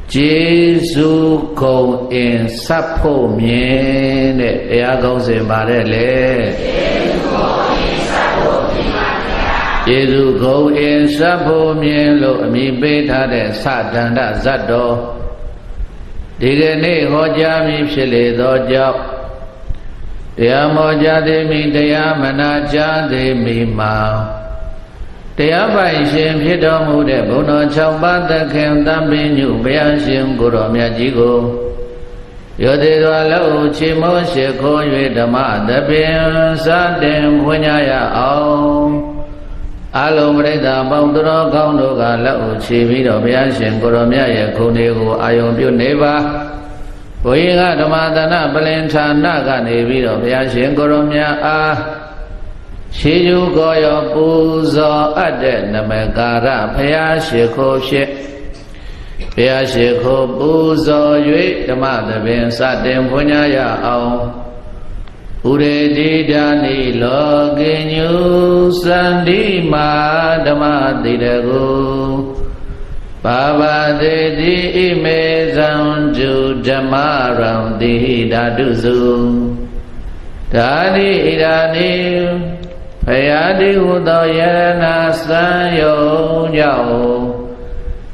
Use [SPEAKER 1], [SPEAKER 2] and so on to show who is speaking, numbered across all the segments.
[SPEAKER 1] Jesu Gong in Sapo Mien Ea Gong Se Mare Le Jesu Gong in Sapo Mien Lo Mi Beta De Satanda Zato Digene Hoja Mi Phile Do Jau Tea Moja De Mi Tea Manaja De Mi Ma Tea Bai Shin Phito Mu De Bono Chau Ba De Khen Tam Bin Nyu Baya Shin Guru Mya Ji Ko Yote Dwa Lau Chi Mo She Ko Yue Dhamma De Bin Sa Den Phunya Ya Aung Alo Mreda Bang Duro Kaung Do Ka Lau Chi Vi Do Baya Shin Guru Mya Ye Khun De Ko Ayong Pyu Ne Ba Boi Ga Dhamma Dana Palin Tha Na Ka Ne Vi Do Baya Shin Guru Mya A Shi Yu Go Yo Pu Zo Ade Namekara Phaya Shi Kho Phit Phaya Shi Kho Pu Zo Yue Dhamma De Bin Sa Den Phunya Ya Aung Ure Di Dani Lo Kin Yu San Di Ma Dhamma Di De Gu Baba De Di Ime Zang Ju Dhamma Ram Di Da Du Zu Dani Idani Phayadi Udo Yarana San Yo Yao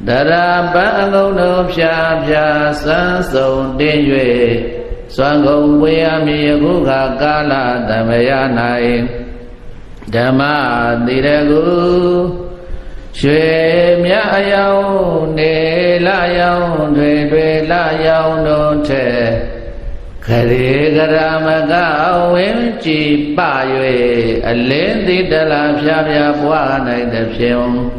[SPEAKER 1] Dara Ba Ngong No Phya Phya San Song Din Yue Swan Gong Weya Mi Gu Kha Kala Dhamaya Nai Dhamma Di De Gu Shwe Mya Ayao Ne La Yao Dwe Dwe La Yao No Te Kare Garamaka Win Chi Pa Yue Alin Di Dala Phya Phya Pwa Nai De Phim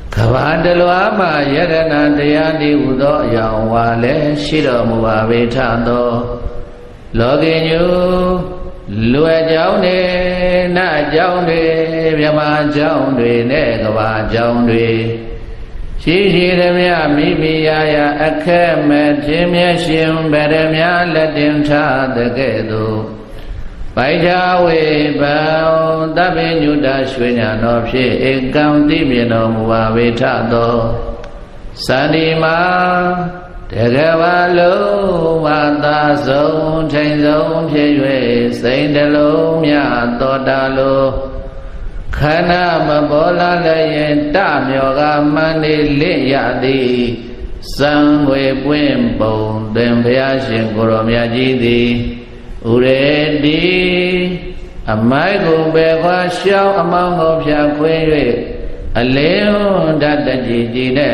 [SPEAKER 1] Kava Dalwa Ma Yarana Daya Di Udo Yang Wa Le Shiro Mu Ba Ve Tha Do Lokin Yu Lue Jaung Ne Na Jaung Ne Myama Jaung Ne Ne Kava Jaung Ne Shi Shi Ramya Mi Mi Ya Ya Akhe Me Phim Mya Shin Baramya Latin Tha De Ke Do Bai Cha We Bao Tabe Nyuta Shwe Nya No Phit Ekam Ti Myin No Mu Ba Ve Tha Do Sandi Ma Te Ke Ba Lo Ma Ta Song Chain Song Phit Yue Sain De Lo Mya To Ta Lo Khana Mabola Le Ta Myo Ga Mani Le Ya Di Sang We Pwin Pong Twen Phaya Shin Guru Mya Ji Di Ure Di Amai Gu Be Kwa Xiao Amang Go Phya Khwin Yue Alin Dat Ta Ji Ji Ne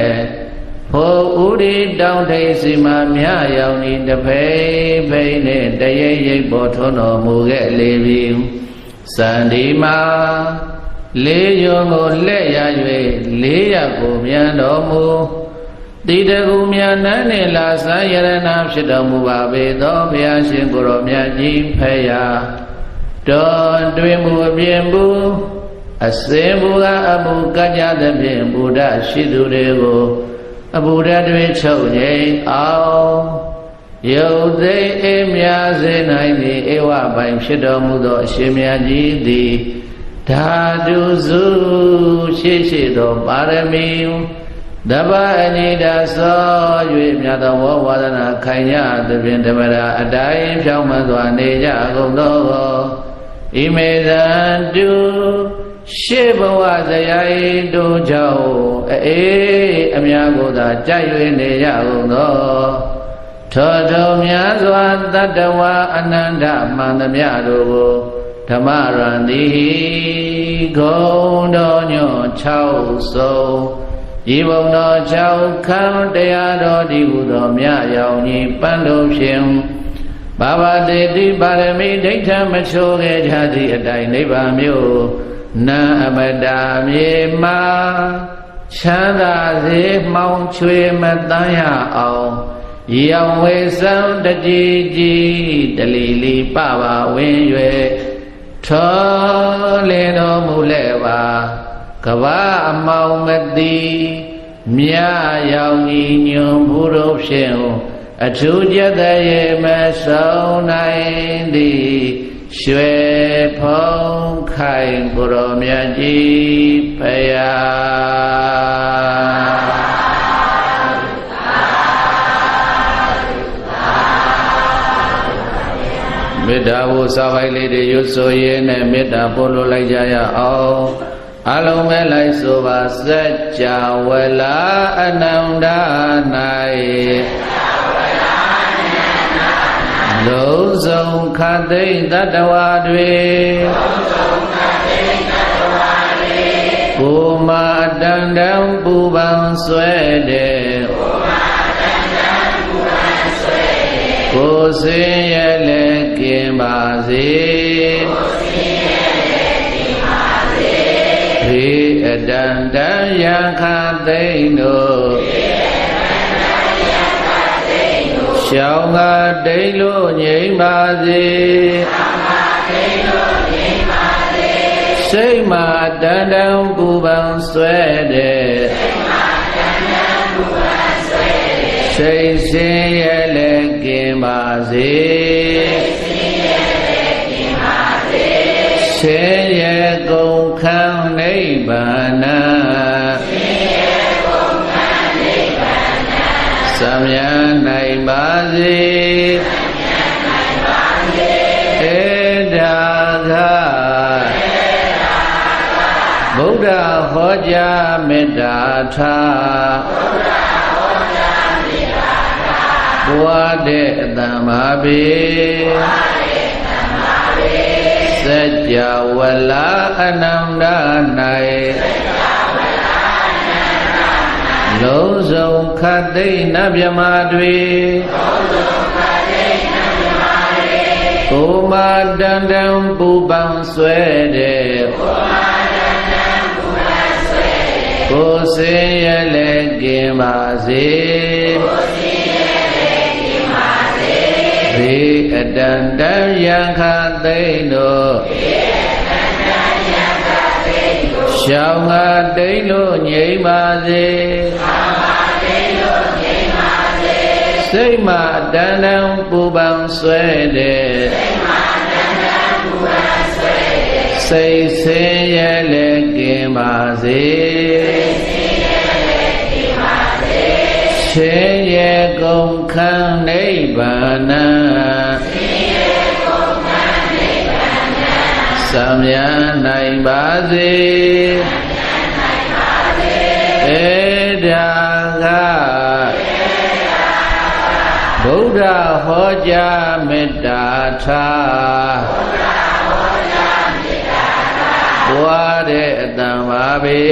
[SPEAKER 1] Pho Uri Dang Thai Si Ma Mya Yaung Ni De Phai Phai Ne Ta Yai Yai Po Thon No Mu Ke Le Bi Sandi Ma Le Yo Ngo Le Ya Yue Le Ya Ko Myan Do Mu Di De Gu Myan Nan Ne La San Yarana Phit Do Mu Ba Be Do Phaya Shin Guru Mya Ji Phaya Do Twin Mu Pyin Bu Asin Bu Ga Abu Kanya De Phin Buddha Shi Tu De Ko Buddha Twin Chau Nyai Aung Yo They E Mya Se Nai Ni Ewa Bai Phit Do Mu Do Shin Mya Ji Di Dhatu Su Shi Shi Do Parami Daba Anida So Yue Mya Do Wo Wadana Khanya De Phin Dhamara Adai Phyaung Ma Twa Ne Ja Gong Do Ko Ime Zan Tu Shi Bhawa Zayai Do Jau Amya Ko Da Jai Yue Ne Ja Gong Do Tho Tho Mya Swa Tattva Ananda Mandamya Do Ko Dhamma Randi Gong Do Nyo Chau So Yi Bong Do Chau Kham Taya Do Di Gu Do Mya Yaung Ni Pan Do Phim Baba De Ti Parami Daittha Ma Cho Ke Cha Ti Atai Nibbā Myo Na Amata Mye Ma Chanda Se Maung Chwe Ma Tan Ya Aung Yaung We Sang Ta Ji Ji Ta Li Li Pa Ba Win Yue Tho Le Do Mu Le Ba Kava Amau Mati Mya Yaung Ni Nyum Buru Phim Athu Jata Ye Ma Sau Nai Di Shwe Phong Khai Guru Mya Ji Phaya တာဘုစာပိုက်လေးတွေရွတ်ဆိုရင်းနဲ့မေတ္တာပို့လို့လိုက်ကြရအောင်အလုံးမဲ့လိုက်ဆိုပါစัจ java လာအနန္တ၌လုံးစုံခတ်သိမ့်တတ္တဝါတွေကိုမတန်တံပူပန်ဆွဲတဲ့ကိုစင်ရဲ့လည်းကင်ပါစေဒီအတန်တန်ရခသိမ့်တို့ရှောင်းကတိတ်လို့ငြိမ်ပါစေစိတ်မှာတန်တန်ပူပန်ဆွဲတဲ့စိတ်စင်ရဲ့လည်းကင်ပါစေဆင်းရဲကုန်ခံနိဗ္ဗာန်သမယနိုင်ပါစေဧဒါကဗုဒ္ဓဟောကြားမေတ္တာထားဘဝတဲ့အတ္တမဘေစัจ java လာအနန္တ၌လုံးစုံခတ်သိမ့်နဗြမာတွေကိုမတန်တံပူပန်ဆွဲတဲ့ကိုစင်ရဲ့လည်းကင်ပါစေဒီအတန်တန်ယံခသိမ့်တို့ရှောင်းကတိတ်လို့ငြိမ်ပါစေစိတ်မှာတန်တန်ပူပန်ဆွဲတဲ့စိတ်ဆင်းရဲလည်းကင်ပါစေရှင်ရဲ့ကုန်ခံနိဗ္ဗာန်သမယနိုင်ပါစေဧဒါကဗုဒ္ဓဟောကြားမေတ္တာထားဘဝတဲ့အတ္တမဘေ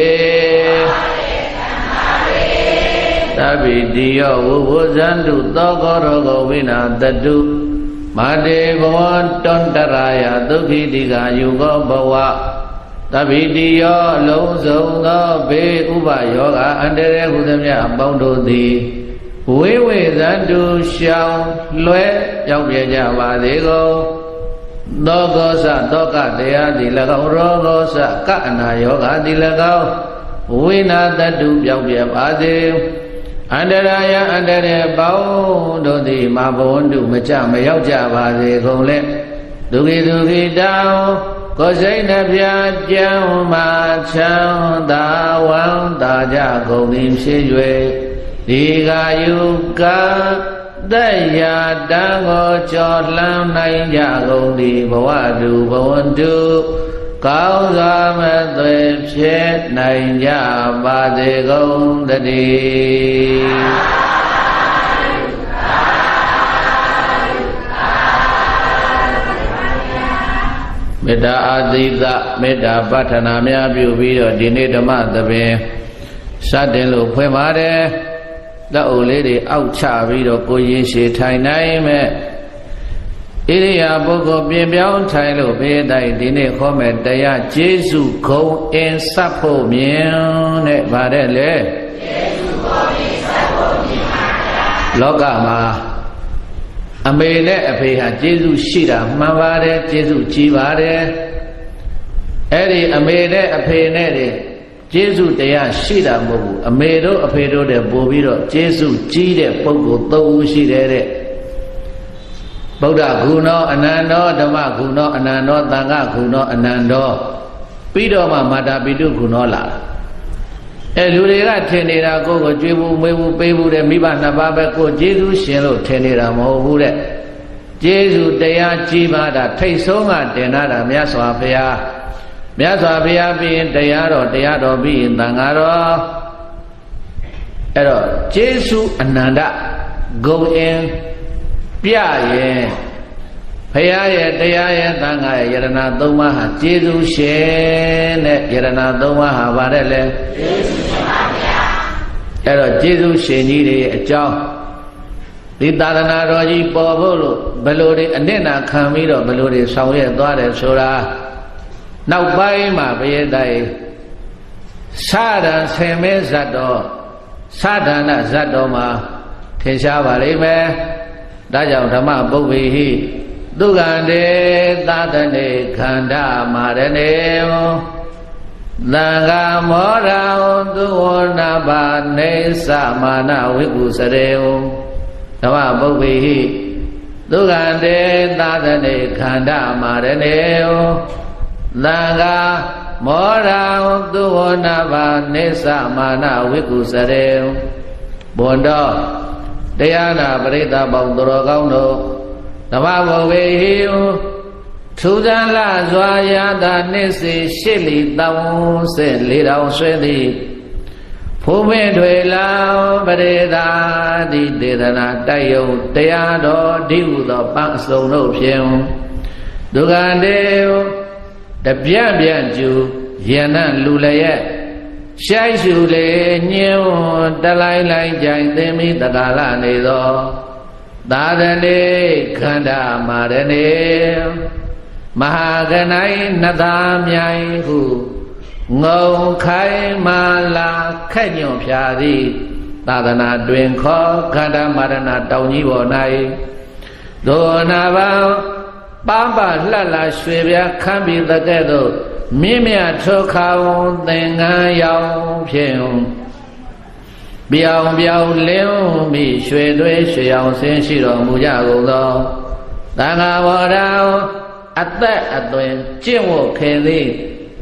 [SPEAKER 1] သဗ္ဗိတိယောဝုဝဇန္တုသောကောရောဂဝိနာတတုမာတေဘောတွန္တရာယဒုက္ခိတိကာယုကောဘဝသဗ္ဗိတိယောလုံးစုံသောဘေးဥပယောဂအန္တရာယ်ဟုသမျှအပေါင်းတို့သည်ဝိဝေဇန္တုရှောင်လွဲရောက်ပြကြပါစေကုန်သောကောသသောကတရားသည်၎င်းရောဂောသကအနာယောဂသည်၎င်းဝိနာတတုပြောက်ပြပါစေအန္တရာယအန္တရာယ်ပေါင်းတို့သည်မဘဝန္တုမကြမရောက်ကြပါစေကုန်လေဒုက္ခိဒုက္ခိတောကိုယ်စိတ်နှပြကြံမှချမ်းသာဝမ်းသာကြကုန်သည်ဖြစ်၍ဒီကာယုကသက်ရာတံကိုကြော်လှမ်းနိုင်ကြကုန်သည်ဘဝတုဘဝန္တုကောင်းစွာမသွေဖြစ်နိုင်ကြပါစေကုန်သတည်းမေတ္တာအာသီသမေတ္တာပဋ္ဌာနာများပြုပြီးတော့ဒီနေ့ဓမ္မသဘင်စတင်လို့ဖွင့်ပါတယ်လက်အုပ်လေးတွေအောက်ချပြီးတော့ကိုရင်ရှည်ထိုင်နိုင်မဲ့ဣရိယာပုဂ္ဂိုလ်ပြင်ပြောင်းထိုင်လို့ဘေးတိုင်းဒီနေ့ခေါ်မဲ့တရားကျေးဇူးဂုဏ်အင်းစပ်ဖို့မြင်တဲ့ဗါတဲ့လေကျေးဇူးဂုဏ်အင်းစပ်ဖို့မြင်ပါဗျာလောကမှာအမေနဲ့အဖေဟာကျေးဇူးရှိတာမှန်ပါတယ်ကျေးဇူးကြီးပါတယ်အဲ့ဒီအမေနဲ့အဖေနဲ့တွေကျေးဇူးတရားရှိတာမဟုတ်ဘူးအမေတို့အဖေတို့တဲ့ပို့ပြီးတော့ကျေးဇူးကြီးတဲ့ပုဂ္ဂိုလ်၃ဦးရှိတယ်တဲ့ဗုဒ္ဓဂုဏောအနန္တောဓမ္မဂုဏောအနန္တောသံဃဂုဏောအနန္တောပြီးတော့မှမာတာပိတုဂုဏောလာအဲလူတွေကထင်နေတာကိုယ်ကိုကြွေးဘူးမွေးဘူးပေးဘူးတဲ့မိဘနှစ်ပါးပဲကိုကျေးဇူးရှင်လို့ထင်နေတာမဟုတ်ဘူးတဲ့ ကျေးဇူးတရားကြီးပါတာထိတ်ဆုံးကတင်လာတာမြတ်စွာဘုရားမြတ်စွာဘုရားပြီးရင်တရားတော်ပြီးရင်သံဃာတော်အဲ့တော့ကျေးဇူးအနန္တဂုဏ်အင်းပြရဲ့ဘုရားရဲ့တရားရဲ့သံဃာရဲ့ယရဏသုံးပါးဟာကျေးဇူးရှင်တဲ့ယရဏသုံးပါးဟာဗါတဲ့လေကျေးဇူးရှင်ပါဗျာအဲ့တော့ကျေးဇူးရှင်ကြီးတွေအကြောင်းဒီသာသနာတော်ကြီးပေါ်ဖို့လို့ဘယ်လိုတွေအနစ်နာခံပြီးတော့ဘယ်လိုတွေဆောင်ရွက်သွားတယ်ဆိုတာနောက်ပိုင်းမှာဘုရားတိုင်စာဒံဆင်မဲဇတ်တော်စာဒနာဇတ်တော်မှာထင်ရှားပါလိမ့်မယ်ဒါကြောင့်ဓမ္မပုဗ္ဗေဟိဒုက္ခတေသာသနေခန္ဓာမာရဏေသံဃာမောရံသူဝနာဘာနေသမာနဝိကုစရေဓမ္မပုဗ္ဗေဟိဒုက္ခတေသာသနေခန္ဓာမာရဏေသံဃာမောရံသူဝနာဘာနေသမာနဝိကုစရေဘွန်တော်တရားနာပရိသတ်ပေါင်းသူတော်ကောင်းတို့ဓမ္မဘဝေဟိထူးခြားလာစွာရတာနှစ်စီရှစ်လီတောင်းစက်၄တောင်ဆွဲသည်ဖူးမင်းတွေလောင်ပရိသတ်ဒီဒေသနာတိုက်ယုံတရားတော်ဒီဟုသောပန်းအစုံတို့ဖြင့်ဒုက္ခတေတပြန့်ပြန့်ကျူယန္တလူလျက်ရှိုက်ရှုလေညင်းတလိုက်လိုက်ကြိုင်သိမိတကာလနေသောသာရဏေခန္ဓာမာရဏေမဟာကနိုင်နသာမြိုင်ဟုငုံခိုင်မာလာခက်ညွန့်ဖြာသည်သာသနာတွင်ခေါ်ခန္ဓာမာရဏတောင်ကြီးပေါ်၌ဒုနာဘပန်းပါလှလာရွှေပြားခမ်းပြီးတကဲ့သို့မြင့်မြတ်ထောခါဝန်သင်္ကန်းရောင်ဖြင့်ပြောင်ပြောင်လင်းမိရွှေသွေးရွှေအောင်ဆင်းရှိတော်မူကြကုန်သောသံဃာဝရံအသက်အသွင်ကျင့်ဝတ်ခင်သည်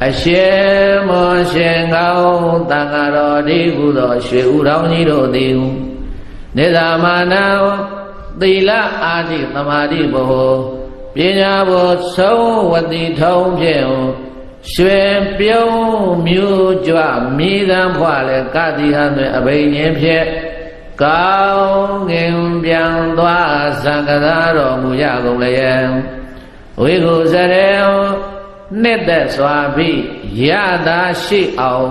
[SPEAKER 1] အရှင်မောရှင်ကောင်းသံဃာတော်ဒီဟုသောရွှေဥတော်ကြီးတို့သည်နေသာမာနံသီလအာတိသမာဓိဘုဟပညာဘုဆုံးဝတိထုံးဖြင့်ရွှေပြုံးမြူကြွမိသံဖွာလေကတိဟံတွင်အဘိညာဉ်ဖြင့်ကောင်းငင်ပြန်သွားသံဃာတော်မူရကုန်လျက်ဝိကုစရေနှစ်သက်စွာဖြင့်ရတာရှိအောင်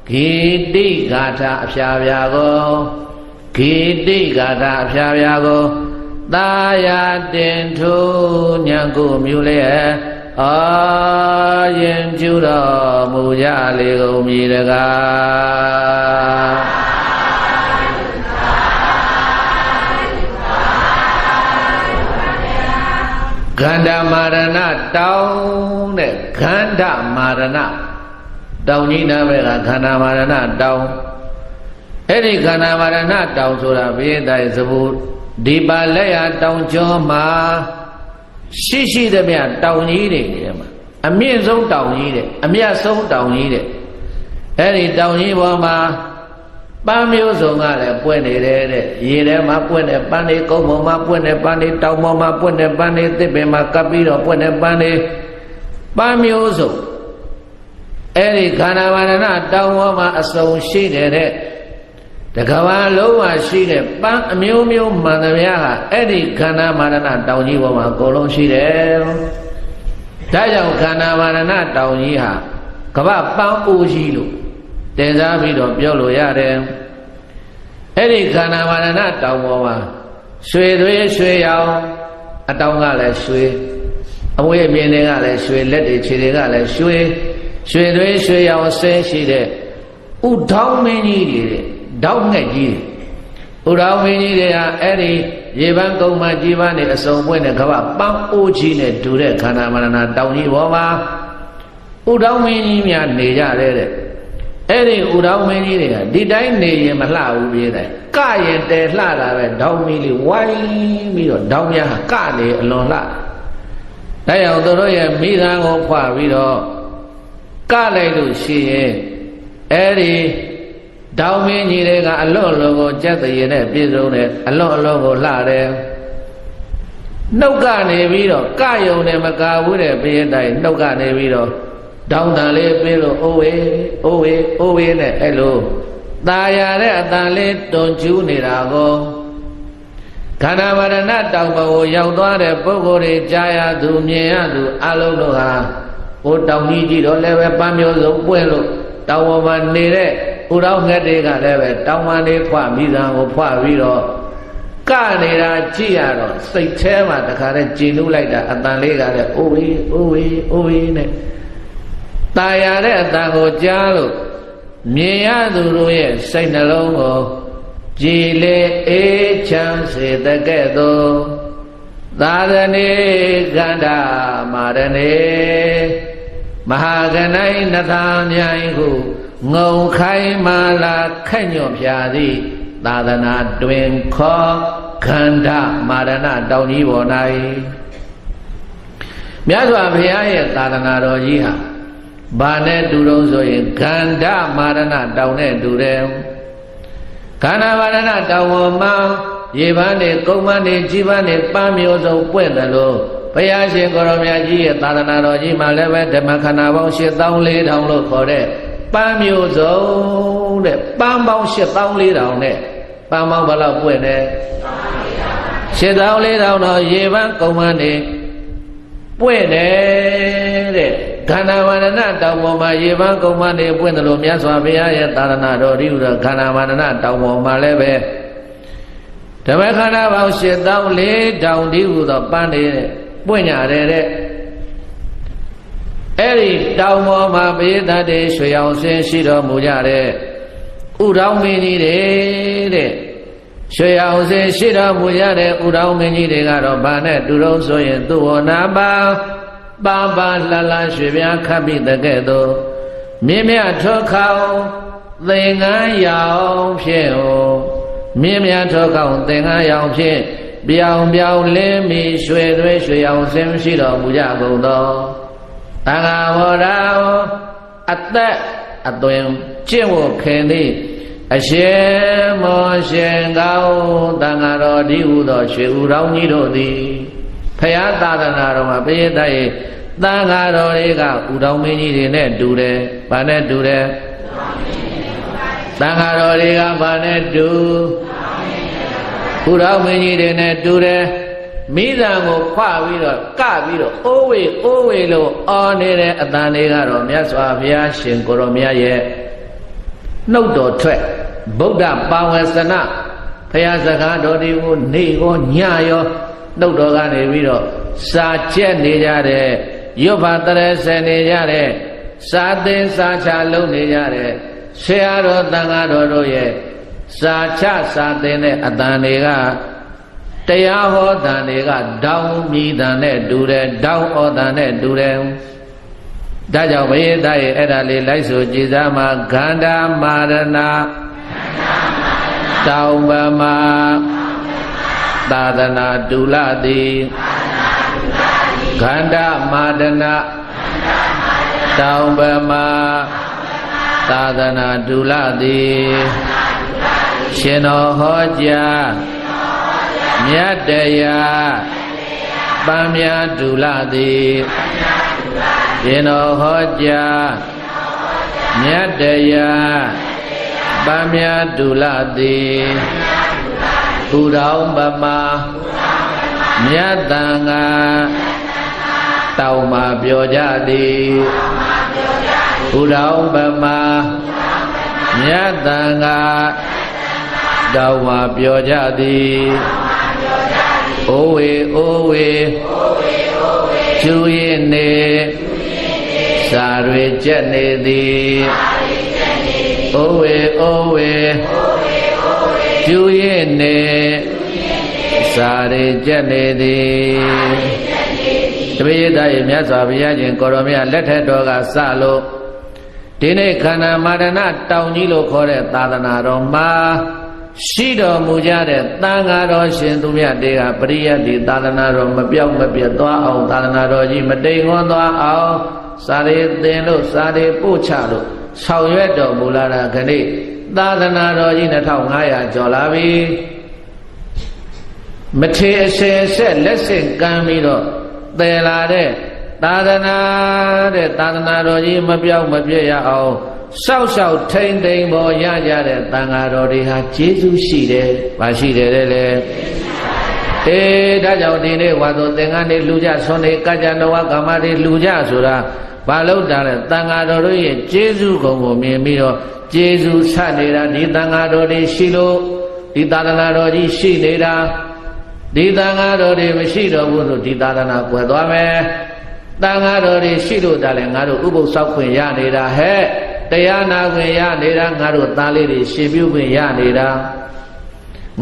[SPEAKER 1] ဂီတိဂါထာအဖျားပြာကိုဂီတိဂါထာအဖျားပြာကိုသာယာတင်ထုညံကိုမြူလျက်အာယင်ကျူတော်မူကြလေကုန်မည်တကားခန္ဓာမာရဏတောင်းတဲ့ခန္ဓာမာရဏတောင်းကြီးနာပဲကခန္ဓာမာရဏတောင်းအဲ့ဒီခန္ဓာမာရဏတောင်းဆိုတာဘိသိက်သဘုဒီပါလက်ရတောင်းကျော်မှာရှိသမျှတောင်ကြီးတွေထဲမှာအမြင့်ဆုံးတောင်ကြီးတဲ့အမြတ်ဆုံးတောင်ကြီးတဲ့အဲ့ဒီတောင်ကြီးပေါ်မှာပန်းမျိုးစုံကလည်းပွင့်နေတယ်တဲ့ရေထဲမှာပွင့်တဲ့ပန်းတွေကုန်းပေါ်မှာပွင့်တဲ့ပန်းတွေတောင်ပေါ်မှာပွင့်တဲ့ပန်းတွေသစ်ပင်မှာကပ်ပြီးတော့ပွင့်တဲ့ပန်းတွေပန်းမျိုးစုံအဲ့ဒီခန္ဓာဝရဏတောင်ပေါ်မှာအစုံရှိတယ်တဲ့တကဘာလုံးမှာရှိတဲ့ပန်းအမျိုးမျိုးမှန်သမျှဟာအဲ့ဒီခန္ဓာမာရဏတောင်ကြီးပေါ်မှာအကုန်လုံးရှိတယ်။ဒါကြောင့်ခန္ဓာမာရဏတောင်ကြီးဟာကမ္ဘာပန်းအိုးကြီးလို့တင်စားပြီးတော့ပြောလို့ရတယ်။အဲ့ဒီခန္ဓာမာရဏတောင်ပေါ်မှာရွှေသွေးရွှေရောင်အတောင်ကလည်းရွှေအမွေးအမြင်တွေကလည်းရွှေလက်တွေခြေတွေကလည်းရွှေသွေးရွှေရောင်ဆင်းရှိတဲ့ဥထောင်းမင်းကြီးတွေတဲ့တောက်ငှက်ကြီးဥတော်မင်းကြီးတွေဟာအဲ့ဒီရေပန်းကုန်းမှာကြီးပန်းနေအစုံပွင့်တဲ့ကမ္ဘာပန်းအိုးကြီးနဲ့တူတဲ့ခန္ဓာမရဏတောင်ကြီးပေါ်မှာဥတော်မင်းကြီးများနေကြတဲ့အဲ့ဒီဥတော်မင်းကြီးတွေကဒီတိုင်းနေရင်မလှဘူးပြေးတယ်ကရင်တဲလှတာပဲတောင်မီးလေးဝိုင်းပြီးတော့တောင်များဟာကနေအလွန်လှဒါကြောင့်သူတို့ရဲ့မိသားကိုဖွာပြီးတော့ကလိုက်လို့ရှိရင်အဲ့ဒီတောင်မင်းကြီးတွေကအလွန်အလွန်ကိုကြက်တရေနဲ့ပြည့်စုံတယ်အလွန်အလွန်ကိုလှတယ် နှုတ်ကနေပြီးတော့ကယုံနဲ့မကာဘူးတဲ့ဘုရားတိုင်နှုတ်ကနေပြီးတော့တောင်းတန်လေးပေးလို့အိုးဝေးအိုးဝေးအိုးဝေးနဲ့အဲ့လိုตาရတဲ့အတန်လေးတွန်ကျူးနေတာကိုခန္ဓာဝရဏတောင်ပေါ်ရောက်သွားတဲ့ပုဂ္ဂိုလ်တွေကြားရသူမြင်ရသူအလုံးတို့ဟာဟိုတောင်ကြီးကြီးတော့လည်းပဲပန်းမျိုးစုံပွင့်လို့တောင်ပေါ်မှာနေတဲ့ဥတော်ငှက်တွေကလည်းပဲတောင်ပန်းလေးဖွမိသားကိုဖွပြီးတော့ကနေတာကြည့်ရတော့စိတ်ထဲမှာတခါတည်းကြည်နုလိုက်တာအတန်လေးကလည်းအိုးဝေးအိုးဝေးအိုးဝေးနဲ့ตาရတဲ့အတန်ကိုကြားလို့မြင်ရသူတို့ရဲ့စိတ်နှလုံးကိုကြည်လေအေးချမ်းစေတဲ့ကဲ့သို့သာသနေကန္ဓာမာရဏေမဟာကနိုင်းနသာမြိုင်ဟုငုံခိုင်းမာလာခက်ညွန့်ဖြာသည်သာသနာတွင်ခောခန္ဓာမာရဏတောင်ကြီးပေါ်၌မြတ်စွာဘုရားရဲ့သာသနာတော်ကြီးဟာဘာနဲ့တူတော့ဆိုရင်ခန္ဓာမာရဏတောင်နဲ့တူတယ်ခန္ဓာမာရဏတောင်ပေါ်မှာရေပန်းနဲ့ကုန်းပန်းနဲ့ကြီးပန်းနဲ့ပန်းမျိုးစုံပွင့်တယ်လို့ဘုရားရှင်ကိုရောမြတ်ကြီးရဲ့သာသနာတော်ကြီးမှာလည်းပဲဓမ္မခန္ဓာပေါင်း84,000လို့ခေါ်တဲ့ပန်းမျိုးစုံတဲ့ပန်းပေါင်း84,000နဲ့ပန်းပေါင်းဘယ်လောက်ပွင့်လဲ84,000တော့ရေပန်းကုန်းပန်းနဲ့ပွင့်တယ်တဲ့ခန္ဓာဝရဏတောင်ပေါ်မှာရေပန်းကုန်းပန်းတွေပွင့်တယ်လို့မြတ်စွာဘုရားရဲ့သာသနာတော်ကြီးဟူသောခန္ဓာဝရဏတောင်ပေါ်မှာလည်းပဲဓမ္မခန္ဓာပေါင်း84,000ဒီဟူသောပန်းတွေပွင့်ကြတယ်တဲ့အဲ့ဒီတောင်ပေါ်မှာဘေးသတ်တွေရွှေအောင်ဆင်းရှိတော်မူကြတဲ့ဥဒေါင်းမင်းကြီးတွေတဲ့ရွှေအောင်ဆင်းရှိတော်မူကြတဲ့ဥဒေါင်းမင်းကြီးတွေကတော့ဘာနဲ့တူတော့ဆိုရင်သူ့ဝနာပါပါပါလှလှရွှေပြားခပ်ပြီးတဲ့ကဲ့သို့မြင်းမြထောခေါင်သင်္ကန်းရောင်ဖြင့်ဟောမြင်းမြထောခေါင်သင်္ကန်းရောင်ဖြင့်ပြောင်ပြောင်လင်းမီရွှေသွေးရွှေအောင်ဆင်းရှိတော်မူကြကုန်သောတန်ခါဝရအသက်အသွင်ကျင့်ဝတ်ခင်သည်အရှင်မောရှင်ကောင်းတန်ခါတော်ဒီဟုသောရွှေဥတော်ကြီးတို့သည်ဖရာသာသနာတော်မှာပိဋကရဲ့တန်ခါတော်တွေကဥတော်မင်းကြီးတွေနဲ့တူတယ်။ဘာနဲ့တူတယ်။တန်ခါတော်တွေကဘာနဲ့တူဥတော်မင်းကြီးတွေနဲ့တူတယ်။မိသားကိုခွပြီးတော့ကပြီးတော့အိုးဝေအိုးဝေလို့အော်နေတဲ့အတန်တွေကတော့မြတ်စွာဘုရားရှင်ကိုရောမြတ်ရဲ့နှုတ်တော်ထွက်ဗုဒ္ဓပါဝေစနဘုရားစကားတော်တွေကိုနေရောညရောနှုတ်တော်ကနေပြီးတော့စာကျက်နေကြတဲ့ရွတ်ဖတ်တရဆယ်နေကြတဲ့စာသင်စာချလုပ်နေကြတဲ့ဆရာတော်တန်ခါတော်တို့ရဲ့စာချစာသင်တဲ့အတန်တွေကတရားဟောတန်တွေကတောင်းမြည်တန်နဲ့တူတယ်တောင်းဩတန်နဲ့တူတယ်ဒါကြောင့်ဘုရားသားရဲ့အဲ့ဒါလေးလိုက်ဆိုကြည်စားမှာခန္ဓာမာရဏတောင်းပမာသာသနာတူလသည်ခန္ဓာမာဒနာတောင်ပမာသာသနာတူလသည်ရှင်တော်ဟောကြားမြတ်တရားပန်းမြတ်တူလသည်ရှင်တော်ဟောကြားမြတ်တရားပန်းမြတ်တူလသည်ဥဒေါင်းပမာမြတ်တန်ဃာတောင်မှာပြောကြသည်ဥဒေါင်းပမာမြတ်တန်ဃာတောင်မှာပြောကြသည်အိုးဝေအိုးဝေကျူရင်နေစာတွေကျက်နေသည်အိုးဝေအိုးဝေကျူရင်နေစာရေကျက်နေသည်တပည့်သားရဲ့မြတ်စွာဘုရားရှင်ကိုရောမြတ်လက်ထက်တော်ကစလို့ဒီနေ့ခန္ဓာမာရဏတောင်ကြီးလို့ခေါ်တဲ့သာသနာတော်မှာရှိတော်မူကြတဲ့သံဃာတော်ရှင်သူမြတ်တွေကပရိယတ်ဒီသာသနာတော်မပြောက်မပြတ်သွားအောင်သာသနာတော်ကြီးမတိမ်ခွန်းသွားအောင်စာရေသင်လို့စာရေပို့ချလို့ဆောင်ရွက်တော်မူလာတာခဏိသာသနာတော်ကြီး2500ကျော်လာပြီ မထေအစင်ဆက်လက်ဆင့်ကမ်းပြီးတော့တည်လာတဲ့သာသနာတော်ကြီးမပြောက်မပြည့်ရအောင်စောက်ရှောက်ထိမ့်သိမ့်ပေါ်ရကြတဲ့သံဃာတော်တွေဟာကျေးဇူးရှိတယ်။ဘာရှိတယ်လဲ။ဒါကြောင့်ဒီနေ့ဝါသောသင်္ကန်းတွေလှူကြဆွန်တွေကကြနဝကာမတွေလှူကြဆိုတာဘာလို့တာလဲသံဃာတော်တို့ရဲ့ကျေးဇူးကုန်ကိုမြင်ပြီးတော့ကျေးဇူးဆက်နေတာဒီသံဃာတော်တွေရှိလို့ဒီသာသနာတော်ကြီးရှိနေတာဒီသံဃာတော်တွေမရှိတော့ဘူးဆိုဒီသာသနာကွယ်သွားမယ်သံဃာတော်တွေရှိလို့ဒါလည်းငါတို့ဥပုသ်ဆောက်ခွင့်ရနေတာဟဲ့တရားနာခွင့်ရနေတာငါတို့သားလေးတွေရှင်ပြုခွင့်ရနေတာ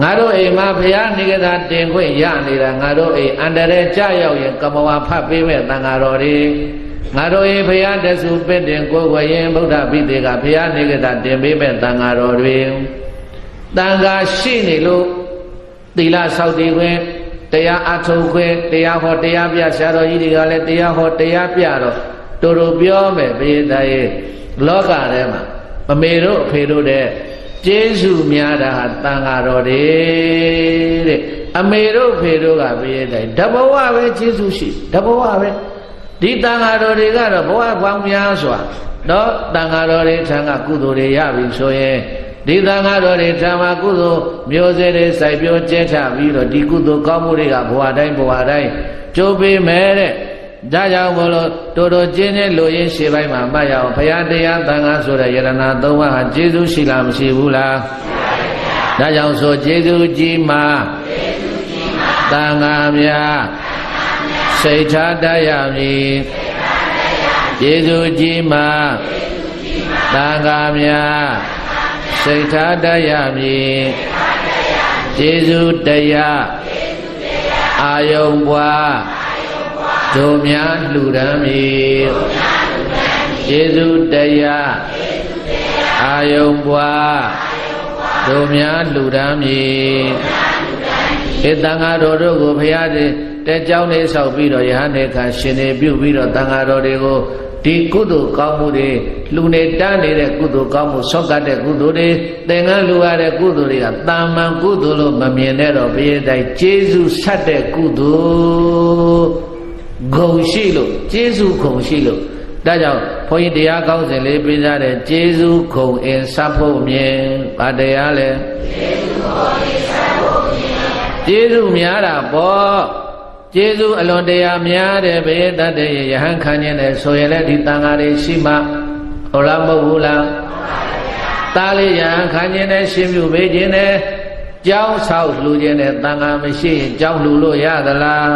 [SPEAKER 1] ငါတို့အိမ်မှာဘုရားနေကသာတင်ခွင့်ရနေတာငါတို့အိမ်အန္တရာယ်ကြရောက်ရင်ကမ္မဝါဖတ်ပေးမဲ့သံဃာတော်တွေငါတို့အိမ်ဘုရားတဆူပင့်တင်ကိုယ်ဝရင်ဗုဒ္ဓဘိသေကဘုရားနေကသာတင်ပေးမဲ့သံဃာတော်တွေသံဃာရှိနေလို့သီလဆောက်တည်ခွင့်တရားအထုတ်ခွင့်တရားဟောတရားပြဆရာတော်ကြီးတွေကလည်းတရားဟောတရားပြတော့တူတူပြောမယ်ဘုရားရဲ့လောကထဲမှာမမေတို့အဖေတို့တဲ့ကျေးဇူးများတာဟာသံဃာတော်တွေတဲ့အမေတို့ဖေတို့ကဘုရားတဲ့တဘဝပဲကျေးဇူးရှိတဘဝပဲဒီသံဃာတော်တွေကတော့ဘဝပေါင်းများစွာတော့သံဃာတော်တွေထံကကုသိုလ်တွေရပြီဆိုရင်ဒီသံဃာတော်တွေထံမှာကုသိုလ်မျိုးစေ့တွေစိုက်ပျိုးကျဲချပြီးတော့ဒီကုသိုလ်ကောင်းမှုတွေကဘဝတိုင်းကျိုးပေးမယ်တဲ့ဒါကြောင့်မို့လို့တော်တော်ကျင်းတဲ့လူရင်းရှေ့ပိုင်းမှာမှတ်ရအောင်ဘုရားတရားသံဃာဆိုတဲ့ယရဏသုံးပါးဟာကျေးဇူးရှိလားမရှိဘူးလားဒါကြောင့်ဆိုကျေးဇူးကြီးမှာသံဃာများစိတ်ထားတတ်ရမည်ကျေးဇူးကြီးမှာသံဃာများစိတ်ထားတတ်ရမည်ကျေးဇူးတရားအာယုံပွားတို့များလှူဒန်းမည်ကျေးဇူးတရားအာယုံပွားတို့များလှူဒန်းမည်ဧတံဃာတော်တို့ကိုဘုရားတဲ့ကြောင်းလေးဆောက်ပြီးတော့ယဟန်နေခါရှင်နေပြုပြီးတော့တန်ဃာတော်တွေကိုဒီကုသိုလ်ကောင်းမှုတွေလှူနေတန်းနေတဲ့ကုသိုလ်ကောင်းမှုဆောက်ကတဲ့ကုသိုလ်တွေသင်္ကန်းလှူရတဲ့ကုသိုလ်တွေကတာမန်ကုသိုလ်လို့မမြင်တဲ့တော့ဘုရားတိုင်ကျေးဇူးဆက်တဲ့ကုသိုလ်ဂုဏ်ရှိလို့ကျေးဇူးခုံရှိလို့ဒါကြောင့်ဘုန်းကြီးတရားကောင်းစဉ်လေးပြကြတဲ့ကျေးဇူးခုံအင်စပ်ဖို့မြင်ဗာတရားလဲကျေးဇူးခုံအင်စပ်ဖို့မြင်ကျေးဇူးများတာပေါ့ကျေးဇူးအလွန်တရာများတယ်ဘေးတတ်တဲ့ယဟန်ခံခြင်းနဲ့ဆိုရင်လည်းဒီတန်ဃာတွေရှိမှဟုတ်လားမဟုတ်ဘူးလားသားလေးယဟန်ခံခြင်းနဲ့ရှင်ပြုပေးခြင်းနဲ့ကြောင်းဆောက်လှူခြင်းနဲ့တန်ဃာမရှိရင်ကြောင်းလှူလို့ရသလား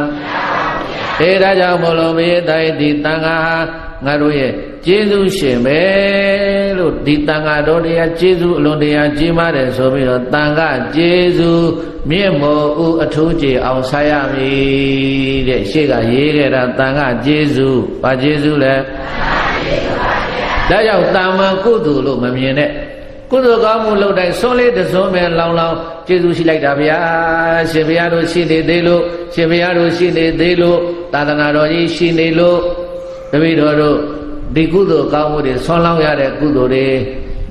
[SPEAKER 1] ဒါကြောင့်မို့လို့ဘေးတိုင်းဒီတန်ဃာငါတို့ရဲ့ကျေးဇူးရှင်ပဲလို့ဒီတန်ဃာတော်တရားကျေးဇူးအလွန်တရာကြီးမားတယ်ဆိုပြီးတော့တန်ဃာကျေးဇူးမြင့်မောဦးအထူးကြည်အောင်ဆာရမည်တဲ့ရှေ့ကရေးခဲ့တာတန်ဃာကျေးဇူးဘာကျေးဇူးလဲဒါကြောင့်တာမန်ကုသိုလ်လို့မမြင်နဲ့ကုသိုလ်ကောင်းမှုလုပ်တိုင်းစွန်းလေးတစွန်းပဲလောင်လောင်ကျေးဇူးရှိလိုက်တာဗျာရှင်ဘုရားတို့ရှိနေသေးလို့ရှင်ဘုရားတို့ရှိနေသေးလို့သာသနာတော်ကြီးရှိနေလို့တပည့်တော်တို့ဒီကုသိုလ်ကောင်းမှုတွေဆွမ်းလောင်းရတဲ့ကုသိုလ်တွေ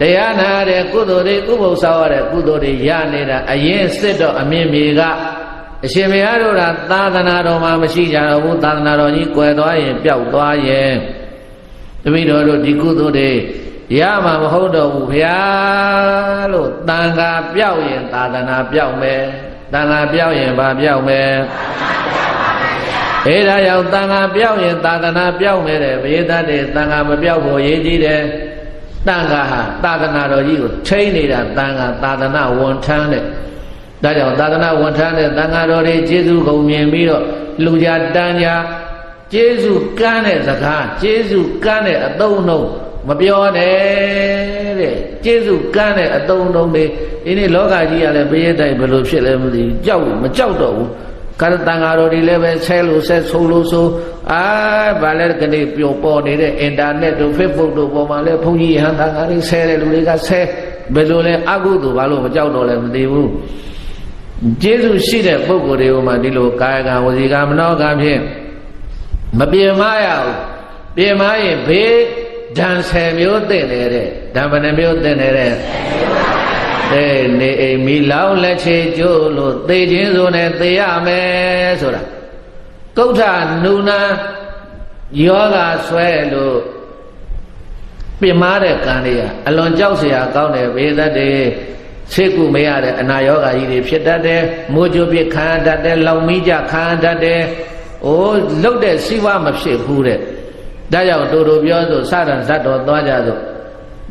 [SPEAKER 1] တရားနာတဲ့ကုသိုလ်တွေဥပုသ်ဆောင်ရတဲ့ကုသိုလ်တွေရနေတာအရင်စစ်တော့အမြင့်မြေကအရှင်ဘုရားတို့ကသာသနာတော်မှာမရှိကြတော့ဘူးသာသနာတော်ကြီးကွယ်သွားရင်ပျောက်သွားရင်တပည့်တော်တို့ဒီကုသိုလ်တွေရမှာမဟုတ်တော့ဘူးဗျာလို့တန်ခါပြောက်ရင်သာသနာပြောက်မယ်တန်ခါပြောက်ရင်ဘာပြောက်မယ်ဒါကြောင့်တန်ခါပြောက်ရင်သာသနာပြောက်မယ်တဲ့ဘေးသားတဲ့တန်ခါမပြောက်ဖို့ရည်ကြီးတယ်တန်ခါဟာသာသနာတော်ကြီးကိုထိန်းနေတာတန်ခါသာသနာဝန်ထမ်းတဲ့ဒါကြောင့်သာသနာဝန်ထမ်းတဲ့တန်ခါတော်တွေကျေးဇူးကုန်မြင်ပြီးတော့လူကြတန်းကြကျေးဇူးကမ်းတဲ့စကားကျေးဇူးကမ်းတဲ့အသုံးအနှုန်းမပြောနဲ့တဲ့ကျေးဇူးကမ်းတဲ့အသုံးအနှုန်းတွေဒီနေ့လောကကြီးကလည်းဘယ်တိုင်ဘယ်လိုဖြစ်လဲမသိကြောက်မကြောက်တော့ဘူးကာရတန်ဃာတော်တွေလည်းပဲဆဲလို့ဆဲဆိုလို့ဆိုဗာလဲကနေပျော်ပေါ်နေတဲ့အင်တာနက်တို့ Facebook တို့ပေါ်မှာလည်းဘုန်းကြီးဟန်တန်ဃာတွေဆဲတဲ့လူတွေကဆဲဘယ်လိုလဲအကုသိုလ်ဘာလို့မကြောက်တော့လဲမသိဘူးကျေးဇူးရှိတဲ့ပုဂ္ဂိုလ်တွေကမှဒီလိုကာယကဝစီကမနောကဖြင့်မပြေမရဘူးပြေမရင်ဘေးဓာန်10မျိုးသိနေတဲ့ဓာန်ဘယ်နှမျိုးသိနေတဲ့ဓ နေအိမ်မီလောင်လက်ချေကျိုးလို့သေခြင်းဆိုနဲ့သေရမယ်ဆိုတာကုဋ္ဌနုနာယောဂဆွဲလို့ပြင်းမာတဲ့ကံတွေကအလွန်ကြောက်เสียကောင်းတယ်ဘေးသက်တွေဆေးကုမရတဲ့အနာယောဂကြီးတွေဖြစ်တတ်တယ်မိုးကြိုးပြခံတတ်တယ်လောင်မိကြခံတတ်တယ်အိုးလှုပ်တဲ့စီးပွားမဖြစ်ဘူးတဲ့ဒါကြောင့်တို့ပြောဆိုစရံဇတ်တော်သွားကြဆို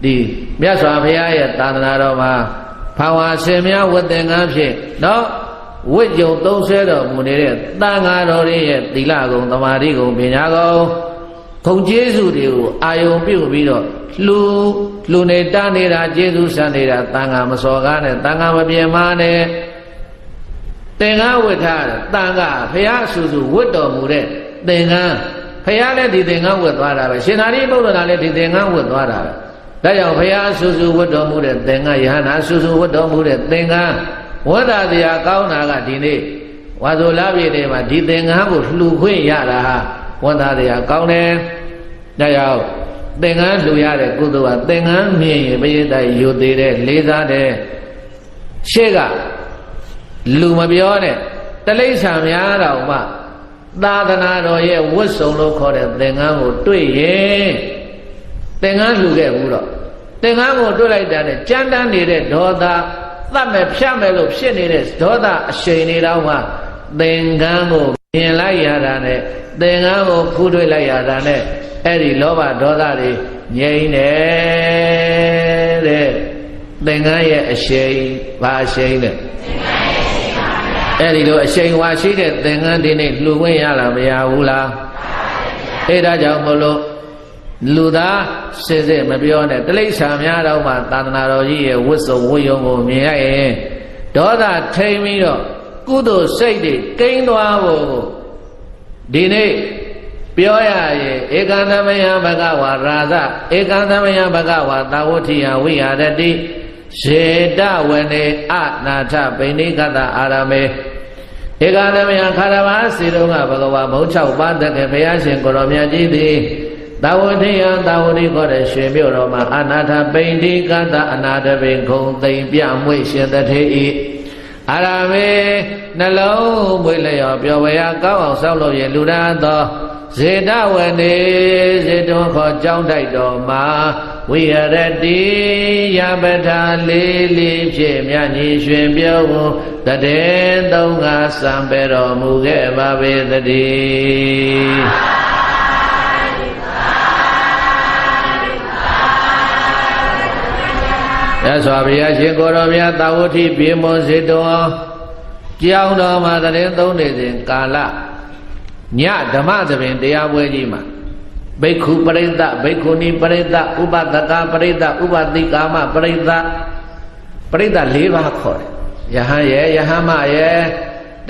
[SPEAKER 1] ဒီမြတ်စွာဘုရားရဲ့သာသနာတော်မှာဘာဝဆင်များဝတ်သင်္ကန်းဖြင့်နော်ဝိကြုံသုံးဆွဲတော်မူနေတဲ့သံဃာတော်ရဲ့သီလဂုဏ်သမာဓိဂုဏ်ပညာဂုဏ်ဂုဏ်ကျေးဇူးတွေကိုအာယုံပြုပြီးတော့လူနေတာနေတာကျေးဇူးဆန်နေတာသံဃာမစော်ကားနဲ့သံဃာမပြေမားနဲ့သင်္ကန်းဝတ်ထားတယ်သံဃာဘုရားဆူဆူဝတ်တော်မူတဲ့သင်္ကန်းဘုရားလည်းဒီသင်္ကန်းဝတ်သွားတာပဲရှင်သာရိပုတ္တရာလည်းဒီသင်္ကန်းဝတ်သွားတာပဲဒါကြောင့်ဘုရားဆူဆူဝတ်တော်မူတဲ့သင်္ကန်းယဟန္တာဆူဆူဝတ်တော်မူတဲ့သင်္ကန်းဝတ်တာတရားကောင်းတာကဒီနေ့ဝါဆိုလပြည့်နေ့မှာဒီသင်္ကန်းကိုလှူခွင့်ရတာဟာဝတ်တာတရားကောင်းတယ်ဒါကြောင့်သင်္ကန်းလှူရတဲ့ကုသိုလ်ကသင်္ကန်းမြင်ရင်ဘုရားတိုင်ယူသေးတဲ့လေးစားတဲ့ရှေ့ကလူမပြောနဲ့တိရစ္ဆာန်များတော့မှသာသနာတော်ရဲ့ဝတ်စုံလို့ခေါ်တဲ့သင်္ကန်းကိုတွေ့ရင်သင်္ကန်းလှူခဲ့ဘူးတော့သင်္ကန်းကိုတွေ့လိုက်တာနဲ့ကြမ်းတမ်းနေတဲ့ဒေါသသတ်မဲ့ဖြတ်မဲ့လို့ဖြစ်နေတဲ့ဒေါသအရှိန်တွေတော့မှသင်္ကန်းကိုမြင်လိုက်ရတာနဲ့သင်္ကန်းကိုဖူးတွေ့လိုက်ရတာနဲ့အဲ့ဒီလောဘဒေါသတွေငြိမ်းတယ်တဲ့သင်္ကန်းရဲ့အရှိန်ဘာအရှိန်လဲအဲ့ဒီလိုအရှိန်ဝါရှိတဲ့သင်္ကန်းဒီနေ့လှူခွင့်ရလားမရဘူးလားအဲ့ဒါကြောင့်မလို့လူသားစစ်စစ်မပြောနဲ့တိရစ္ဆာန်များတော့မှသာသနာတော်ကြီးရဲ့ဝတ်စုံဝတ်ရုံကိုမြင်ရရင်ဒေါသထိန်ပြီးတော့ကုသိုလ်စိတ်တွေကိန်းသွားဖို့ဒီနေ့ပြောရရင်ဧကံသမယဘဂဝါရာဇဧကံသမယဘဂဝါသာဝတိယဝိဟာရတိဇေတဝနေအနာထပိဏိကတအာရမေဧကံသမယခါရဘာစေတုံကဘဂဝါမုံ6ပါးတကဘုရားရှင်ကိုရောမြတ်ကြီးသည်သာဝတိယသာဝတိခေါ်တဲ့ရွှေမြို့တော်မှာအနာထပိဏိကတအနာတပိခုံသိမ့်ပြမွေရှင်တထေဤအာရမေနှလုံးမွေလျော်ပျော်ဝေရကောင်းအောင်ဆောက်လုပ်ရလူရန်သောဇေတဝနေဇေတုံခေါ်ကြောင်းတိုက်တော်မှာဝိရတိယပထာလေးလေးဖြင့်မြတ်ကြီးရွှင်ပြုံးတတဲ့သုံးငါစံပေတော်မူခဲ့ပါပေတည်းရသော်ဘုရားရှင်ကိုရောမြတ်သာဝတိပြေမွန်စေတော်ကြောင်းတော်မှာတတဲ့သုံးနေစဉ်ကာလညဓမ္မသဘင်တရားပွဲကြီးမှာဘိက္ခုပရိသတ်ဘိက္ခုနီပရိသတ်ဥပဒကပရိသတ်ဥပတိကာမပရိသတ်ပရိသတ်၄ပါးခေါ်တယ်ယဟန်ရဲ့ယဟမရဲ့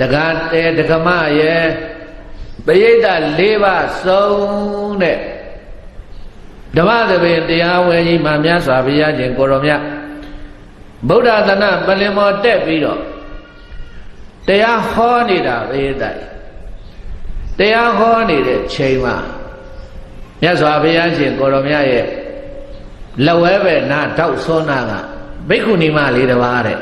[SPEAKER 1] ဒဂတေဒဂမရဲ့ပရိသတ်၄ပါးစုံတဲ့ဓမ္မသဘင်တရားပွဲကြီးမှာမြတ်စွာဘုရားရှင်ကိုရောမြတ်ဗုဒ္ဓသနပလင်မောတက်ပြီးတော့တရားဟောနေတာပရိသတ်တရားဟောနေတဲ့ချိန်မှာမြတ်စွာဘုရားရှင်ကိုရောမြတ်ရဲ့လက်ဝဲပဲနာတောက်ဆွမ်းနာကဘိက္ခုနီမလေးတစ်ပါးတဲ့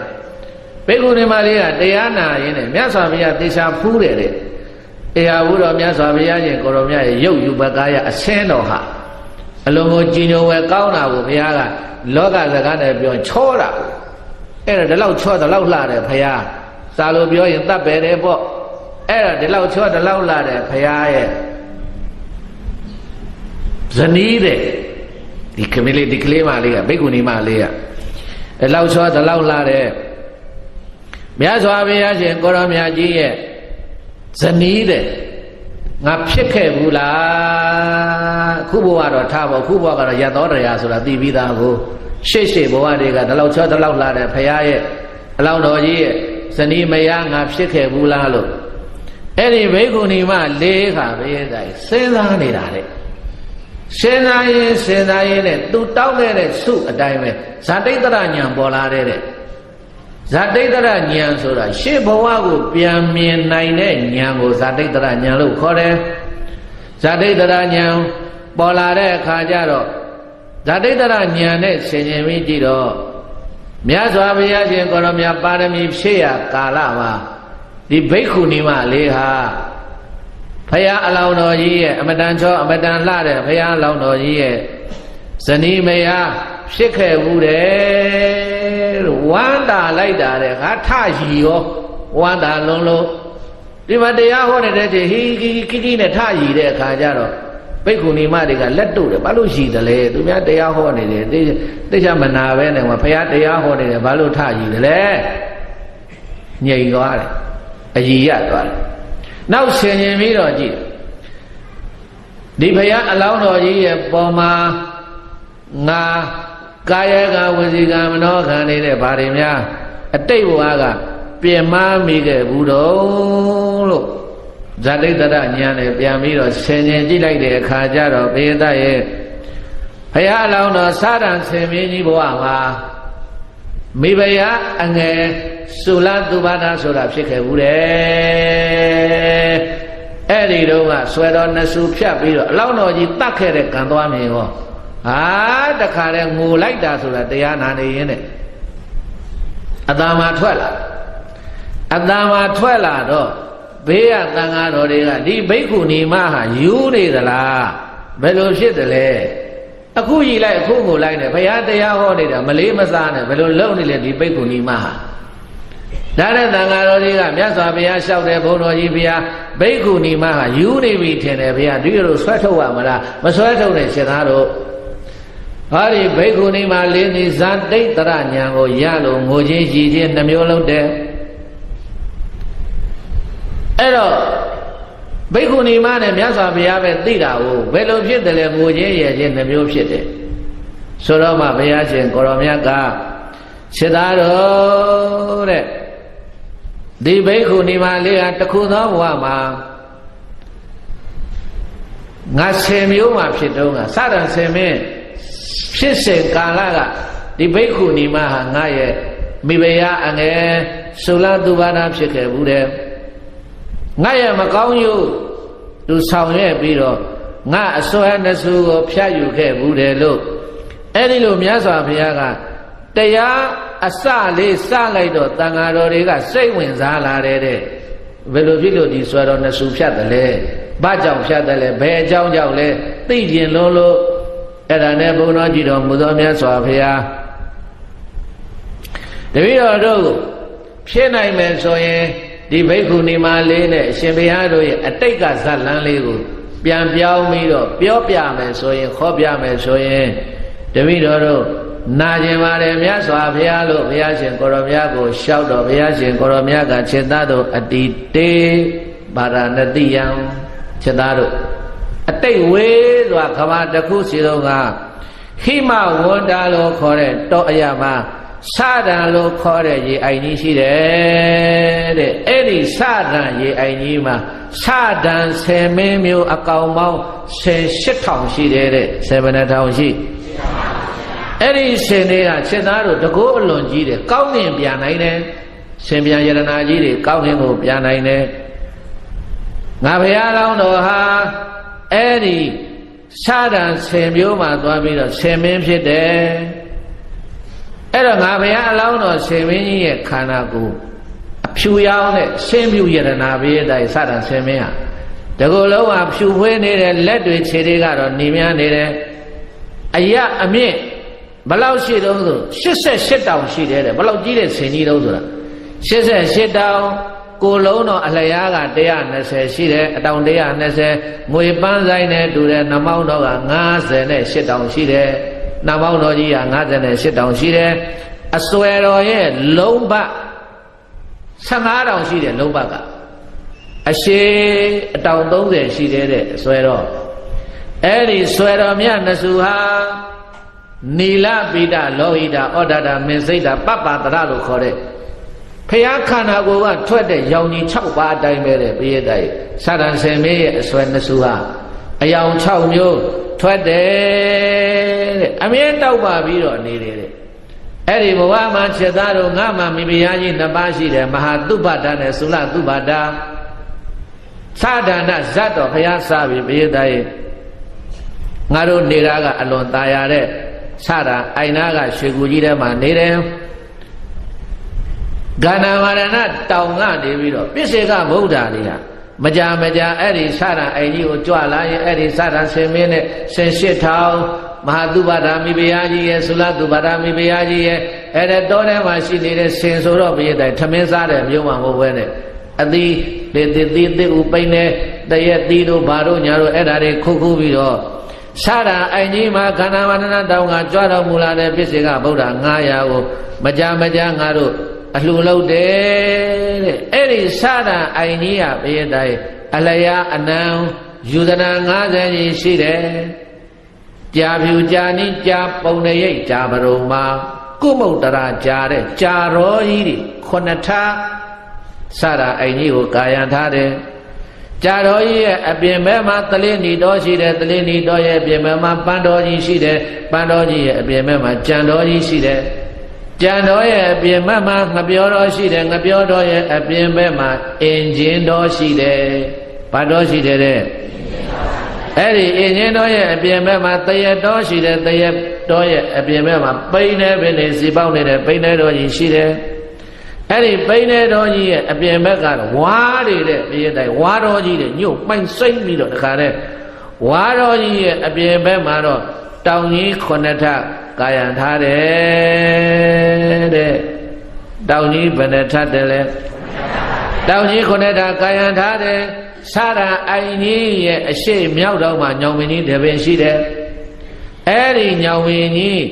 [SPEAKER 1] ဘိက္ခုနီမလေးကတရားနာရင်းနဲ့မြတ်စွာဘုရားသေချာဖူးတယ်တဲ့တရားဘူးတော်မြတ်စွာဘုရားရှင်ကိုရောမြတ်ရဲ့ရုပ်ယူပကာယအစင်းတော်ဟာအလုံးကိုကြည်ညိုဝဲကောင်းတာကိုဘုရားကလောကစကားနဲ့ပြောချောတာအဲ့ဒါဒီလောက်ချောဒီလောက်လှတယ်ဘုရားစာလို့ပြောရင်တတ်ပဲတယ်ပေါ့အဲ့ဒါဒီလောက်ချောဒီလောက်လှတယ်ဘုရားရဲ့ဇနီးတဲ့ဒီကလေးဒီကလေးမလေးကဘိက္ခုနီမလေးကဒီလောက်ချောဒီလောက်လှတယ်မြတ်စွာဘုရားရှင်ကိုရောမြတ်ကြီးရဲ့ဇနီးတဲ့ငါဖြစ်ခဲ့ဘူးလားခုဘဝတော့ထားဖို့ခုဘဝကတော့ရသောတရားဆိုတာသိပြီးသားကိုရှေ့ဘဝတွေကဒီလောက်ချောဒီလောက်လှတယ်ဘုရားရဲ့အလောင်းတော်ကြီးရဲ့ဇနီးမယားငါဖြစ်ခဲ့ဘူးလားလို့အဲ့ဒီဘိက္ခုနီမလေးခါပဲတိုင်းစဉ်းစားနေတာတဲ့စဉ်းစားရင်နဲ့သူတောင်းခဲ့တဲ့စုအတိုင်းပဲဇာတိတ္တရဉာဏ်ပေါ်လာတဲ့ဇာတိတ္တရဉာဏ်ဆိုတာရှေ့ဘဝကိုပြန်မြင်နိုင်တဲ့ဉာဏ်ကိုဇာတိတ္တရဉာဏ်လို့ခေါ်တယ်ဇာတိတ္တရဉာဏ်ပေါ်လာတဲ့အခါကျတော့ဇာတိတ္တရဉာဏ်နဲ့ဆင်ခြင်ပြီးကြည့်တော့ မြတ်စွာဘုရားရှင်ကိုရောမြတ်ပါရမီဖြည့်ရကာလမှာဒီဘိက္ခုနီမလေးဟာဘုရားအလောင်းတော်ကြီးရဲ့အမတန်ချောအမတန်လှတဲ့ဘုရားအလောင်းတော်ကြီးရဲ့ဇနီးမယားဖြစ်ခဲ့ဘူးတဲ့ဝမ်းတာလိုက်တာတဲ့ငါထရီရောဝမ်းတာလုံးလုံးဒီမှာတရားဟောနေတဲ့ချိန်ဟီခီနဲ့ထရီတဲ့အခါကျတော့ဘိက္ခုနီမတွေကလက်တို့တယ်ဘာလို့ရှိတယ်လဲသူများတရားဟောနေတယ်သိချမနာပဲနဲ့ဘုရားတရားဟောနေတယ်ဘာလို့ထရီတယ်လဲငြိမ်သွားတယ်အကြီးရသွားတယ်နောက်ဆင်ញင်ပြီးတော့ကြည့်ဒီဘုရားအလောင်းတော်ကြီးရဲ့ပေါ်မှာငါကာယကဝစီကမနောခံနေတဲ့ဗာတွေများအတိတ်ဘဝကပြင်မမိခဲ့ဘူးတော့လို့ဇာတိတ္တရဉာဏ်နဲ့ပြန်ပြီးတော့ဆင်ញင်ကြည့်လိုက်တဲ့အခါကျတော့ဘေဒရဲ့ဘုရားအလောင်းတော်စာရံဆင်မင်းကြီးဘဝမှာမိဘယာအငယ်သုလသုဘာနာဆိုတာဖြစ်ခဲ့ဘူးတဲ့အဲ့ဒီတော့ကဆွဲတော်နှစ်စုဖြတ်ပြီးတော့အလောင်းတော်ကြီးတတ်ခဲ့တဲ့ကံသွားမြင်ရောဟာတခါတည်းငိုလိုက်တာဆိုတာတရားနာနေရင်တဲ့အတ္တမှာထွက်လာတော့ဘေးကသံဃာတော်တွေကဒီဘိက္ခုနီမဟာယူနေသလားဘယ်လိုဖြစ်တယ်လဲအခုကြီးလိုက်အခုငိုလိုက်နဲ့ဘုရားတရားဟောနေတာမလေးမစားနဲ့ဘယ်လိုလုပ်နေလဲဒီဘိက္ခုနီမဟာဒါနဲ့သံဃာတော်တွေကမြတ်စွာဘုရားလျှောက်တယ်ဘုန်းတော်ကြီးဘုရားဘိက္ခုနီမဟာယူနေပြီထင်တယ်ဘုရားဒီလိုဆွဲထုတ်ရမလားမဆွဲထုတ်နဲ့ရှင်သားတို့ဟာဒီဘိက္ခုနီမလေးနေဇာတိတ်တရဉာဏ်ကိုရလို့ငိုချင်းရည်ချင်းနှမျိုးလုံးတယ်အဲ့တော့ဘိက္ခုနီမနဲ့မြတ်စွာဘုရားပဲသိတာကိုဘယ်လိုဖြစ်တယ်လဲငိုချင်းရည်ချင်းနှမျိုးဖြစ်တယ်ဆိုတော့မှဘုရားရှင်ကိုရောမြတ်ကခြေသားတော်တဲ့ဒီဘိက္ခုနီမလေးဟာတခုသောဘဝမှာငါ10မျိုးမှဖြစ်တော့ငါစတဲ့10မင်းဖြစ်စဉ်ကာလကဒီဘိက္ခုနီမဟာငါရဲ့မိဖုရားအငယ်သုလသုဘာနာဖြစ်ခဲ့ဘူးတဲ့ငါရဲ့မကောင်းရုပ်သူဆောင်ရွက်ပြီးတော့ငါအစွဲနှစုကိုဖြတ်ယူခဲ့ဘူးတယ်လို့အဲ့ဒီလိုမြတ်စွာဘုရားကတရားအစလေးစလိုက်တော့တန်ဃာတော်တွေကစိတ်ဝင်စားလာတဲ့ဘယ်လိုဖြစ်လို့ဒီစွဲတော်နှစုဖြတ်တယ်လဲဘာကြောင့်ဖြတ်တယ်လဲဘယ်အကြောင်းကြောင့်လဲသိကျင်လို့အဲ့ဒါနဲ့ဘုန်းတော်ကြည်တော်မူသောမြတ်စွာဘုရားတပည့်တော်တို့ဖြစ်နိုင်မယ်ဆိုရင်ဒီဘိက္ခုနီမလေးနဲ့အရှင်ဘုရားတို့ရဲ့အတိတ်ကဇတ်လန်းလေးကိုပြန်ပြောင်းပြီးတော့ပြောပြမယ်ဆိုရင်ခေါ်ပြမယ်ဆိုရင်တပည့်တော်တို့နာကျင်ပါတယ်မြတ်စွာဘုရားလို့ဘုရားရှင်ကိုရောမြတ်ကိုလျှောက်တော့ဘုရားရှင်ကိုရောမြတ်ကခြေသားတို့အတိတေဗာရာဏတိယံခြေသားတို့အတိတ်ဝေးစွာခမတစ်ခုစီတော့ကဟိမဝန္တာလို့ခေါ်တဲ့တောအရာမှာစဒံလို့ခေါ်တဲ့ရေအိုင်ကြီးရှိတယ်တဲ့အဲ့ဒီစဒံရေအိုင်ကြီးမှာစဒံ10မင်းမျိုးအကောင်ပေါင်း18,000ရှိတယ်တဲ့7,000ရှိအဲ့ဒီရှင်တွေကချက်သားတို့တကောအလွန်ကြီးတယ်ကောင်းကင်ပြန်နိုင်တယ်ရှင်ပြန်ယရနာကြီးတွေကောင်းကင်ကိုပြန်နိုင်တယ်ငါဘုရားလောင်းတော်ဟာအဲ့ဒီစဒံ10မျိုးမှာသွားပြီးတော့10မင်းဖြစ်တယ်အဲ့တော့ငါဘုရားအလောင်းတော်10မင်းကြီးရဲ့ခန္ဓာကိုယ်အဖြူရောင်းတဲ့ရှင်းပြူယရနာဘေးအတိုင်းစဒံ10မင်းဟာတကူလုံးကဖြူဖွေးနေတဲ့လက်တွေခြေတွေကတော့နေမြန်းနေတယ်အယအမြင့်ဘလောက်ရှိတုံးဆို88တောင်ရှိတယ်တဲ့ဘလောက်ကြီးတဲ့ဆင်ကြီးတုံးဆိုတာ88တောင်ကိုလုံးတော်အလျားက120ရှိတယ်အတောင်120ငွေပန်းဆိုင်နဲ့တူတယ်နှမောင်းတော်က58တောင်ရှိတယ်နှမောင်းတော်ကြီးက58တောင်ရှိတယ်အစွဲတော်ရဲ့လုံးပတ်15တောင်ရှိတယ်လုံးပတ်ကအရှိအတောင်30ရှိတယ်တဲ့အစွဲတော်အဲ့ဒီစွဲတော်မြတ်နှစုဟာနီလပိဒလောဟိတဩဒဒမင်းစိတ်တာပပ္ပတရလို့ခေါ်တဲ့ဖျားခန္ဓာကိုယ်ကထွက်တဲ့ရောင်ကြီး6ပါးအတိုင်းပဲတဲ့ပိယတိုင်စာရဏဆင်မင်းရဲ့အစွဲနှစုဟာအယောင်6မျိုးထွက်တယ်တဲ့အမြဲတောက်ပါပြီးတော့နေတယ်တဲ့အဲ့ဒီဘဝမှာချက်သားတို့ငါမှမိဖုရားကြီး2ပါးရှိတယ်မဟာသုဘဒနဲ့သုလသုဘဒသာဒနာဇတ်တော်ဖျားစားပြီးပိယတိုင်ငါတို့နေတာကအလွန်ตายရတဲ့စတာအိုင်နာကရွှေကူကြီးထဲမှာနေတယ် ကန္နာဝရဏတောင်ကနေပြီးတော့ပိစေကဗုဒ္ဓတွေကမကြာအဲ့ဒီစတာအိမ်ကြီးကိုကြွလာရင်အဲ့ဒီစတာဆင်မင်းနဲ့ဆင်ရှစ်ထောင်မဟာသုဘဒာမိဘုရားကြီးရဲ့သုလသုဘဒာမိဘုရားကြီးရဲ့အဲ့ဒါတောထဲမှာရှိနေတဲ့ဆင်ဆိုတော့ဘုရားတိုင်ထမင်းစားတဲ့မျိုးမှမဟုတ်ဘဲနဲ့အသီးသစ်ဥပိနေတရက်သီးတို့ဘာတို့ညာတို့အဲ့ဒါတွေခုပြီးတော့စတာအိမ်ကြီးမှာခန္ဓာဝန္ဒနာတောင်ကကြွတော်မူလာတဲ့ပိစေကဗုဒ္ဓ900ကိုမကြာငါတို့အလှလုပ်တယ်တဲ့အဲ့ဒီစတာအိမ်ကြီးကဘုရားတိုင်အလျာအနံယူဇနာ50ကြီးရှိတယ်ကြာဖြူကြာနိကြာပုံရရိတ်ကြာပရုံမှာကုမုတ်တရာကြာတဲ့ကြာရောကြီးတွေ9ထားစတာအိမ်ကြီးကိုကာယံထားတယ်ကြာတော်ကြီးရဲ့အပြင်ဘက်မှာသလေးနီတော်ရှိတယ်သလေးနီတော်ရဲ့အပြင်ဘက်မှာပန်းတော်ကြီးရှိတယ်ပန်းတော်ကြီးရဲ့အပြင်ဘက်မှာကြံတော်ကြီးရှိတယ်ကြံတော်ရဲ့အပြင်ဘက်မှာငပြောတော်ရှိတယ်ငပြောတော်ရဲ့အပြင်ဘက်မှာအင်ဂျင်တော်ရှိတယ်ဘာတော်ရှိတယ်တဲ့အဲ့ဒီအင်ဂျင်တော်ရဲ့အပြင်ဘက်မှာတရက်တော်ရှိတယ်တရက်တော်ရဲ့အပြင်ဘက်မှာပိန်းနေပင်နေစီပေါက်နေတဲ့ပိန်းနေတော်ကြီးရှိတယ်အဲ့ဒီပိန်းနေတော်ကြီးရဲ့အပြင်ဘက်ကတော့ဝါးတွေတဲ့ဘုရားတိုင်ဝါးတော်ကြီးတွေညှို့ပိုင်စိမ့်ပြီးတော့တခါတဲ့ဝါးတော်ကြီးရဲ့အပြင်ဘက်မှာတော့တောင်ကြီး9ထပ်ကာယံထားတယ်တဲ့တောင်ကြီးဘယ်နှထပ်တယ်လဲတောင်ကြီး9ထပ်ကာယံထားတယ်စတာအိုင်ကြီးရဲ့အရှိမြောက်တော့မှညောင်မင်းကြီးတပင်ရှိတယ်အဲ့ဒီညောင်မင်းကြီး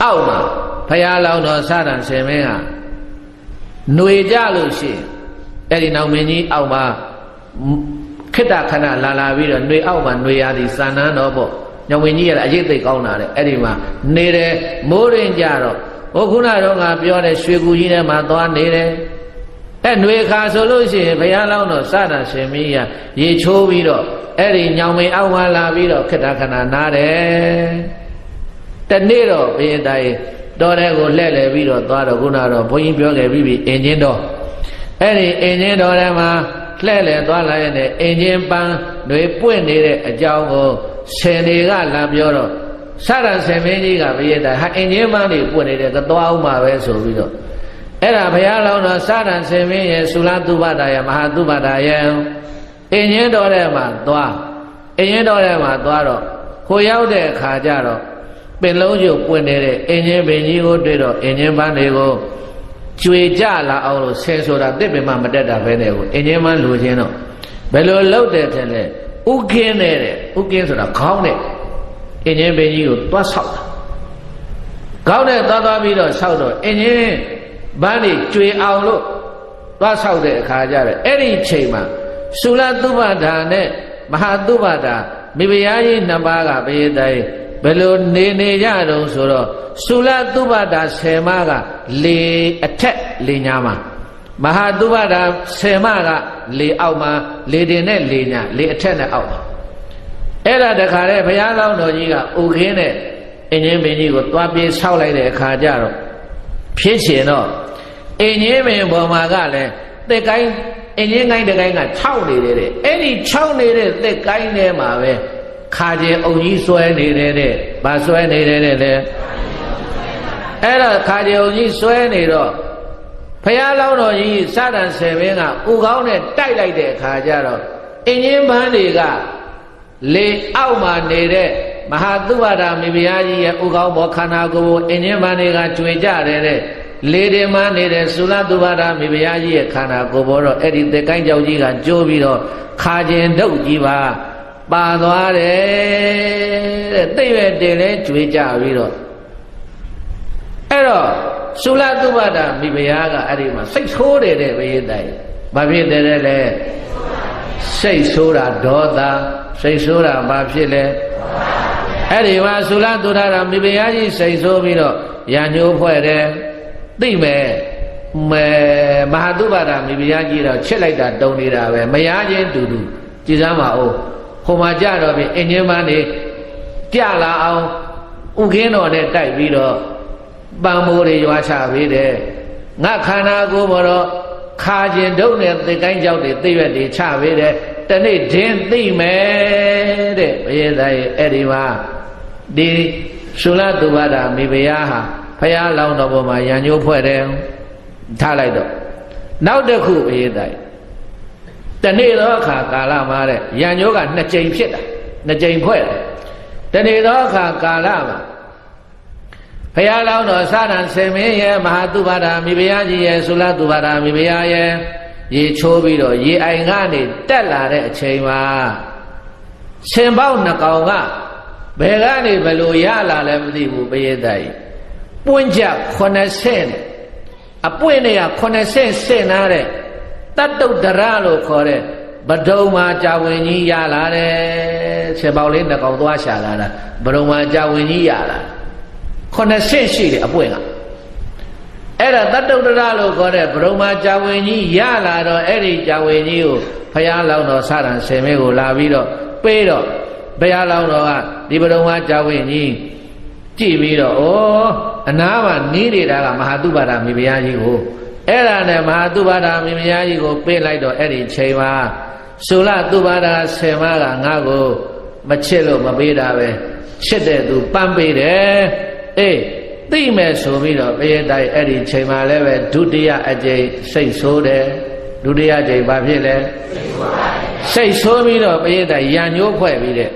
[SPEAKER 1] အောက်မှာဘုရားလောင်းတော်စတာဆင်မင်းဟာຫນွေကြလို့ရှိရင်အဲ့ဒီညောင်မင်းကြီးအောက်မှာခိတ္တခဏလာပြီးတော့ຫນွေအောက်မှာຫນွေရသည်စံနန်းတော်ပေါ့ညောင်မင်းကြီးကအရေးသိကောင်းတာတဲ့အဲ့ဒီမှာနေတယ်မိုးရင်ကြတော့ဟိုခုနတော့ငါပြောတဲ့ရွှေကူကြီးထဲမှာသွားနေတယ်အဲ့ຫນွေခါဆိုလို့ရှိရင်ဘုရားလောင်းတော်စတာရှင်မင်းကြီးရေချိုးပြီးတော့အဲ့ဒီညောင်မင်းအောက်မှာလာပြီးတော့ခိတ္တခဏနားတယ်တနေ့တော့ဘုရားတိုင်တော်တဲ့ကိုလှဲ့လေပြီးတော့သွားတော့ခုနတော့ဘုန်းကြီးပြောခဲ့ပြီးအင်ဂျင်တော်အဲ့ဒီအင်ဂျင်တော်ထဲမှာလှဲ့လေသွားလာရဲ့အင်ဂျင်ပန်းတွေပွင့်နေတဲ့အကြောင်းကိုဆင်တွေကလာပြောတော့စတာဆင်မင်းကြီးကဘုရားတိုင်ဟာအင်ဂျင်ပန်းတွေပွင့်နေတယ်ကသွားအောင်ပါပဲဆိုပြီးတော့အဲ့ဒါဘုရားလောင်းတော်စတာဆင်မင်းရဲ့သုလသုဘဒာရဲ့မဟာသုဘဒာရဲ့အင်ဂျင်တော်ထဲမှာသွားအင်ဂျင်တော်ထဲမှာသွားတော့ကိုရောက်တဲ့အခါကျတော့ပင်လုံးရုပ်ပွင့်နေတဲ့အင်ဂျင်ပင်ကြီးကိုတွေ့တော့အင်ဂျင်ပန်းတွေကိုကျွေကြလာအောင်လို့ဆဲဆိုတာတစ်ပင်မှမတက်တာပဲနဲ့ကိုအင်ဂျင်ပန်းလိုခြင်းတော့ဘယ်လိုလုပ်တယ်ထင်လဲဥကင်းနေတဲ့ဥကင်းဆိုတာခေါင်းနဲ့အင်ဂျင်ပင်ကြီးကိုတွားဆောက်တာခေါင်းနဲ့သွားပြီးတော့ဆောက်တော့အင်ဂျင်ဘန်းတွေကျွေအောင်လို့သွားဆောက်တဲ့အခါကျတော့အဲ့ဒီချိန်မှာသုလသုဘဒာနဲ့မဟာသုဘဒာမိဖုရားကြီးနှစ်ပါးကဘုရားတိုင်ဘယ်လိုနေကြတုံးဆိုတော့သုလသုဘဒာ10မကလေအထက်လေညာမှာမဟာသုဘဒာ10မကလေအောက်မှာလေတင်နဲ့လေညာလေအထက်နဲ့အောက်မှာအဲ့ဒါတခါတည်းဘုရားလောင်းတော်ကြီးကဥခင်းနဲ့အင်ဂျင်ပင်ကြီးကိုသွားပြေးဆောက်လိုက်တဲ့အခါကျတော့ဖြစ်ရှင်တော့အင်ဂျင်ပင်ပေါ်မှာကလည်းတက်ကိုင်းအင်ဂျင်ကိုင်းတကိုင်းက6နေတယ်တဲ့အဲ့ဒီ6နေတဲ့တက်ကိုင်းထဲမှာပဲခါကျင်အုံကြီးဆွဲနေတယ်တဲ့ဗာဆွဲနေတယ်တဲ့လေအဲ့တော့ခါကျင်အုံကြီးဆွဲနေတော့ဘုရားလောင်းတော်ကြီးစတန်ဆယ်မင်းကဥကောင်းနဲ့တိုက်လိုက်တဲ့အခါကျတော့အင်ဂျင်ပန်းတွေကလေအောက်မှာနေတဲ့မဟာသုဘဒာမိဖုရားကြီးရဲ့ဥကောင်းဘောခန္ဓာကိုယ်အင်ဂျင်ပန်းတွေကကျွေကြတယ်တဲ့လေတင်မှနေတဲ့သုလသုဘဒာမိဖုရားကြီးရဲ့ခန္ဓာကိုယ်ဘောတော့အဲ့ဒီသက်ကိုင်းကြောက်ကြီးကကျိုးပြီးတော့ခါကျင်ဒုတ်ကြီးပါသွားတယ်တဲ့သိပဲတင်လဲကျွေကြပြီးတော့အဲ့တော့သုလသုဘဒာမိဖုရားကအဲ့ဒီမှာစိတ်ဆိုးတယ်တဲ့ဘုရားတိုင်ဘာဖြစ်တယ်လဲစိတ်ဆိုးတာဒေါသစိတ်ဆိုးတာဘာဖြစ်လဲအဲ့ဒီမှာသုလသုဒ္ဓရာမိဖုရားကြီးစိတ်ဆိုးပြီးတော့ရညိုးဖွဲ့တယ်သိမယ်မဟာသုဘဒာမိဖုရားကြီးတော့ချစ်လိုက်တာတုံနေတာပဲမရချင်းတူတူကြည်စမ်းပါဦးဟိုမှာကြတော့ပြင်အင်ဂျင်ပန်းတွေကြလာအောင်ဥခင်းတော်နဲ့တိုက်ပြီးတော့ပန်းမိုးတွေရွာချပေးတယ်ငါခန္ဓာကိုယ်ပေါ်တော့ခါကျင်ဒုတ်နဲ့သစ်ကိုင်းကြောက်တွေသိရွက်တွေချပေးတယ်တနေ့ဒင်းသိမယ်တဲ့ဘုရားသားရဲ့အဲ့ဒီမှာဒီသုလသုဘဒာမိဖုရားဟာဘ ဖះလောင်းတော်ပေါ်မှာရံညိုးဖွဲ့တယ်ထားလိုက်တော့နောက်တစ်ခုအေးတိုင်းတနေ့သောအခါကာလမှာတဲ့ရံညိုးက2ကြိမ်ဖြစ်တာ2ကြိမ်ဖွဲ့တယ်တနေ့သောအခါကာလမှာဖះလောင်းတော်စာရံဆေမင်းရဲ့မဟာတုပါဒာမိဖုရားကြီးရဲ့သုလတုပါဒာမိဖုရားရဲ့ရေချိုးပြီးတော့ရေအိုင်ကနေတက်လာတဲ့အချိန်မှာဆင်ပေါက်2ကောင်ကဘယ်ကနေဘယ်လိုရလာလဲမသိဘူးပရိသတ်ကြီးပွင့်ကြ80နဲ့အပွင့်နဲ့80ဆင့်နာတဲ့တတ္တုဒ္ဒရလို့ခေါ်တဲ့ဗဒုံမာကြာဝင်ကြီးရလာတယ်ဆင်ပေါက်လေး2ကောင်သွားရှာလာတာဗဒုံမာကြာဝင်ကြီးရလာ80ဆင့်ရှိတယ်အပွင့်ကအဲ့ဒါတတ္တုဒ္ဒရလို့ခေါ်တဲ့ဗဒုံမာကြာဝင်ကြီးရလာတော့အဲ့ဒီကြာဝင်ကြီးကိုဖះလောင်းတော်စရံဆင်မဲကိုလာပြီးတော့ပေးတော့ဘုရားလောင်းတော်ကဒီဘုံမှာကြာဝင်ကြီးကြည့်ပြီးတော့ဩအနာမှာနီးနေတာကမဟာတုပါဒာမိဖုရားကြီးကိုအဲ့ဒါနဲ့မဟာတုပါဒာမိဖုရားကြီးကိုပေးလိုက်တော့အဲ့ဒီချိန်မှာသုလတုပါဒာဆင်မကငါ့ကိုမချစ်လို့မပေးတာပဲချစ်တဲ့သူပန်းပေးတယ်အေးသိမဲ့ဆိုပြီးတော့ဘုရားတိုင်အဲ့ဒီချိန်မှာလည်းပဲဒုတိယအကြိမ်စိတ်ဆိုးတယ်ဒုတိယအကြိမ်ဘာဖြစ်လဲစိတ်ဆိုးပြီးတော့ဘုရားတိုင်ရံညိုးဖွဲ့ပြီးတဲ့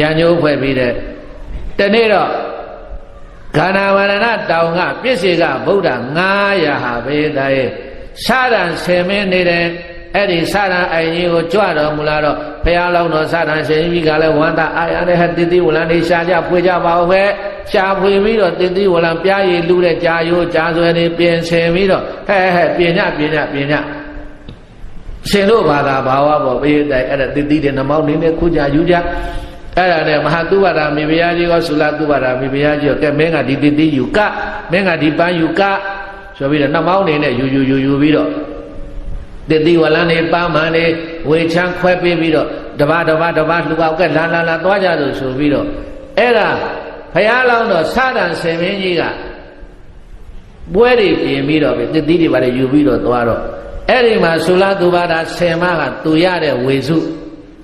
[SPEAKER 1] ရံညိုးဖွဲ့ပြီးတဲ့တနေ့တော့ဂန္ဓာဝရဏတောင်ကပြစ္ဆေကဗုဒ္ဓ900ဟာဘေးသားရဲ့စာရံဆင်မင်းနေတယ်အဲ့ဒီစာရံအိုင်ကြီးကိုကြွတော်မူလာတော့ဘုရားလောင်းတော်စာရံရှင်ကြီးကလည်းဝန္တာအာရနဲ့ဟတိတိဝလံနေရှာကြဖွေကြပါဦးပဲရှာဖွေပြီးတော့တိတိဝလံပြားရည်လူတဲ့ကြာရိုးကြာဆွဲနေပြင်ဆင်ပြီးတော့ဟဲ့ပြင်ညရှင်တို့ဘာသာဘာဝပေါ့ဘေးသားအဲ့ဒါတိတိတဲ့နှမောင်းနေနဲ့ခုကြယူကြအဲ့ဒါနဲ့မဟာတုပါဒာမိဖုရားကြီးကသုလတုပါဒာမိဖုရားကြီးကဲမင်းကဒီတိတိယူကမင်းကဒီပန်းယူကဆိုပြီးတော့နှမောင်းနေနဲ့ယူပြီးတော့တိတိဝလန်းနေပန်းမှန်နေဝေချမ်းခွဲပေးပြီးတော့တပါလူကောက်ကလာသွားကြလို့ဆိုပြီးတော့အဲ့ဒါဘုရားလောင်းတော်စရံဆင်မင်းကြီးကပွဲတွေပြင်ပြီးတော့တိတိတွေပါလေယူပြီးတော့သွားတော့အဲ့ဒီမှာသုလတုပါဒာဆင်မကသူရတဲ့ဝေစု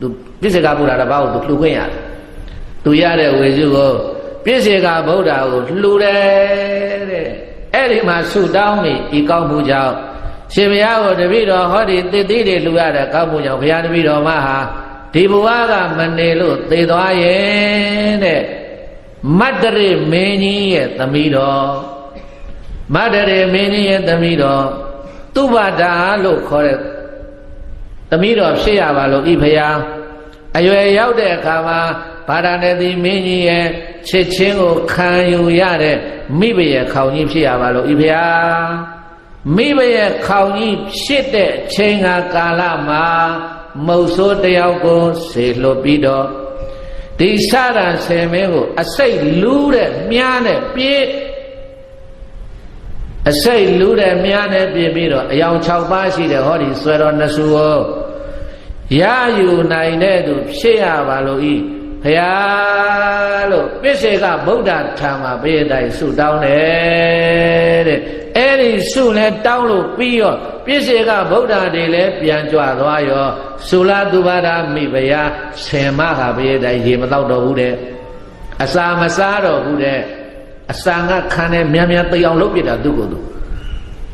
[SPEAKER 1] သူပြစ္ဆေကဗုဒ္ဓတပါးကိုသူလှူခွင့်ရတယ်သူရတဲ့ဝေစုကိုပြစ္ဆေကဗုဒ္ဓကိုလှူတယ်တဲ့အဲ့ဒီမှာဆုတောင်းပြီးဤကောင်းမှုကြောင့်ရှင်ဘုရားကိုတပည့်တော်ဟောဒီတိတိတွေလှူရတဲ့ကောင်းမှုကြောင့်ဘုရားတပည့်တော်မဟာဒီဘဝကမနေလို့သေသွားရဲ့တဲ့မတ္တရိမင်းကြီးရဲ့သမီးတော်မတ္တရိမင်းကြီးရဲ့သမီးတော်သူပဒာလို့ခေါ်တဲ့သမီးတော်ဖြစ်ရပါလို့ဤဘုရားအရွယ်ရောက်တဲ့အခါမှာဗာရာဏသီမင်းကြီးရဲ့ချစ်ချင်းကိုခံယူရတဲ့မိဘရဲ့ခေါင်းကြီးဖြစ်ရပါလို့ဤဘုရားမိဘရဲ့ခေါင်းကြီးဖြစ်တဲ့ချိန်ကာလမှာမုတ်ဆိုးတယောက်ကိုဆေလွတ်ပြီးတော့ဒီစရံဆင်မင်းကိုအစိတ်လူးတဲ့မြားနဲ့ပြေးအစိတ်လူးတဲ့မြားနဲ့ပြေးပြီးတော့အယောင်6ပါးရှိတဲ့ဟောဒီဆွဲတော်2ဆူကိုရယူနိုင်တဲ့သူဖြစ်ရပါလို့ဤဘုရားလို့ပြစ္ဆေကဗုဒ္ဓထာမှာဘေးတိုင်းဆုတောင်းတယ်တဲ့အဲ့ဒီဆုလည်းတောင်းလို့ပြီးရောပြစ္ဆေကဗုဒ္ဓတွေလည်းပြန်ကြွသွားရောသုလတုပါဒာမိဖုရားဆင်မဟာဘေးတိုင်းရေမတော့တော့ဘူးတဲ့အစာမစားတော့ဘူးတဲ့အစာငါခံနေမြန်သိအောင်လုပ်ပြတာသူ့ကိုယ်သူ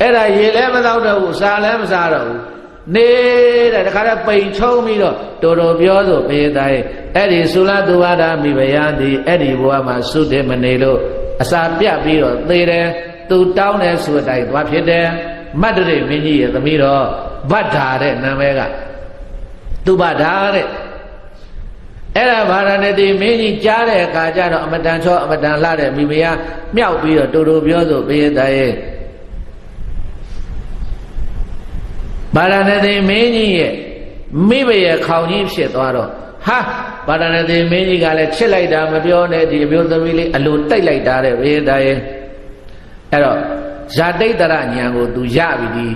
[SPEAKER 1] အဲ့ဒါရေလည်းမတော့တော့ဘူးစားလည်းမစားတော့ဘူးနေတဲ့တခါတည်းပိန်ချုံပြီးတော့တော်ပြောဆိုဘေးတိုင်းအဲ့ဒီသုလတုပါဒာမိဖုရားသည်အဲ့ဒီဘဝမှာသုတေမနေလို့အစာပြတ်ပြီးတော့သေတယ်သူတောင်းတယ်ဆိုတဲ့အတိုင်းသွားဖြစ်တယ်မတ္တရိမင်းကြီးရဲ့သမီးတော်ဗဒ္ဓါတဲ့နာမည်ကသူဗဒ္ဓါတဲ့အဲ့ဒါဗာရာဏသီမင်းကြီးကြားတဲ့အခါကျတော့အမတန်ချောအမတန်လှတဲ့မိဖုရားမြောက်ပြီးတော့တော်ပြောဆိုဘေးတိုင်းဗာရာဏသီမင်းကြီးရဲ့မိဘရဲ့ခေါင်းကြီးဖြစ်သွားတော့ဟာဗာရာဏသီမင်းကြီးကလည်းချစ်လိုက်တာမပြောနဲ့ဒီအမျိုးသမီးလေးအလိုတိုက်လိုက်တာတဲ့ဘေးသားရဲ့အဲ့တော့ဇာတိတ္တရဉာဏ်ကိုသူရပြီဒီ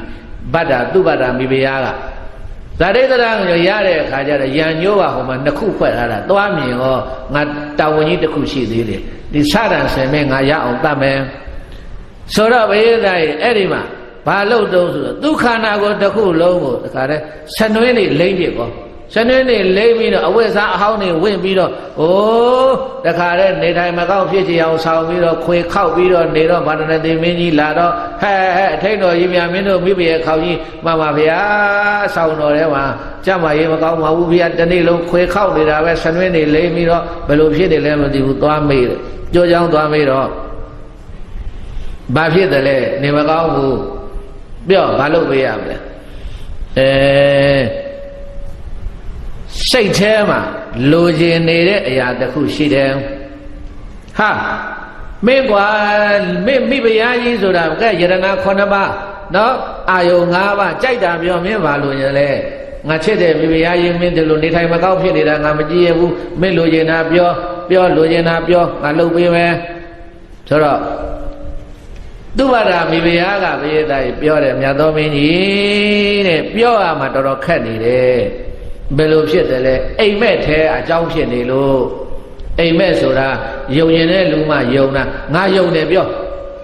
[SPEAKER 1] ဗဒ္ဓသူဗဒ္ဓမိဖုရားကဇာတိတ္တရကိုရတဲ့အခါကျတော့ယံညိုးပါဟိုမှာ2ခုဖွဲ့ထားတာသွားမြင်ရောငါတာဝန်ကြီးတစ်ခုရှိသေးတယ်ဒီစရံဆင်မဲ့ငါရအောင်တတ်မယ်ဆိုတော့ဘေးသားရဲ့အဲ့ဒီမှာဘာလို့တုံးဆိုတော့ဒုက္ခနာကိုတစ်ခုလုံးကိုတခါတည်းဆနွင်းလေးလိမ့်ပြပေါ့ Shannon lay me a way how they win me. Oh, the car they time ago 50 hours how we quick cow we don't need up but they mini ladder. Hey, take no you maybe a cow Mama Via sound or ever. Jama Yamaga will be at the Nilo quick cow did I was Shannon lay me up below here the lemon you don't made it. Joe Young don't made up. But here the lay never go. Bill, Balu be up there. Say Tema, losing needed at the Kushidem. Ha! Meanwhile, maybe I used to have got Yerana Konaba. No, Ayongava, Jaida, your Mevalune. Nachete, maybe I mean the Luni time ago, and Amaji, Melojena, Pure Lojena, Pure, Malubi. So, Duvara, maybe I got Pure and Yadomini, Pure Amatoro Candy. Below shit, a met a junction, a mesura, Yone Luma, Yona, Nayone Bio.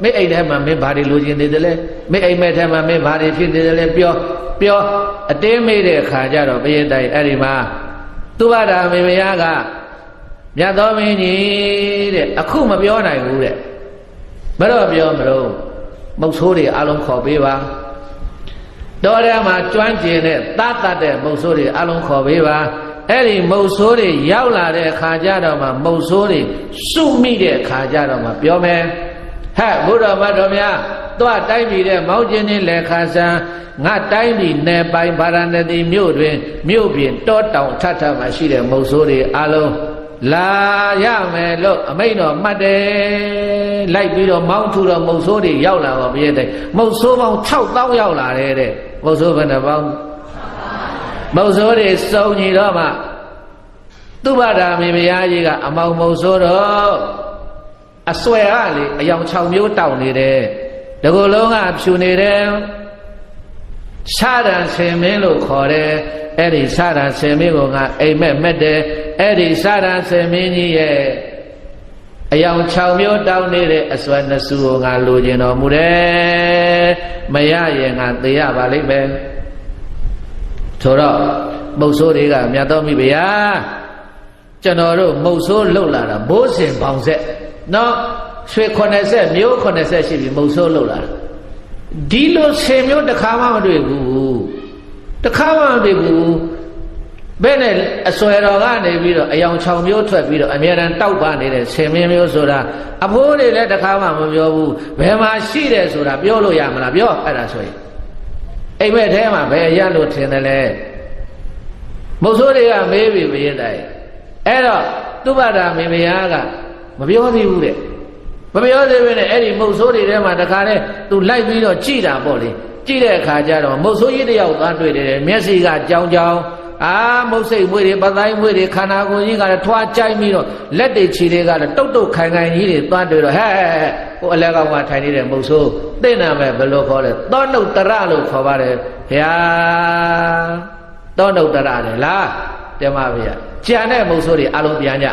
[SPEAKER 1] May I have my body losing the delay? May I met him my body feel the delay pure, a day made a carja of Bayday Arima. Tuvada Miyaga Yadomini, a Kuma Biona, would it? But of your room, most holy Alon Kobiva. Dorama 20နဲ့တတ်တဲ့မုတ်ဆိုးတွေအလုံးခေါ်ပေးပါအဲ့ဒီမုတ်ဆိုးတွေရောက်လာတဲ့ခါကျတော့မှမုတ်ဆိုးတွေစုမိတဲ့ခါကျတော့မှပြောမယ်ဟဲ့ဘုရားမတော်များသွားတိုင်းပြည်တဲ့မောင်းကျင်းနဲ့လက်ခါဆန်းငါတိုင်းပြည်နယ်ပိုင်ဗာရာဏသီမြို့တွင်မြို့ပြင်တောတောင်ထထမှာရှိတဲ့မုတ်ဆိုးတွေအလုံးလာရမယ်လို့အမိန့်တော်မှတ်တယ်လိုက်ပြီးတော့မောင်းထူတော့မုတ်ဆိုးတွေရောက်လာပါပြည့်တဲ့မုတ်ဆိုးပေါင်း 6000 ရောက်လာတယ်တဲ့မုတ်ဆိုးဘယ်နှပေါင်းမုတ်ဆိုးတွေစုံညီတော့မှသူ့ဘာသာမင်းမယားကြီးကအမောင်မုတ်ဆိုးတော့အဆွဲကလေအယောင်6မျိုးတောက်နေတယ်တကူလုံးကဖြူနေတယ်စာရံဆင်မင်းလို့ခေါ်တယ်အဲ့ဒီစာရံဆင်မင်းကအိမ်မက်မက်တယ်အဲ့ဒီစာရံဆင်မင်းကြီးရဲ့အယောင်6မျိုးတောင်းနေတဲ့အစွမ်းနှစုကိုငါလိုချင်တော်မူတယ်မရရင်ငါသေရပါလိမ့်မယ်ဆိုတော့မုတ်ဆိုးတွေကမြတ်တော်မိဗျာကျွန်တော်တို့မုတ်ဆိုးလှုပ်လာတာဘိုးစင်ပေါင်ဆက်နော်ရွှေ80မျိုး80ရှိပြီမုတ်ဆိုးလှုပ်လာဒီလို10မျိုးတစ်ခါမှမတွေ့ဘူးတစ်ခါမှမတွေ့ဘူးဘယ်နဲ့အစွဲတော်ကနေပြီးတော့အယောင်6မျိုးထွက်ပြီးတော့အမြဲတမ်းတောက်ပါနေတဲ့10မျိုးဆိုတာအဖိုးတွေလည်းတစ်ခါမှမပြောဘူးဘယ်မှာရှိတယ်ဆိုတာပြောလို့ရမလားပြောအဲ့ဒါဆိုရင်အိမ်မက်ထဲမှာဘယ်ရလို့ထင်တယ်လဲမုတ်ဆိုးတွေကမေးပြီးပြည့်တိုင်းအဲ့တော့သူ့ဘာသာမင်းမယားကမပြောသေးဘူးတဲ့မပြောသေးဘဲနဲ့အဲ့ဒီမုတ်ဆိုးတွေထဲမှာတခါတည်းသူလိုက်ပြီးတော့ကြည်တာပေါ့လေကြည်တဲ့အခါကျတော့မုတ်ဆိုးကြီးတယောက်သားတွေ့တယ်မျက်စိကကြောင်ကြောင်မုတ်စိတ်မွေးတွေပတိုင်းမွေးတွေခန္ဓာကိုယ်ကြီးကလည်းထွားကြိုက်ပြီးတော့လက်တွေခြေတွေကလည်းတုတ်တုတ်ခိုင်ခိုင်ကြီးတွေသွားတွေ့တော့ဟဲ့ကိုအလဲကောင်ကထိုင်နေတဲ့မုတ်ဆိုးသိနာမဲ့ဘယ်လိုခေါ်လဲသောနုတ္တရလို့ခေါ်ပါတယ်ဗျာသောနုတ္တရလေလားတင်ပါဗျာကြံတဲ့မုတ်ဆိုးတွေအလုံးပြန်ကြ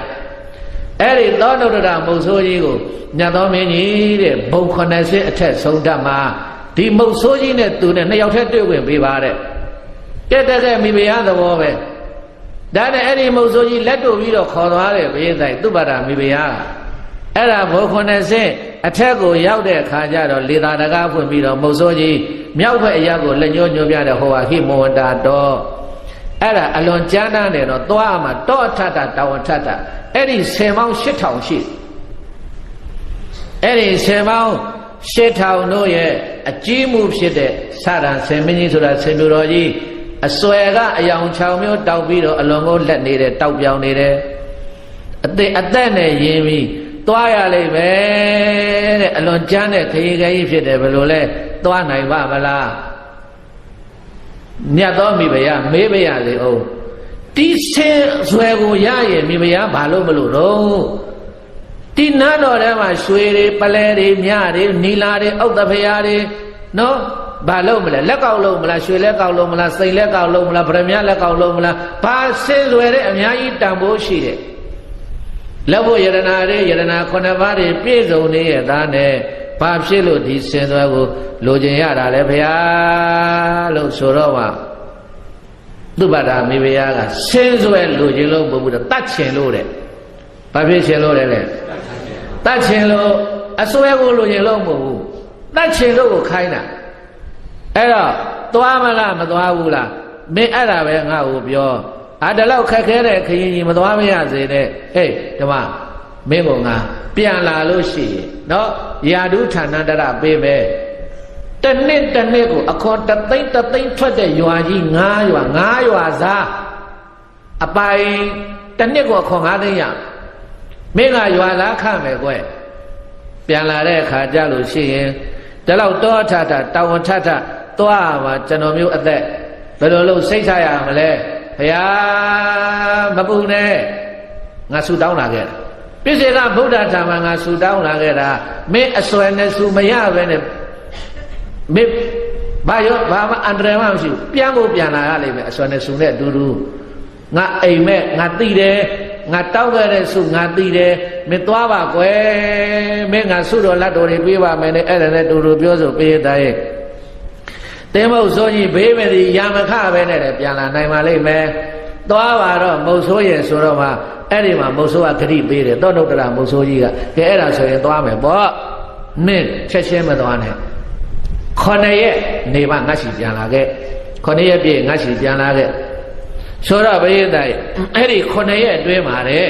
[SPEAKER 1] အဲ့ဒီသောနုတ္တရမုတ်ဆိုးကြီးကိုမြတ်သောမင်းကြီးတဲ့ဘုံ80အထက်ဆုံးတတ်မှာဒီမုတ်ဆိုးကြီးနဲ့သူနဲ့2ယောက်တည်းတွေ့ဝင်ပေးပါတဲ့ကဲတဲ့မိဖုရားသဘောပဲဒါနဲ့အဲ့ဒီမုတ်ဆိုးကြီးလက်တို့ပြီးတော့ခေါ်သွားတယ်ဘိသိုက်သူ့ဘာသာမိဖုရားအဲ့ဒါဘုံ80အထက်ကိုရောက်တဲ့အခါကျတော့လေသာတကားဖွင့်ပြီးတော့မုတ်ဆိုးကြီးမြောက်ဘက်အရာကိုလက်ညှိုးညွှန်ပြတဲ့ဟောဟာဟိမဝန္တာတော်အဲ့ဒါအလွန်ကြမ်းတမ်းတယ်တော့သွားမှာတောအထထတောင်အထထအဲ့ဒီ10ပေါင်း8000ရှိအဲ့ဒီ10ပေါင်း8000တို့ရဲ့အကြီးမှုဖြစ်တဲ့စရံ10မင်းကြီးဆိုတာ10မျိုးတော်ကြီးအစွဲကအယောင်6မျိုးတောက်ပြီးတော့အလွန်ကိုလက်နေတယ်တောက်ပြောင်နေတယ်အသက်နဲ့ရင်းပြီးသွားရလိမ့်မယ်တဲ့အလွန်ကြမ်းတဲ့ခရီးခရီးဖြစ်တယ်ဘယ်လိုလဲသွားနိုင်ပါမလားမြတ်သောမိဖုရားမေးပါရစေအောင်ဒီဆင်းဆွဲကိုရရင်မိဖုရားဘာလို့မလို့တော့ဒီနန်းတော်ထဲမှာရွှေတွေပလဲတွေမြတွေနီလာတွေဥဒ္ဒဖရာတွေနော်ဘာလို့မလဲလက်ကောက်လို့မလားရွှေလက်ကောက်လို့မလားစိန်လက်ကောက်လို့မလားဗရမ လက်ကောက်လို့မလားဘာဆင်းဆွဲတဲ့အများကြီးတန်ဖိုးရှိတယ်လက်ဖို့ယရနာတွေယရနာ9ပါးတွေပြည့်စုံနေရဲ့သားနဲ့ဘာဖြစ်လို့ဒီဆင်းဆွဲကိုလိုချင်ရတာလဲဗျာလို့ဆိုတော့မှ သူဘာသာမိဖုရားကဆင်းဆွဲလို့ခြင်းလို့မဟုတ်ဘူးတတ်ချင်လို့တဲ့ဘာဖြစ်ချင်လို့လဲတတ်ချင်လို့အစွဲကိုလို့ခြင်းလို့မဟုတ်ဘူးတတ်ချင်လို့ကိုခိုင်းတာအဲ့တော့သွားမလားမသွားဘူးလားမင်းအဲ့ဒါပဲငါ့ကိုပြောဒီလောက်ခက်ခဲတဲ့ခရင်ကြီးမသွားမရစေနဲ့ဟေးဓမ္မမင်းကငါပြန်လာလို့ရှိရင်နော်ယာဓုဌာနတရပေးမယ်တနှစ်ကိုအခေါ်တသိန်းထွက်တဲ့ရွာကြီး9ရွာစားအပိုင်တနှစ်ကိုအခေါ်9သိန်းရမင်းကရွာသားခမယ်ကွပြန်လာတဲ့အခါကြလို့ရှိရင်ဒီလောက်တောထတာဝန်ထသွားပါကျွန်တော်မျိုးအသက်ဘယ်လိုလုပ်စိတ်ချရမလဲဘုရားမပူနဲ့ငါဆူတောင်းလာခဲ့တာပြစ္ဆေကဗုဒ္ဓဓမ္မငါဆူတောင်းလာခဲ့တာမင်းအစွဲနဲ့ဆူမရပဲနဲ့မင်းဘာမှအန္တရာယ်မရှိဘူးပြန်ဖို့ပြန်လာရလိမ့်မယ်အစွဲနဲ့ဆူနဲ့အတူတူငါအိမ်မဲ့ငါသိတယ်ငါတောက်ခဲ့တဲ့ဆူငါသိတယ်မင်းသွားပါကွယ်မင်းငါဆူတော်လက်တော်တွေပေးပါမယ်နဲ့အဲ့ဒါနဲ့တူတူပြောဆိုပေးတဲ့ရဲ့တင်းမုတ်ဆိုးကြီးဘေးမသည်ရာမခပဲနဲ့ပြန်လာနိုင်ပါလိမ့်မယ်သွားပါတော့မုတ်ဆိုးရဲ့ဆိုတော့မှအဲ့ဒီမှာမုတ်ဆိုးကဂရိပေးတယ်တောနုတ္တရမုတ်ဆိုးကြီးကကဲအဲ့ဒါဆိုရင်သွားမယ်ပေါ့နင့်ချက်ချင်းမသွားနဲ့9ရက်နေပါငါရှိပြန်လာခဲ့9ရက်ပြည့်ငါရှိပြန်လာခဲ့ဆိုတော့ဘုရားတိုင်အဲ့ဒီ9ရက်အတွင်းမှာတဲ့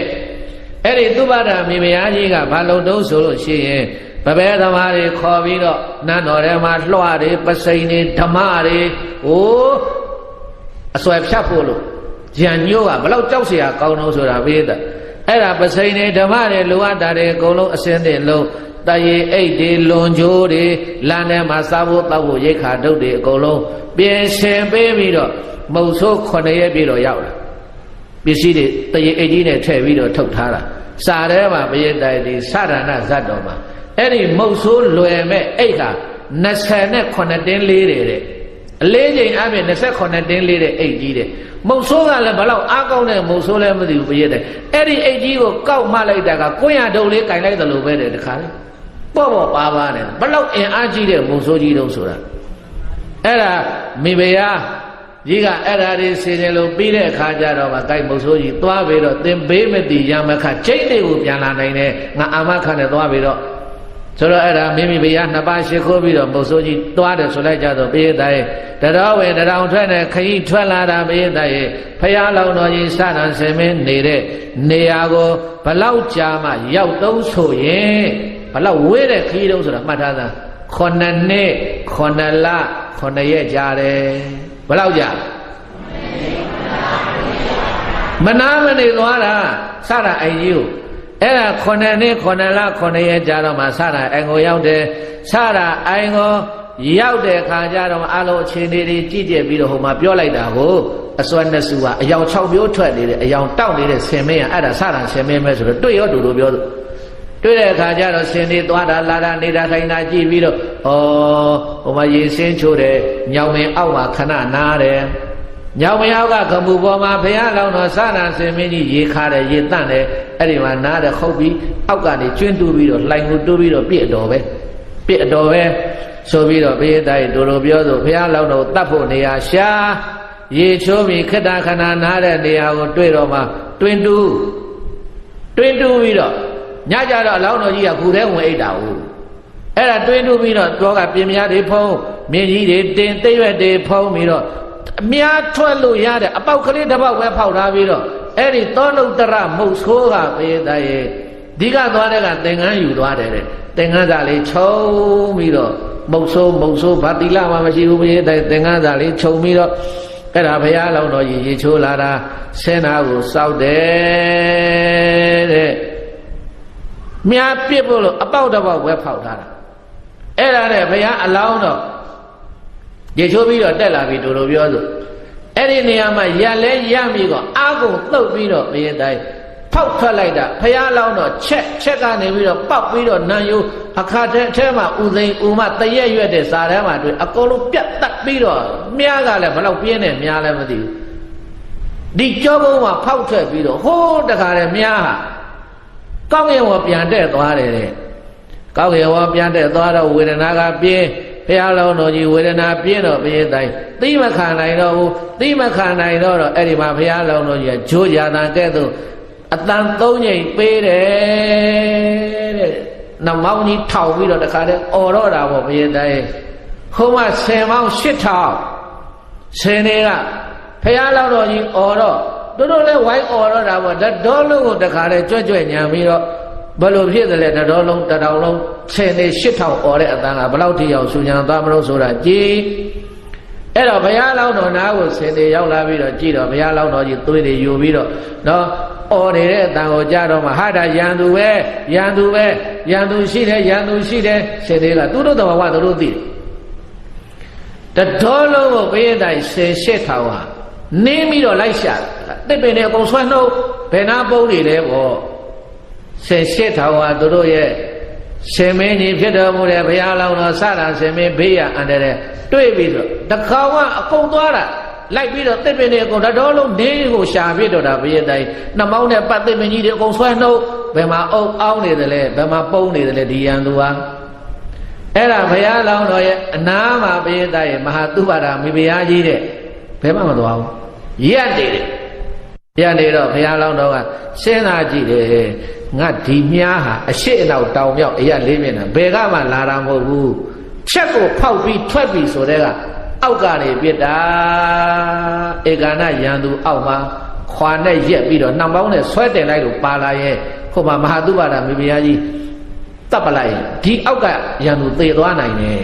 [SPEAKER 1] အဲ့ဒီသုဘဒမိမယားကြီးကဘာလို့တုံးဆိုလို့ရှိရင်ပပဲသမားတွေခေါ်ပြီးတော့နန်းတော်ထဲမှာလွှတွေပစိန်တွေဓမ္မတွေအစွဲဖြတ်ဖို့လို့ရန်ညိုးကဘလောက်ကြောက်เสียကောင်းတော့ဆိုတာဘေးတဲ့အဲ့ဒါပစိန်တွေဓမ္မတွေလိုအပ်တာတွေအကုန်လုံးအစင်းတင်လုံးတရေအိတ်တွေလွန်ကြိုးတွေလမ်းထဲမှာစားဖို့တောက်ဖို့ရိတ်ခါဒုတ်တွေအကုန်လုံးပြင်ဆင်ပေးပြီးတော့မုတ်ဆိုး9ရက်ပြည့်တော့ရောက်လာပစ္စည်းတွေတရေအိတ်ကြီးနဲ့ထည့်ပြီးတော့ထုတ်ထားတာစာထဲမှာဘုရားတိုင်ဒီစရဏဇတ်တော်မှာအဲ့ဒီမုတ်ဆိုးလွယ်မဲ့အိတ်က29တင်းလေးတဲ့အလေးချိန်အပြင်29တင်းလေးတဲ့အိတ်ကြီးတဲ့မုတ်ဆိုးကလည်းဘလောက်အားကောင်းတဲ့မုတ်ဆိုးလည်းမသိဘူးဘုရားတိုင်အဲ့ဒီအိတ်ကြီးကိုကောက်မှလိုက်တာက900ဒုတ်လေးကင်လိုက်တယ်လို့ပဲတဲ့တခါလေပေါ့ပါနဲ့ဘလောက်အင်အားကြီးတဲ့မုတ်ဆိုးကြီးတုံးဆိုတာအဲ့ဒါမိဖုရားကြီးကအဲ့ဒါတွေဆင်တယ်လို့ပြီးတဲ့အခါကျတော့မှကိုက်မုတ်ဆိုးကြီးသွားပြီးတော့သင်ဘေးမတိရမခကျိတ်တွေကိုပြန်လာနိုင်တယ်ငါအာမခံနဲ့သွားပြီးတော့ဆိုတော့အဲ့ဒါမိမိဘုရား2ပါးရှိခိုးပြီးတော့မုတ်ဆိုးကြီးသွားတယ်ဆိုလိုက်ကြတော့ဘေးသားရဲ့တတော်ဝင်တရောင်ထွက်နဲ့ခကြီးထွက်လာတာဘေးသားရဲ့ဖရာလောင်တော်ကြီးစတာဆင်မင်းနေတဲ့နေရာကိုဘလောက်ကြာမှရောက်တုံးဆိုရင်ဘလောက်ဝေးတဲ့ခကြီးတုံးဆိုတာမှတ်ထားသား9နှစ်9လ9ရက်ကြာတယ်ဘလောက်ကြာမနာမနေသွားတာစတာအိမ်ကြီးကိုအဲ့ဒါ9နှစ်9လ9ရက်ကြာတော့မှစတာအိမ်ကိုရောက်တယ်စတာအိမ်ကိုရောက်တဲ့ခါကျတော့အလုံးအခြေအနေတွေကြည့်ကြပြီးတော့ဟိုမှာပြောလိုက်တာကိုအစွမ်းနှစ်စုကအယောင်6မျိုးထွက်နေတယ်အယောင်တောက်နေတဲ့ဆင်မင်းကအဲ့ဒါစတာဆင်မင်းပဲဆိုတော့တွေ့ရောတူတူပြောတွေ့တဲ့အခါကျတော့ဆင်နေသွားတာလာတာနေတာထိုင်တာကြည့်ပြီးတော့ဟိုမှာရေစင်းချိုးတယ်ညောင်မင်းအောက်မှာခဏနားတယ်ညောင်မင်းအောက်ကကမှုပေါ်မှာဘုရားလောင်းတော်စတာဆင်မင်းကြီးရေခါတယ်ရေတန့်တယ်အဲ့ဒီမှာနားတယ်ခုတ်ပြီးအောက်ကနေကျွင်းတူးပြီးတော့လှိုင်ကိုတူးပြီးတော့ပြစ်တော်ပဲဆိုပြီးတော့ဘုရားတိုင်တို့လိုပြောဆိုဘုရားလောင်းတော်တတ်ဖို့နေရာရှာရေချိုးပြီးခဏခဏနားတဲ့နေရာကိုတွေ့တော့မှတွင်တူးပြီးတော့ညကြတော့အလောင်းတော်ကြီးကခုထဲဝင်အိတ်တာဟုတ်အဲ့ဒါတွင်းတူးပြီးတော့တောကပြင်များတွေဖုံးမြင်းကြီးတွေတင်သိရွက်တွေဖုံးပြီးတော့အများထွက်လို့ရတဲ့အပေါက်ကလေးတစ်ပေါက်ပဲဖောက်ထားပြီးတော့အဲ့ဒီသောနုတ္တရမုတ်ဆိုးကဘေးသားရဲ့ဒီကသွားတဲ့ကသင်္ကန်းယူသွားတယ်တဲ့သင်္ကန်းစာလေးခြုံပြီးတော့မုတ်ဆိုးဘာတိလမှမရှိဘူးဘေးသားသင်္ကန်းစာလေးခြုံပြီးတော့အဲ့ဒါဘုရားလောင်းတော်ကြီးရေချိုးလာတာဆင်းနာကိုစောက်တယ်တဲ့မြားပြစ်ဖို့လို့အပေါက်တစ်ပေါက်ပဲဖောက်ထားတာအဲ့ဒါနဲ့ဘုရားအလောင်းတော့ရေချိုးပြီးတော့တက်လာပြီတို့လိုပြောဆိုအဲ့ဒီနေရာမှာရက်လဲရမိတော့အာကုန်သုတ်ပြီးတော့ဘုရားတိုင်းဖောက်ထွက်လိုက်တာဘုရားလောင်းတော့ချက်ကနေပြီးတော့ပောက်ပြီးတော့နံယိုးအခါထဲမှာဥသိမ်ဥမတရက်ရွက်တဲ့စာထဲမှာတွေ့အကုန်လုံးပြတ်တက်ပြီးတော့မြားကလည်းဘလောက်ပြင်းနေမြားလည်းမသိဘူးဒီကြောဘုံမှာဖောက်ထွက်ပြီးတော့ဟိုးတခါတည်းမြားဟာကောင်းကင်ဝပြန်တက်သွားတယ်တဲ့ကောင်းကင်ဝပြန်တက်သွားတော့ဝေဒနာကပြင်း ဘုရားလုံးတော်ကြီးဝေဒနာပြင်းတော့ဘုရားတိုင်းသိမခံနိုင်တော့ဘူးသိမခံနိုင်တော့အဲ့ဒီမှာဘုရားလုံးတော်ကြီးကဂျိုးရတာကဲ့သို့အတန်၃ညိတ်ပေးတယ်တဲ့နှမောင်းကြီးထောက်ပြီးတော့တခါတည်းအော်တော့တာပေါ့ဘုရားတိုင်းဟိုမှာ10ပေါင်း8000ဆင်းတွေကဘုရားလုံးတော်ကြီးအော်တော့တို့လည်းဝိုင်းအော်တော့တာပေါ့ဒေါ်လုံးကိုတခါတည်းကြွကြွညံပြီးတော့ဘယ်လိုဖြစ်သလဲဒေါ်လုံးတောင်လုံးဆင်းနေ8000အော်တဲ့အတန်ကဘယ်လောက်ထိအောင်ဆူညံသွားမလို့ဆိုတာကြည်အဲ့တော့ဘုရားလောင်းတော်နားကိုဆင်းနေရောက်လာပြီးတော့ကြည်တော့ဘုရားလောင်းတော်ကြီးသွေးတွေယူပြီးတော့နော်အော်နေတဲ့အတန်ကိုကြားတော့မှဟာတာရန်သူပဲရန်သူပဲရန်သူရှိတယ်ရန်သူရှိတယ်ဆင်းတွေကသူတို့တော်ဝသူတို့သိတယ်ဒေါ်လုံးကိုဘယ်တိုင်းဆင်း8000ဟာနင်းပြီးတော့လိုက်ရှာတစ်ပင်နဲ့အကုန်ဆွဲနှုတ်ဘယ်နာပုံးနေလဲပေါ့ဆင်8000ဟာသူတို့ရဲ့ရှင်မင်းကြီးဖြစ်တော်မူတဲ့ဘုရားလောင်းတော်စတာရှင်မင်းဘေးရအန္တရာယ်တွေ့ပြီးတော့တခေါင်ကအကုန်သွားတာလိုက်ပြီးတော့တစ်ပင်နဲ့အကုန်တော်လုံးနင်းကိုရှာပြတော့တာဘုရားတိုင်းနှမောင်းနဲ့ပတ်တစ်ပင်ကြီးတွေအကုန်ဆွဲနှုတ်ဘယ်မှာအုပ်အောင်းနေတယ်လဲဘယ်မှာပုံးနေတယ်လဲဒီရန်သူဟာအဲ့ဒါဘုရားလောင်းတော်ရဲ့အနာမှာဘုရားတိုင်းမဟာသုဘရာမိဖုရားကြီးတဲ့ဘယ်မှမသွားဘူးရက်နေတယ်ရက်နေတော့ဘုရားလောင်းတော်ကစဉ်းစားကြည့်တယ်ငါဒီမြားဟာအရှိအနောက်တောင်မြောက်အရက်လေးမျက်နှာဘယ်ကမှလာတာမဟုတ်ဘူးချက်ကိုဖောက်ပြီးထွက်ပြီးဆိုတဲ့ကအောက်ကနေပြစ်တာဧကနာရန်သူအောက်မှာခွာနဲ့ရက်ပြီးတော့နှောင်ပေါင်းနဲ့ဆွဲတင်လိုက်လို့ပါလာရဲ့ခုမှမဟာသုဘရာမိဖုရားကြီးတပ်ပလိုက်ဒီအောက်ကရန်သူသေသွားနိုင်တယ်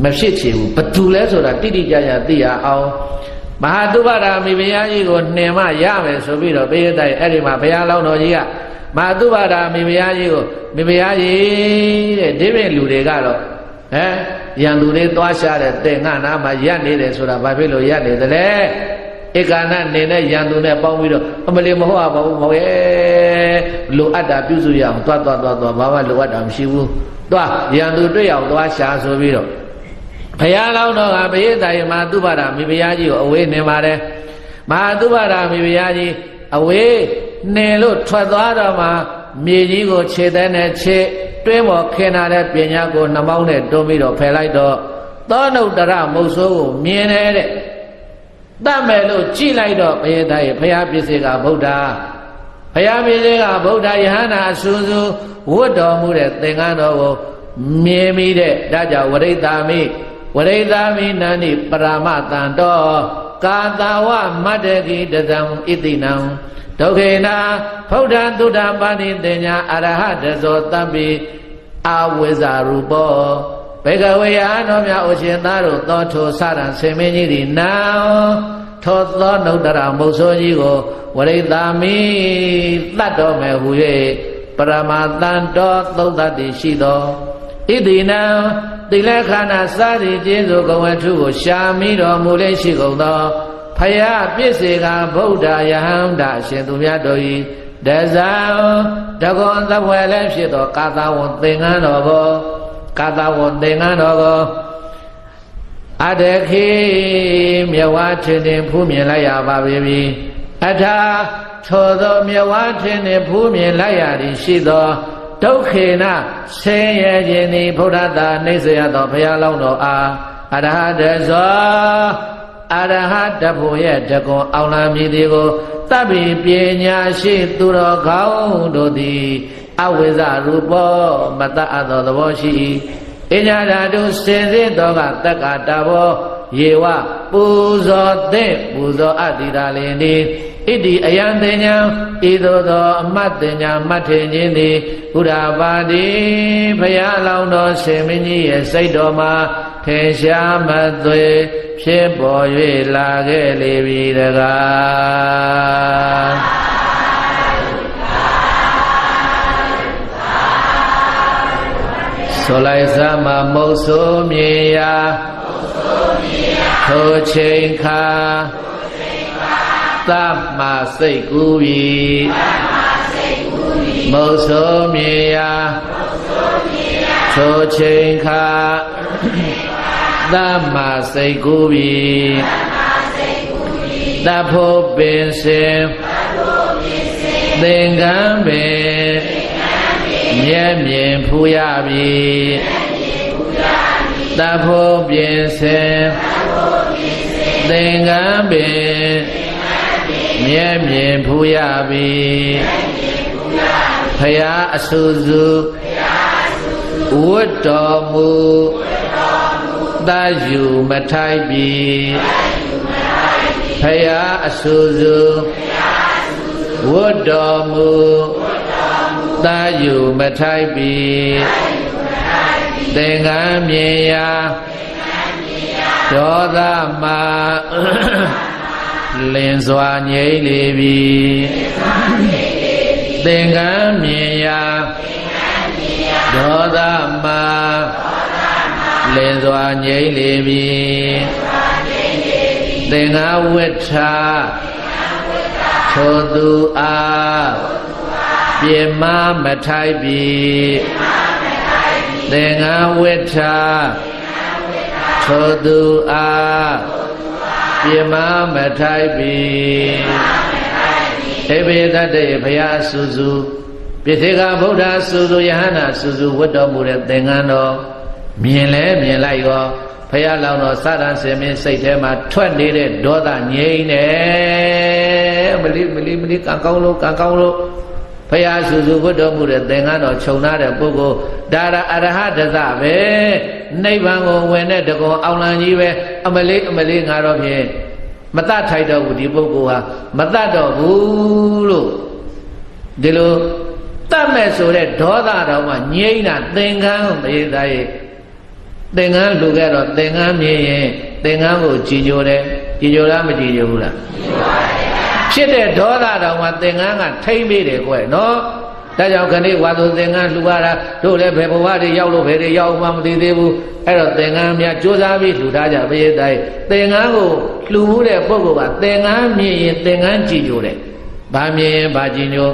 [SPEAKER 1] မဖြစ်ချေဘူးဘသူလဲဆိုတာတိတိကျကျသိရအောင်မဟာသုဘရာမိဖုရားကြီးကိုနှင်မရမယ်ဆိုပြီးတော့ဘေးတိုင်အဲ့ဒီမှာဘုရားလောင်းတော်ကြီးကမဟာသုဘရာမိဖုရားကြီးကိုမိဖုရားကြီးတဲ့ဒီပြင်လူတွေကတော့ရန်သူတွေသွားရှာတဲ့တဲ့ငါနာမှာရက်နေတယ်ဆိုတာဘာဖြစ်လို့ရက်နေသလဲဧကနာနေနဲ့ရန်သူနဲ့ပေါင်းပြီးတော့အမလီမဟုတ်ပါဘူးမဟုတ်ရဲ့လိုအပ်တာပြုစုရအောင်သွားဘာမှလိုအပ်တာမရှိဘူးသွားရန်သူတွေ့အောင်သွားရှာဆိုပြီးတော့ဘုရားလောင်းတော်ကဘုရားတိုင်မဟာသုဘရာမိဖုရားကြီးကိုအဝေးနေပါတယ်မဟာသုဘရာမိဖုရားကြီးအဝေးနေလို့ထွက်သွားတော့မှမြေကြီးကိုခြေတဲ့နဲ့ခြေတွင်းပေါ်ခင်လာတဲ့ပညာကိုနှမောင်းနဲ့တွန်းပြီးတော့ဖယ်လိုက်တော့သောနုတ္တရမုတ်ဆိုးကိုမြင်တယ်တဲ့တတ်မယ်လို့ကြည့်လိုက်တော့ဘုရားတိုင်ဘုရားပစ္စေကဗုဒ္ဓဘုရားပစ္စေကဗုဒ္ဓယဟန္တာအဆူဆူဝတ်တော်မူတဲ့သင်္ကန်းတော်ကိုမြင်ပြီးတဲ့ဒါကြောင့်ဝရိတာမိနန္ဒီပရမတန်တော်ကာတာဝမတ္တကိတသံဣတိနံဒုက္ခေနာဗုဒ္ဓသုဒ္ဓပါဏိတေညာအရဟတဇောတံပိအဝိဇ္ဇရူပောဘေကဝေယတော်များအိုရှင်သားတို့သောထိုစရံဆင်မင်းကြီးသည်နာထောသောနုတ္တရမုတ်ဆိုးကြီးကိုဝရိတာမိတတ်တော်မယ်ဟူ၍ပရမတန်တော်သုံးသတ္တိရှိသောဣတိနံတိလက္ခဏာစာရိကျေစုကဝထုကိုရှာမိတော်မူလေရှိကုန်သောဖယားပြည့်စေကဗုဒ္ဓယဟန္တာရှင်သူများတို့၏ဒဇံတကွန်သဘွယ်လည်းဖြစ်သောကာသဝံသင်္ကန်းတော်ကိုအတခေမြဝထင်တင်ဖူးမြင်လိုက်ရပါပြီအထာထိုသောမြဝထင်တင်ဖူးမြင်လိုက်ရသည်ရှိသောဒုက္ခေနဆင်းရဲခြင်းသည်ဘုရားသာနှိစ္စရသောဘုရားလောင်းတော်အားအရဟတဇောအရဟတဖို့ရဲ့တကွန်အောင်လာမည်သည်ကိုသဗ္ဗိပညာရှိသူတော်ကောင်းတို့သည်အဝိဇ္ဇရူပောမတအပ်သောသဘောရှိ၏အညာဓာတုစင်စစ်တော်ကတက္ကတာဘောယေဝပူဇော်သင့်ပူဇော်အပ်သည်သာလင်သည်ဣတိအယံတင်ညာဤသို့သောအမတ်တင်ညာမှတ်ထင်ခြင်းသည်ဘုရားပါတိဘုရားလောင်းတော်ရှင်မင်းကြီးရဲ့စိတ်တော်မှာထင်ရှားမသွေဖြစ်ပေါ်၍လာခဲ့လေပြီတကားဆိုလိုက်စမ်းမှာမုတ်ဆိုးမြေယာထိုချိန်ခါသဗ္ဗစိတ်ကူပြီမုတ်ဆိုးမြေယာထိုချိန်ခါသဗ္ဗစိတ်ကူပြီသဗ္ဗပင်စင်သင်္ကန်းပင်မျက်မြင်ဖူးရပြီ တဖို့ပြင်စင်သင်္ကန်းပင်မြဲမြင်ဖူးရပြီဖရာအဆူစုဝတ်တော်မူသာယူမထိုက်ပြီဖရာအဆူစုဝတ်တော်မူသာယူမထိုက်ပြီသင်္ကန်းမြင်ရာဒေါသမလင်းစွာငြိမ့်လေပြီသင်္ကန်းမြင်ရာဒေါသမလင်းစွာငြိမ့်လေပြီသင်္ကန်းဝိထထိုသူအားပြမမထိုက်ပြီသင်္ကန်းဝိထထိုသူအားပြမမထိုက်ပြီဧဘေတတ္တေဘုရားစုစုပိသေကဗုဒ္ဓစုစုယဟန္တာစုစုဝတ်တော်မူတဲ့သင်္ကန်းတော်မြင်လဲမြင်လိုက်ရောဘုရားလောင်းတော်စတန်စင်မင်းစိတ်ထဲမှာထွက်နေတဲ့ဒေါသငြိမ့်နေမလီကံကောင်းလို့ဘုရားစုစုဝတ်တော်မူတဲ့သင်္ကန်းတော်ခြုံထားတဲ့ပုဂ္ဂိုလ်ဒါရအရဟတသပဲနိဗ္ဗာန်ကိုဝင်တဲ့တကောအောင်လံကြီးပဲအမလေးငါတော့ဖြင့်မတတ်ထိုက်တော့ဘူးဒီပုဂ္ဂိုလ်ဟာမတတ်တော့ဘူးလို့ဒီလိုတတ်မဲ့ဆိုတဲ့ဒေါသတော်မှငြိမ့်တာသင်္ကန်းကိုမေးသားရဲ့သင်္ကန်းလူခဲ့တော့သင်္ကန်းမြင်ရင်သင်္ကန်းကိုကြည်ကြိုတယ်ကြည်ကြိုလားမကြည်ကြိုဘူးလားဖြစ်တဲ့ဒေါသတော်မှသင်္ကန်းကထိမ့်မိတယ်ကွနော်ဒါကြောင့်ခဏဝါသူသင်္ကန်းလှူရတာတို့လည်းဘယ်ဘဝတွေရောက်လို့ဘယ်တွေရောက်မှမသိသေးဘူးအဲ့တော့သင်္ကန်းများကြိုးစားပြီးလှူထားကြပရိသတ်သင်္ကန်းကိုလှူမှုတဲ့ပုဂ္ဂိုလ်ကသင်္ကန်းမြင်ရင်သင်္ကန်းကြည်ကြိုတယ်ဘာမြင်ရင်ဘာကြည်ညို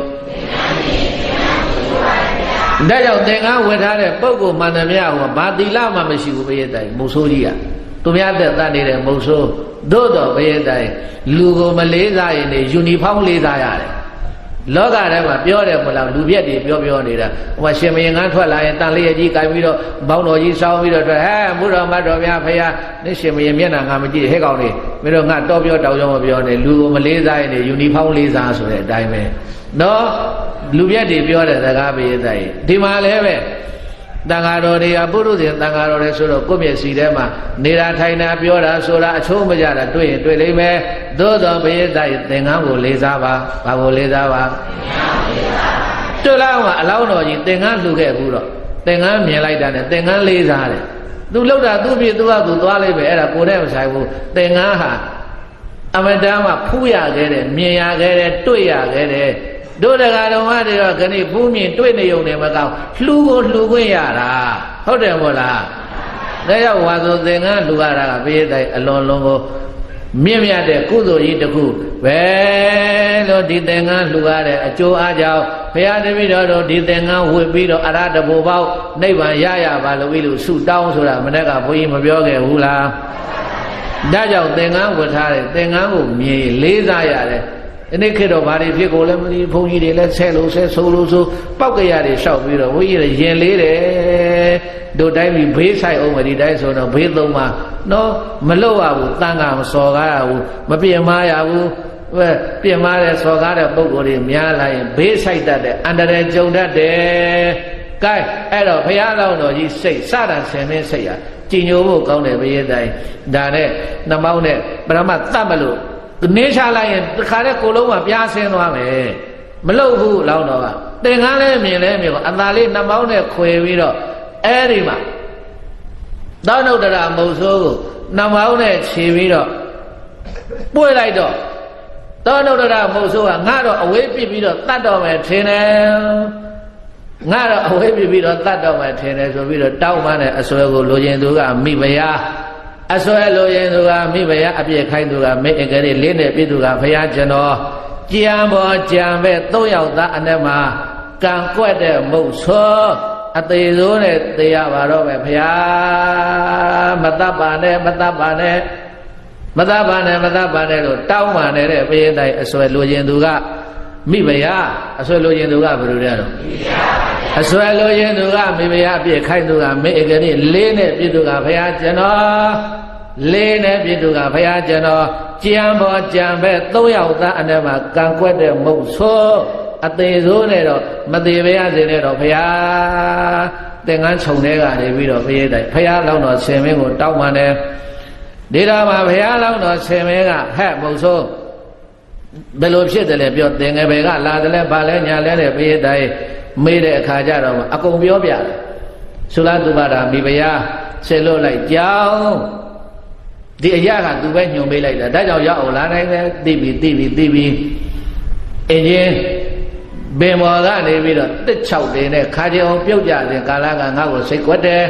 [SPEAKER 1] ဒါကြောင့်သင်္ကန်းဝတ်ထားတဲ့ပုဂ္ဂိုလ်မှန်တယ်များဟောဘာသီလမှမရှိဘူးပရိသတ်မုတ်ဆိုးကြီးကသူများသက်တတ်နေတဲ့မုတ်ဆိုးသို့တော်ပရိသတ်လူကိုမလေးစားရင်နေယူနီဖောင်းလေးစားရတယ်လောကထဲမှာပြောတယ်မလားလူပြက်တွေပြောနေတာဟိုမှာရှင်မင်းငန်းထွက်လာရင်တန်လေးရကြီးကြိုင်ပြီးတော့ဘောင်းတော်ကြီးစောင်းပြီးတော့ထွက်ဟဲ့ဘုရားမတ်တော်များဖရာနေရှင်မင်းမျက်နှာငါမကြည့်ဟဲ့ကောင်နေမင်းတို့ငါတော့ပြောတောက်ကြောမပြောနဲ့လူကိုမလေးစားရင်နေယူနီဖောင်းလေးစားဆိုတဲ့အတိုင်းပဲနော်လူပြက်တွေပြောတဲ့စကားပေးတဲ့ဒီမှာလည်းပဲတန်ဃာတော်တွေကပုရုဇဉ်တန်ဃာတော်တွေဆိုတော့ကိုယ့်မျက်စိထဲမှာနေတာထိုင်တာပြောတာဆိုတာအချိုးမကြတာတွေ့ရင်တွေ့လိမ့်မယ်သို့တော်ဘုရားသင်္ကန်းကိုလေးစားပါဘာကိုလေးစားပါတွေ့လားမှာအလောင်းတော်ကြီးသင်္ကန်းလှူခဲ့ဘူးတော့သင်္ကန်းမြင်လိုက်တာနဲ့သင်္ကန်းလေးစားတယ်သူလှုပ်တာသူ့ပြသူ့ဟာသူသွားလိုက်ပဲအဲ့ဒါကိုယ်နဲ့မဆိုင်ဘူးသင်္ကန်းဟာအမတန်မှဖူးရခဲ့တယ်မြင်ရခဲ့တယ်တွေ့ရခဲ့တယ်တို့တရားတော်မတွေတော့ခဏဖူးမြင်တွေ့နေုံနဲ့မကောင်းလှူကိုလှူခွင့်ရတာဟုတ်တယ်မို့လားဒါကြောင့်ဝါဆိုသင်္ကန်းလှူရတာကဘုရားတိုင်အလွန်လုံးကိုမြင့်မြတ်တဲ့ကုသိုလ်ကြီးတစ်ခုပဲလို့ဒီသင်္ကန်းလှူရတဲ့အကျိုးအားကြောင့်ဘုရားတပည့်တော်တို့ဒီသင်္ကန်းဝတ်ပြီးတော့အရဟတဘုပေါက်နိဗ္ဗာန်ရပါလို့ပြီးလို့ဆုတောင်းဆိုတာမနေ့ကဘုန်းကြီးမပြောခဲ့ဘူးလားဒါကြောင့်သင်္ကန်းဝတ်ထားတဲ့သင်္ကန်းကိုမြင်လေးစားရတယ်ဒီနေ့ခေတ်တော့ဘာတွေဖြစ်ကိုလည်းမသိဘုန်းကြီးတွေလည်းဆဲလို့ဆဲဆိုလို့ဆိုပောက်ကရတွေလျှောက်ပြီးတော့ဘုန်းကြီးတွေရင်လေးတယ်တို့တိုင်းပြီးဘေးဆိုင်အောင်မဒီတိုင်းဆိုတော့ဘေးသုံးပါနော်မလွတ်ရဘူးတန်ခါမစော်ကားရဘူးမပြင်းမရဘူးပြင်မာတဲ့စော်ကားတဲ့ပုံကိုယ်တွေများလာရင်ဘေးဆိုင်တတ်တဲ့အန္တရာယ်ကြုံတတ်တယ်ကဲအဲ့တော့ဘုရားလောင်းတော်ကြီးစိတ်စတာဆင်မင်းစိတ်ရကြည်ညိုဖို့ကောင်းတယ်ဘုရားတိုင်းဒါနဲ့နှမောင်းနဲ့ပရမတ်တတ်မလို့နေချလိုက်ရင်တခါတည်းကိုလုံးကပြားဆင်းသွားမယ်မလုပ်ဘူးလောင်းတော်ကသင်္ကန်းလဲမြင်လဲမြင်အသာလေးနှမောင်းနဲ့ခွေပြီးတော့အဲ့ဒီမှာသောနုတ္တရမုတ်ဆိုးကိုနှမောင်းနဲ့ခြေပြီးတော့ပွေလိုက်တော့သောနုတ္တရမုတ်ဆိုးကငါတော့အဝေးပြစ်ပြီးတော့တတ်တော်မယ်ထင်တယ်ငါတော့အဝေးပြစ်ပြီးတော့တတ်တော်မယ်ထင်တယ်ဆိုပြီးတော့တောက်မှန်းတဲ့အစွဲကိုလိုချင်သူကမိဖုရားအစွဲလိုရင်သူကမိဖုရားအပြည့်ခိုင်းသူကမေအကလေးလေးနဲ့ပြည့်သူကဖုရားကျွန်တော်ကြံပေါ်ကြံပဲ၃ယောက်သားအနက်မှာကံကွက်တဲ့မုတ်ဆိုးအသေးစိုးနဲ့သေရပါတော့ပဲဖုရားမတတ်ပါနဲ့မတတ်ပါနဲ့မတတ်ပါနဲ့မတတ်ပါနဲ့လို့တောင်းပန်နေတဲ့ဘုရားတိုင်အစွဲလိုရင်သူကမိဖုရားအစွဲလိုရင်သူကဘယ်လိုလဲတော့မိဖုရားပါဗျာ အစွဲလိုရင်သူကမိဖုရားအပြည့်ခိုင်းသူကမေကလေးလေးနဲ့ပြည့်သူကဘုရားကျွန်တော်လေးနဲ့ပြည့်သူကဘုရားကျွန်တော်ကြံပေါ်ကြံပဲ3ယောက်သားအနေမှာကံကွက်တဲ့မုတ်ဆိုးအသေးဆိုးနဲ့တော့မသေးပါရစေနဲ့တော့ဘုရားသင်္ကန်းခြုံတဲ့ကနေပြီးတော့ဘုရားတိုင်ဘုရားလောင်းတော်ဆင်မင်းကိုတောင်းပန်တယ်ဒီတော့မှဘုရားလောင်းတော်ဆင်မင်းကဟဲ့မုတ်ဆိုးဘယ်လိုဖြစ်တယ်လဲပြောသင်ငယ်ဘယ်ကလာတယ်လဲဘာလဲညာလဲတဲ့ဘုရားတိုင်မေးတဲ့အခါကျတော့အကုန်ပြောပြတယ်သုလသုဘတာမိဖုရားဆေလို့လိုက်ကြောင်းဒီအရာကသူပဲညွှန်ပေးလိုက်တာဒါကြောင့်ရောက်အောင်လာနိုင်တယ်သိပြီအင်းချင်းဘယ်မော်ကနေပြီးတော့တစ်6တင်နဲ့ခါကြအောင်ပြုတ်ကြတဲ့ကာလကငါ့ကိုစိတ်ကွက်တယ်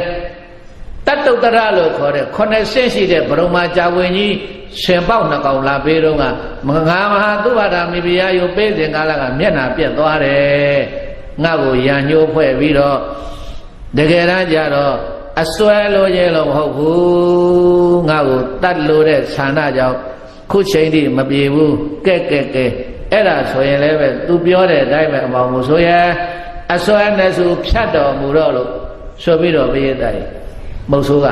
[SPEAKER 1] တတ္တုတ္တရလို့ခေါ်တဲ့9ဆင့်ရှိတဲ့ဘရုံမာကြာဝင်ကြီးရှင်ပေါက်2ကောင်လာပေးတော့ကငါမဟာသုဘတာမိဖုရားယုပေးစဉ်ကာလကမျက်နှာပြက်သွားတယ်ငါ့ကိုရန်ညှိုးဖွဲ့ပြီးတော့တကယ်တမ်းကျတော့အစွဲလိုခြင်းလို့မဟုတ်ဘူးငါ့ကိုတတ်လို့တဲ့ဆန္ဒကြောင့်ခုချိန်ထိမပြေဘူးကဲအဲ့ဒါဆိုရင်လည်းပဲသူပြောတဲ့အတိုင်းပဲအမောင်မို့ဆိုရဲအစွဲနဲ့ဆိုဖြတ်တော်မူတော့လို့ဆိုပြီးတော့ဘုရားတိုင်မုတ်ဆိုးက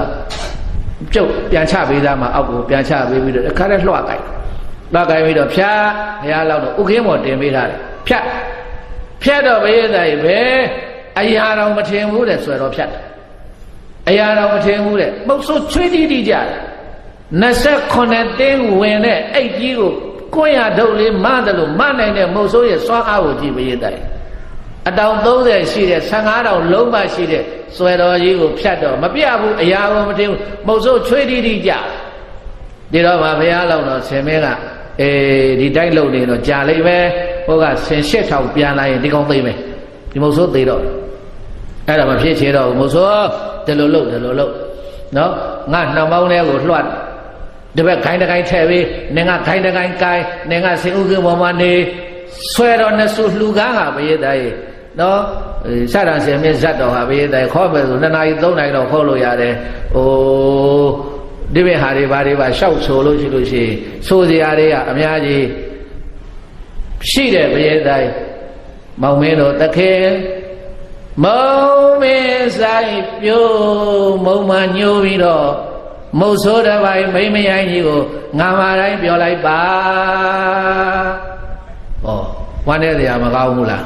[SPEAKER 1] ပြုတ်ပြန်ချပေးသားမှာအောက်ကိုပြန်ချပေးပြီးတော့အခါတည်းလွှတ်ကြိုက်ပြီးတော့ဖြတ်ဘုရားလောက်တော့ဥခင်းမော်တင်ပေးထားတယ်ဖြတ်တော့ဘုရားတိုင်ပဲအရာတော်မထင်ဘူးတဲ့ဆွဲတော်ဖြတ်တယ်အရာတော်မထင်ဘူးတဲ့မုတ်ဆိုးချွေးတီးတီးကြတယ်29တင်းဝင်တဲ့အိတ်ကြီးကိုကိုရထုတ်လေးမတယ်လို့မနိုင်တဲ့မုတ်ဆိုးရဲ့စွမ်းအားကိုကြည့်ဘုရားတိုင်အတောင်30ရှိတဲ့15တောင်လုံးပါရှိတဲ့ဆွဲတော်ကြီးကိုဖြတ်တော့မပြဘူးအရာကိုမထင်ဘူးမုတ်ဆိုးချွေးတီးတီးကြဒီတော့မှဘုရားလောက်တော့ဆင်မင်းကဒီတိုက်လုံနေတော့ကြာလိမ့်မယ်ဟိုကဆင်8000ပြန်လာရင်ဒီကောင်သိမ့်မယ်ဒီမုတ်ဆိုးသေးတော့အဲ့ဒါမဖြစ်ချေတော့ဘူးမုတ်ဆိုးဒီလိုလုပ်နော်ငါနှောင်ပေါင်းထဲကိုလွှတ်ဒီဘက်ခိုင်းတခိုင်းထည့်ပြီးနင်ကခိုင်းတခိုင်းကိုင်းနင်ကစင်ဥက္ကမောမနေဆွဲတော်နဲ့ဆူလှူကားဟာဘယတိုင်နော်စရံစင်မြတ်ဇတ်တော်ဟာဘယတိုင်ခေါ်မယ်ဆို2နာရီ3နာရီတော့ခေါ်လို့ရတယ်ဒီဘက်ဟာတွေဘာတွေပါရှောက်ဆိုလို့ရှိလို့ရှိဆိုစရာတွေကအများကြီးရှိတယ်ဘယတိုင်မောင်မင်းတို့တခင်မုံမင်းဆိုင်ပြိုးမုံမညိုးပြီးတော့မုတ်ဆိုးတစ်ပိုင်းမိမရိုင်းကြီးကိုငါမာတိုင်းပြောလိုက်ပါဝမ်းတဲ့တရားမကောင်းဘူးလား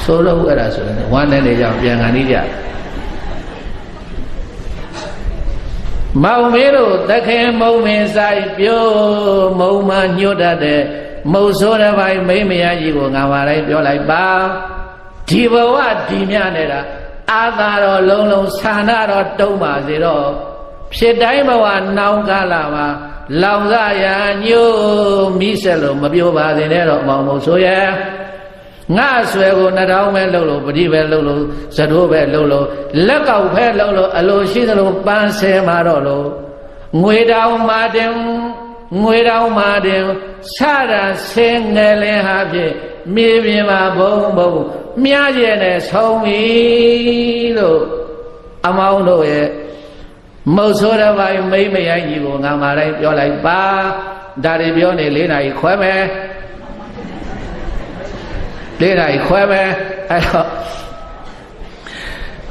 [SPEAKER 1] ဆိုတော့အဲ့ဒါဆိုရင်ဝမ်းတဲ့နေကြောင့်ပြန်ခံနေကြမောင်မင်းတို့သခင်မုံမင်းဆိုင်ပြိုးမုံမညို့တတ်တဲ့မုတ်ဆိုးတစ်ပိုင်းမိမရိုင်းကြီးကိုငါမာတိုင်းပြောလိုက်ပါဒီဘဝဒီမြနေတာအာသာတော်လုံးလုံးဆန္ဒတော်တုံးပါစေတော့ဖြစ်တိုင်းဘဝနောင်ကာလမှာလောင်စားရညို့မိဆက်လို့မပြောပါစေနဲ့တော့အမောင်မို့ဆိုရဲငါဆွဲကို2000ပဲလှုပ်လို့ပတိပဲလှုပ်လို့ဇတိုးပဲလှုပ်လို့လက်ကောက်ပဲလှုပ်လို့အလိုရှိသလိုပန်းဆဲမှာတော့လို့ငွေတောင်မာတင်ဆရာဆင်းငယ်လင်းဟာဖြင့်မြေပြင်မှာဘုံမြားကျဲနဲ့ဆုံးပြီလို့အမောင်တို့ရဲ့မုတ်ဆိုးတစ်ပိုင်းမိမရိုင်းကြီးကိုငါမာတိုင်းပြောလိုက်ပါဒါတွေပြောနေ4နာရီခွဲမယ်4နာရီခွဲမယ်အဲ့တော့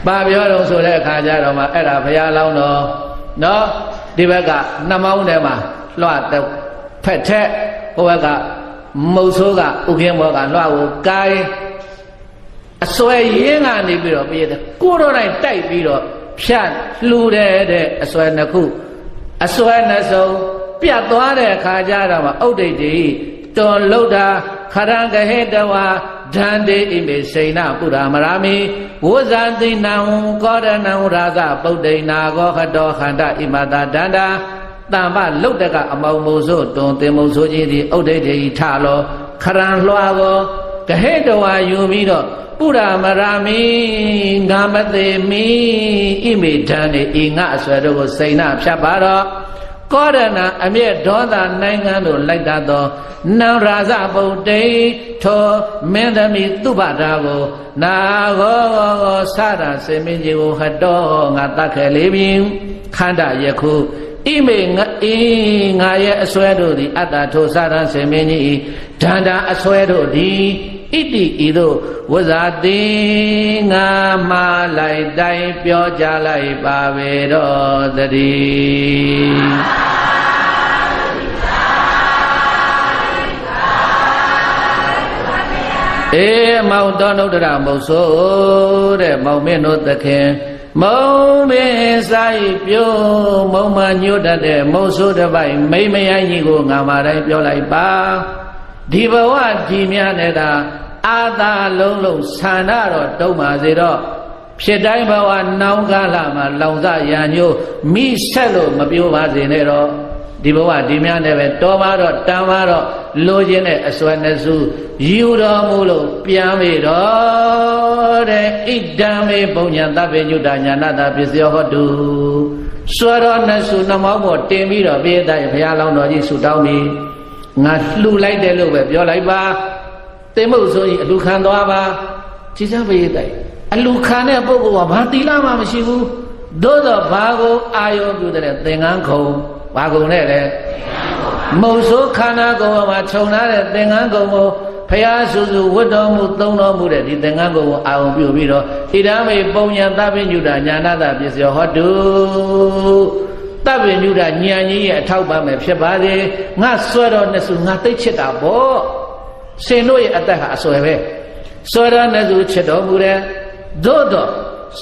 [SPEAKER 1] ပါပြောတော့ဆိုတဲ့အခါကျတော့မှအဲ့ဒါဘုရားလောင်းတော်နော်ဒီဘက်ကနှမောင်းထဲမှာလွှတ်တဲ့ဖက်ထက်ဟိုဘက်ကမုတ်ဆိုးကဥခင်းဘောကလွှတ်ကိုကိုင်းအစွဲရင်းကနေပြီးတော့ပြည့်တယ်ကိုတော့တိုင်းတိုက်ပြီးတော့ဖြတ်လှူတဲ့အစွဲနှစ်ခုအစွဲနှစ်စုံပြတ်သွားတဲ့အခါကျတော့မှဥဒိတ်တိတော်လုဒ္ဓခရံကဟေတဝါဓန္တေဣမေစိဏပုရမရာမိဝဇ္ဇတိနံကောရဏံရာဇပုဒ္ဒိနာကောခတောခန္ဓဣမတာဒန္တာတမ္ပလုဒ္ဓကအမောင်မို့ဆိုတွန်တင်မို့ဆိုကြီးသည်ဥဒိတ်တိထလောခရံလွှာကောကဟေတဝါယူပြီးတော့ပုရမရာမိငါမသေးမီဣမေဓန္တေဤငါအစွဲတို့ကိုစိဏဖြတ်ပါတော့ကောရဏအမျက်ဒေါသနိုင်ငံတို့လိုက်တတ်သောနံရာဇပုတ်တိထောမင်းသမီးသူပတာကိုနာဂောစရစေမင်းကြီးကိုဟတော်ငါတတ်ခဲ့လေပြီခန္ဓာယခုဣမေငါရဲ့အစွဲတို့သည်အတ္တထိုစရစေမင်းကြီးဒန္တာအစွဲတို့သည် တိဤသို့ဝဇာတိငါမှားလိုက်တိုင်းပြောကြလိုက်ပါပဲတော့တည်းအေးမောင်တော်နုဒ္ဒရာမုတ်ဆိုးတဲ့မောင်မင်းတို့သခင်မုံပင်ဆိုင်ပြိုးမုံမညွတ်တတ်တဲ့မုံဆိုးတစ်ပိုက်မိမယိုင်းကြီးကိုငါမတိုင်းပြောလိုက်ပါဒီဘဝဒီမြနဲ့တာအာသာလုံးလုံးဆန္ဒတော့တုံးပါစေတော့ဖြစ်တိုင်းဘဝနောင်ကာလမှာလောင်စာရံညို့မိဆက်လို့မပြောပါစေနဲ့တော့ဒီဘဝဒီမြနဲ့ပဲတော်ပါတော့တန်ပါတော့လိုချင်တဲ့အစွဲနဲ့စုယူတော်မူလို့ပြန်ပြီတော့တဲ့ဣဒံမေပုံညာသဗ္ဗညုတညာနာတာပစ္စယောဟောတုစွဲတော်နဲ့စုနှမောင်းပေါ်တင်ပြီးတော့ပြေးတဲ့ဘုရားလောင်းတော်ကြီးဆုတောင်းပြီးငါလှူလိုက်တယ်လို့ပဲပြောလိုက်ပါသင်္မုတ်ဆိုရင်အလူခံသွားပါကြည်စားပြေးတဲ့အလူခံတဲ့ပုဂ္ဂိုလ်ကဘာတိလမှမရှိဘူးသို့တော့ဘာကိုအာယုပြုတဲ့သင်္ကန်းခုံဘာကုံနဲ့လဲမုံဆိုးခန္ဓာကိုယ်မှာခြုံထားတဲ့သင်္ကန်းကုံကိုဖရာစုစုဝတ်တော်မူသုံးတော်မူတဲ့ဒီသင်္ကန်းကုံကိုအာရုံပြုပြီးတော့ဣဒံမေပုံညာသဗ္ဗညုတညာနာတပစ္စယောဟောတုသဗ္ဗညုတဉာဏ်ကြီးရဲ့အထောက်ပံ့ပဲဖြစ်ပါစေငါစွဲတော်နဲ့စုငါသိချစ်တာပေါ့ရှင်တို့ရဲ့အသက်ဟာအစွဲပဲစွဲတော်နဲ့စုချစ်တော်မူတယ်သို့တော့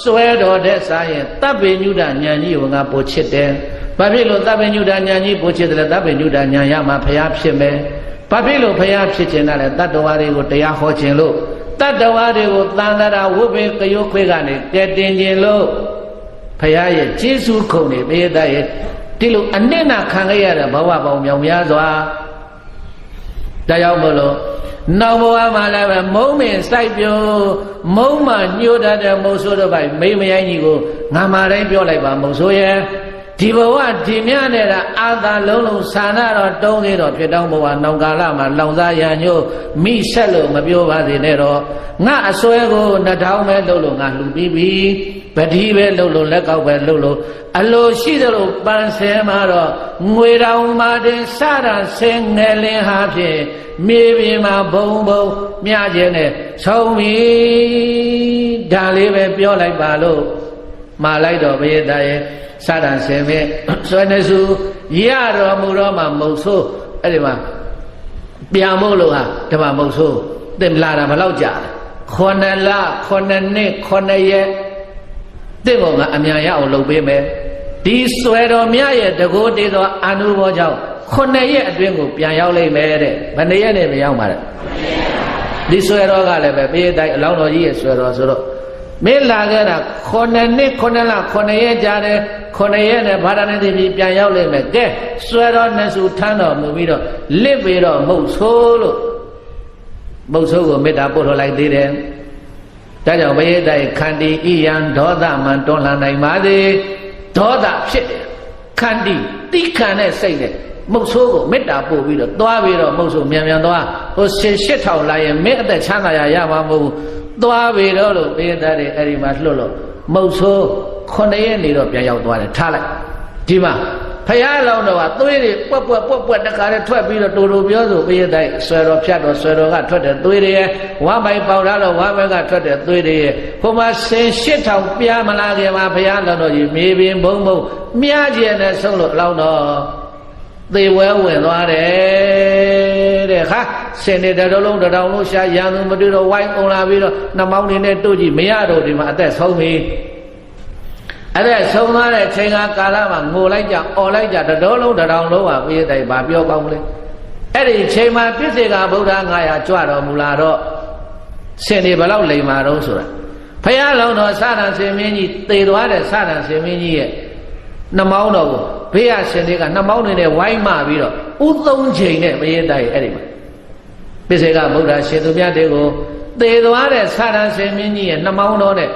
[SPEAKER 1] စွဲတော်တဲ့စားရင်သဗ္ဗညုတဉာဏ်ကြီးကိုငါပို့ချစ်တယ်ဘာဖြစ်လို့သဗ္ဗညုတဉာဏ်ကြီးပို့ချစ်တယ်သဗ္ဗညုတဉာဏ်ရမှာဖရာဖြစ်မယ်ဘာဖြစ်လို့ဖရာဖြစ်ခြင်းနဲ့လဲတတ္တဝါတွေကိုတရားဟောခြင်းလို့တတ္တဝါတွေကိုသံဃာဝုဘေကယုခွေကနေကဲတင်ခြင်းလို့ဖရာရဲ့ကျေးဇူးခုံနေပေးတဲ့ရဲ့ဒီလိုအနစ်နာခံခဲ့ရတဲ့ဘဝပေါင်းမြောင်များစွာတရားမလို့နောက်ဘဝမှာလည်းပဲမုံမင်စိုက်ပြိုမုံမှညှို့တတ်တဲ့မုံဆိုးတစ်ပိုက်မိမယိုင်းကြီးကိုငါမတိုင်းပြောလိုက်ပါမုံဆိုးရဲ့ဒီဘဝဒီမြနေတာအာသာလုံးလုံးဆန္ဒတော့တုံးသေးတော့ဖြစ်တောင်းဘဝနောင်ကာလမှာလောင်စားရညို့မိဆက်လို့မပြောပါစေနဲ့တော့ငါအစွဲကိုနှထောင်းပဲလှုပ်လို့ငါလှူပြီးပြီပတိပဲလှုပ်လို့လက်ကောက်ပဲလှုပ်လို့အလိုရှိသလိုပန်းဆဲမှာတော့ငွေတောင်မာတင်စတာဆင်းငယ်လင်းဟာဖြင့်မြေပြင်မှာဘုံဘုံမြခြင်းနဲ့ဆုံးပြီဒါလေးပဲပြောလိုက်ပါလို့မှာလိုက်တော့ဘုရားရဲ့စတာဆင်းမဲ့ဆွဲနေစုရတော်မူတော့မှမုတ်ဆိုးအဲ့ဒီမှာပြန်မို့လို့ဟာဓမ္မမုတ်ဆိုးတင်လာတာဘယ်လောက်ကြာလဲ9 လ 9 နှစ် 9 ရက်တင့်ကောကအမြန်ရအောင်လုပ်ပေးမယ်ဒီဆွဲတော်မြရဲ့တကိုးတေးသောအာနုဘောကြောင့်9 ရက်အတွင်းကိုပြန်ရောက်လိမ့်မယ်တဲ့ဘယ်နှစ်ရက်နဲ့မရောက်ပါနဲ့ဒီဆွဲတော်ကလည်းပဲပေးတိုင်းအလောင်းတော်ကြီးရဲ့ဆွဲတော်ဆိုတော့မင်းလာခဲ့တာ9 နှစ် 9 လ 9 ရက်ကြာတယ်9 ရက်နဲ့ဗာဒနာတိပြည်ပြန်ရောက်လိမ့်မယ်ကဲဆွဲတော်နဲ့စုထမ်းတော်မူပြီးတော့လစ်ပြီးတော့မုတ်ဆိုးလို့မုတ်ဆိုးကိုမေတ္တာပို့ထုတ်လိုက်သေးတယ်ဒါကြောင့်ဘယိတ္တခန္တီဣယံဒေါသမံတွန်းလှန်နိုင်ပါစေဒေါသဖြစ်တယ်ခန္တီတိခံတဲ့စိတ်နဲ့မုတ်ဆိုးကိုမေတ္တာပို့ပြီးတော့သွားပြီးတော့မုတ်ဆိုးမြန်မြန်သွားဟို8000လာရင်မင်းအသက်ချမ်းသာရမှာမဟုတ်ဘူးသွားပြီတော့လို့ဘယိတ္တတွေအဲ့ဒီမှာလှုပ်လို့မုတ်ဆိုး9 ရက်နေတော့ပြန်ရောက်သွားတယ်ထားလိုက်ဒီမှာဖယားလောင်းတော့ကသွေးတွေပွက်တခါတည်းထွက်ပြီးတော့တူတူပြောဆိုဘယိတ္တဆွဲတော်ဖြတ်တော်ဆွဲတော်ကထွက်တဲ့သွေးတွေဝမ်းပိုင်ပေါက်လာတော့ဝမ်းဘက်ကထွက်တဲ့သွေးတွေဟိုမှာ8000ပြားမလာခင်မှာဖယားလောင်းတော့ကြီးမြေပြင်ဘုံဘုံမြားကျင်နဲ့ဆုံးလို့လောင်းတော့သေဝဲဝင်သွားတယ်တဲ့ခါစင်နေတတော်လုံးတောင်လို့ရှာရန်သူမတွေ့တော့ဝိုင်းအောင်လာပြီးတော့နှမောင်းနေနဲ့တို့ကြည့်မရတော့ဒီမှာအသက်ဆုံးပြီအဲ့ဒါဆုံးသွားတဲ့ချိန်ကာလမှာငိုလိုက်ကြအော်လိုက်ကြတတော်လုံးတောင်လုံးပါပြေးတိုင်ဗာပြောကောင်းမလဲအဲ့ဒီချိန်မှာပြစ္ဆေကဗုဒ္ဓ900ကြွတော်မူလာတော့စင်နေဘလောက်လိမ်မာတော့ဆိုတာဖယားလောင်းတော်စရံစင်မင်းကြီးသေသွားတဲ့စရံစင်မင်းကြီးရဲ့နှမောင်းတော်ကိုဘေးရရှင်တွေကနှမောင်းနေနဲ့ဝိုင်းမပြီးတော့ဥသုံးချိန်နဲ့ဘယိတ္တရဲ့အဲ့ဒီမှာပြစ္ဆေကဗုဒ္ဓရှင်သူမြတ်တွေကိုသေသွားတဲ့စရံစင်မင်းကြီးရဲ့နှမောင်းတော်နဲ့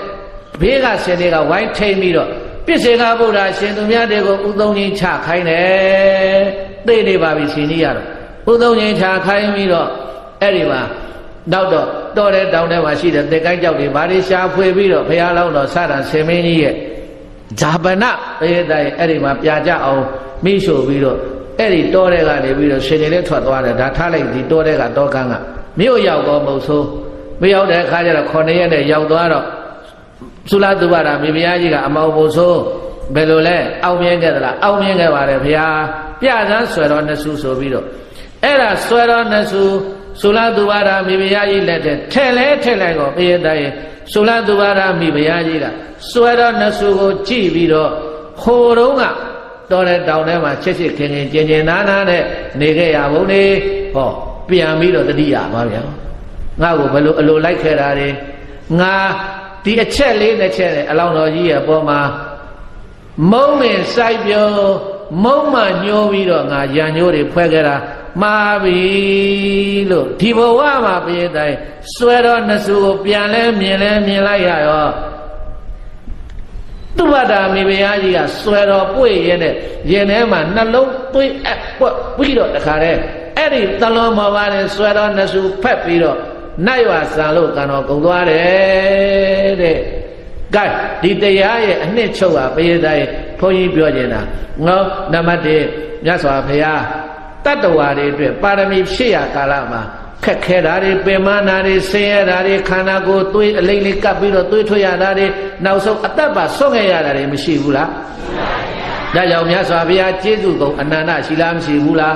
[SPEAKER 1] ဘေးကရှင်တွေကဝိုင်းထိန်ပြီးတော့ပြစ္ဆေကဗုဒ္ဓရှင်သူမြတ်တွေကိုဥသုံးချင်းချခိုင်းတယ်သိနေပါပြီရှင်ကြီးရတော့ဥသုံးချင်းချခိုင်းပြီးတော့အဲ့ဒီမှာနောက်တော့တော်တဲ့တောင်ထဲမှာရှိတဲ့သေကိုင်းကြောက်တွေဘာတွေရှာဖွေပြီးတော့ဘုရားလောင်းတော်စရံစင်မင်းကြီးရဲ့ဇာပနဘယိတ္တရဲ့အဲ့ဒီမှာပြကြအောင်မိရှို့ပြီးတော့အဲ့ဒီတောထဲကနေပြီးတော့ရှင်နေလေးထွက်သွားတယ်ဒါထားလိုက်ဒီတောထဲကတောကန်းကမြို့ရောက်တော့မဟုတ်ဆိုး မရောက်တဲ့အခါကျတော့9ရက်နဲ့ရောက်သွားတော့သုလသုဘတာမိဖုရားကြီးကအမောင်ဘုဆိုးဘယ်လိုလဲအောင်မြင်ခဲ့သလားအောင်မြင်ခဲ့ပါတယ်ဘုရားပြစမ်းဆွဲတော်နှစ်ဆူဆိုပြီးတော့အဲ့ဒါဆွဲတော်နှစ်ဆူသုလသုဘတာမိဖုရားကြီးလက်ထဲထည့်လိုက်တော့ပြေးတဲ့သုလသုဘတာမိဖုရားကြီးကဆွဲတော်နှစ်ဆူကိုကြည့်ပြီးတော့ဟိုတုန်းကတော်တဲ့တောင်ထဲမှာချစ်ခင်ကျင်နာနဲ့နေခဲ့ရဘုံနေဟောပြန်ပြီးတော့တတိယပါဗျာငါ့ကိုဘယ်လိုအလိုလိုက်ခဲ့တာတွေငါဒီအချက်လေးနဲ့ချက်နဲ့အလောင်းတော်ကြီးရဲ့အပေါ်မှာမုံမင်စိုက်ပြောမုံမှညှိုးပြီးတော့ငါရံညိုးတွေဖွဲ့ခဲ့တာမှားပြီလို့ဒီဘဝမှာပြည့်တိုင်းစွဲတော်နှစ်စုကိုပြန်လဲမြင်လိုက်ရရောသူဘတာမိဖုရားကြီးကစွဲတော်ပွေရဲတဲ့ရင်ထဲမှာနှလုံးသွေးအပ်ပွက်ပြီးတော့တခါတည်းအဲ့ဒီသလွန်မော်ပါတယ်စွဲတော်နှစ်စုဖက်ပြီးတော့နိုင်ဝဆံလို့ကံတော်ကုန်သွားတယ်တဲ့ကဲဒီတရားရဲ့အနှစ်ချုပ်ဟာဘုရားတိုင်းဘုန်းကြီးပြောနေတာငေါနံပါတ်1မြတ်စွာဘုရားတတ္တဝါတွေအတွက်ပါရမီဖြည့်ရကာလမှာခက်ခဲတာတွေပင်မနာတွေဆင်းရဲတာတွေခန္ဓာကိုယ်သွေးအလိမ့်လေးကပ်ပြီးတော့သွေးထွက်ရတာတွေနောက်ဆုံးအသက်ပါဆွတ်ခဲ့ရတာတွေမရှိဘူးလားဒါကြောင့်မြတ်စွာဘုရားကျေးဇူးကုန်အနန္တရှိလားမရှိဘူးလား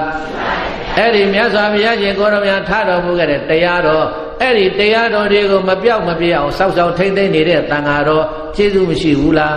[SPEAKER 1] အဲ့ဒီမြတ်စွာဘုရားရှင်ကိုရောမြတ်ထားတော်မူခဲ့တဲ့တရားတော်အဲ့ဒီတရားတော်တွေကိုမပြောက်မပြည့်အောင်စောင့်ရှောက်ထိမ့်သိမ့်နေတဲ့သံဃာတော်ကျေးဇူးမရှိဘူးလား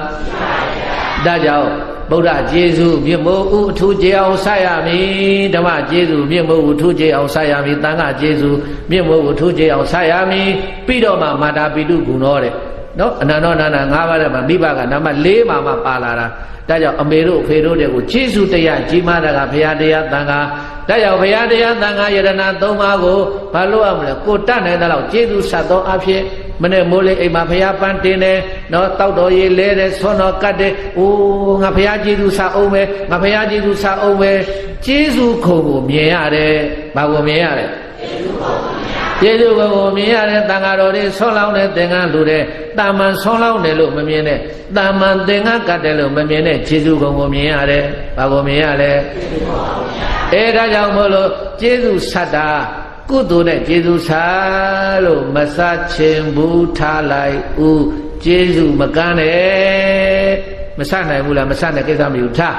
[SPEAKER 1] ဒါကြောင့်ဗုဒ္ဓကျေးဇူးမြတ်မိုးဥအထူးကျေအောင်ဆက်ရမည်ဓမ္မကျေးဇူးမြတ်မိုးဥထူးကျေအောင်ဆက်ရမည်သံဃာကျေးဇူးမြတ်မိုးဥထူးကျေအောင်ဆက်ရမည်ပြီးတော့မှမာတာပိတုဂုဏောတဲ့နော်အနန္တောနာနာ၅ပါးထဲမှာမိဘကနံပါတ်4မှာမှပါလာတာဒါကြောင့်အမေတို့အဖေတို့တွေကိုကျေးဇူးတရားကြီးမားတာကဘုရားတရားသံဃာဒါကြောင့်ဘုရားတရားသံဃာယတနာ၃ပါးကိုဘာလို့ရမလဲကိုတတ်နိုင်တဲ့လောက်ကျေးဇူးဆက်သောအဖြစ်မနေ့မိုးလေးအိမ်မှာဘုရားပန်းတင်တယ်နော်တောက်တော်ရေးလဲတယ်ဆွမ်းတော်ကတ်တယ်အိုးငါဘုရားကျေးဇူးဆက်အောင်ပဲငါဘုရားကျေးဇူးဆက်အောင်ပဲကျေးဇူးခုံကိုမြင်ရတယ်ဘာကိုမြင်ရလဲကျေးဇူးကိုမြင်ရတဲ့တန်ဃာတော်တွေဆွမ်းလောင်းတဲ့သင်္ကန်းလူတဲ့တာမန်ဆွမ်းလောင်းတယ်လို့မမြင်နဲ့တာမန်သင်္ကန်းကတ်တယ်လို့မမြင်နဲ့ကျေးဇူးကိုမြင်ရတယ်ဘာကိုမြင်ရလဲဒါကြောင့်မို့လို့ကျေးဇူးဆက်တာကုသိုလ်နဲ့ကျေးဇူးဆက်လို့မဆချင်ဘူးထားလိုက်ဦးကျေးဇူးမကမ်းနဲ့မဆနိုင်ဘူးလားမဆတဲ့ကိစ္စမယူထား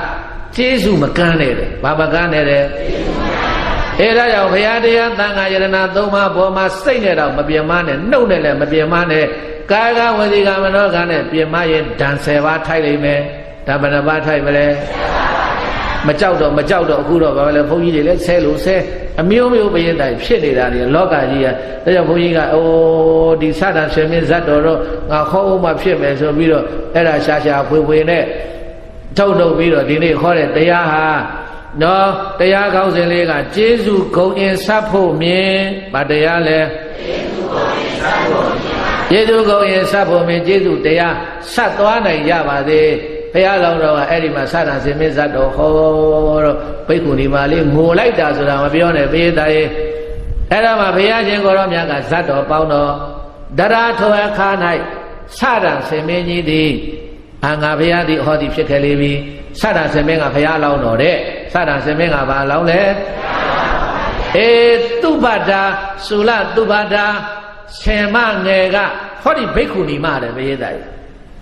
[SPEAKER 1] ကျေးဇူးမကမ်းနဲ့ဘာမကမ်းနဲ့တဲ့ဒါကြောင့်ဘုရားတရားသံဃာယတနာ၃ပါးပေါ်မှာစိတ်နဲ့တော့မပြင်းမနဲ့နှုတ်နဲ့လည်းမပြင်းမနဲ့ကာယကဝစီကမနောကနဲ့ပြင်းမရဲ့ဓာန်10ပါးထိုက်လိမ့်မယ်ဒါဘယ်နှပါးထိုက်မလဲမကြောက်တော့အခုတော့ဘာလဲဘုန်းကြီးတွေလည်းဆဲလို့ဆဲအမျိုးမျိုးပရင်တိုင်ဖြစ်နေတာတွေလောကကြီးကဒါကြောင့်ဘုန်းကြီးကဒီစတာဆွေမင်းဇတ်တော်တော့ငါခေါ်အောင်မှဖြစ်မယ်ဆိုပြီးတော့အဲ့ဒါရှာဖွေနဲ့ထုတ်ပြီးတော့ဒီနေ့ခေါ်တဲ့တရားဟာနော်တရားကောင်းစဉ်လေးကကျေးဇူးဂုဏ်အင်ဆက်ဖို့မြင်ဗာတရားလဲကျေးဇူးဂုဏ်အင်ဆက်ဖို့မြင်ကျေးဇူးတရားဆက်သွားနိုင်ရပါသေးဘုရားလောင်းတော်ကအဲ့ဒီမှာစတာစင်မင်းဇတ်တော်ဟောတော့ဘိက္ခုနီမလေးငိုလိုက်တာဆိုတာမပြောနဲ့ဘေးသားရဲ့အဲ့ဒါမှဘုရားရှင်ကိုရောမြတ်ကဇတ်တော်ပေါင်းတော်တရာထောအခါ၌စတာစင်မင်းကြီးသည်ငါဘုရားသည်ဟောသည်ဖြစ်ခဲ့လေပြီစတာစင်မင်းကဘုရားလောင်းတော်တဲ့စတာစင်မင်းကဘာလောင်းလဲသူပတ္တာသုလသူပတ္တာဆင်မငယ်ကဟောဒီဘိက္ခုနီမတဲ့ဘေးသားရဲ့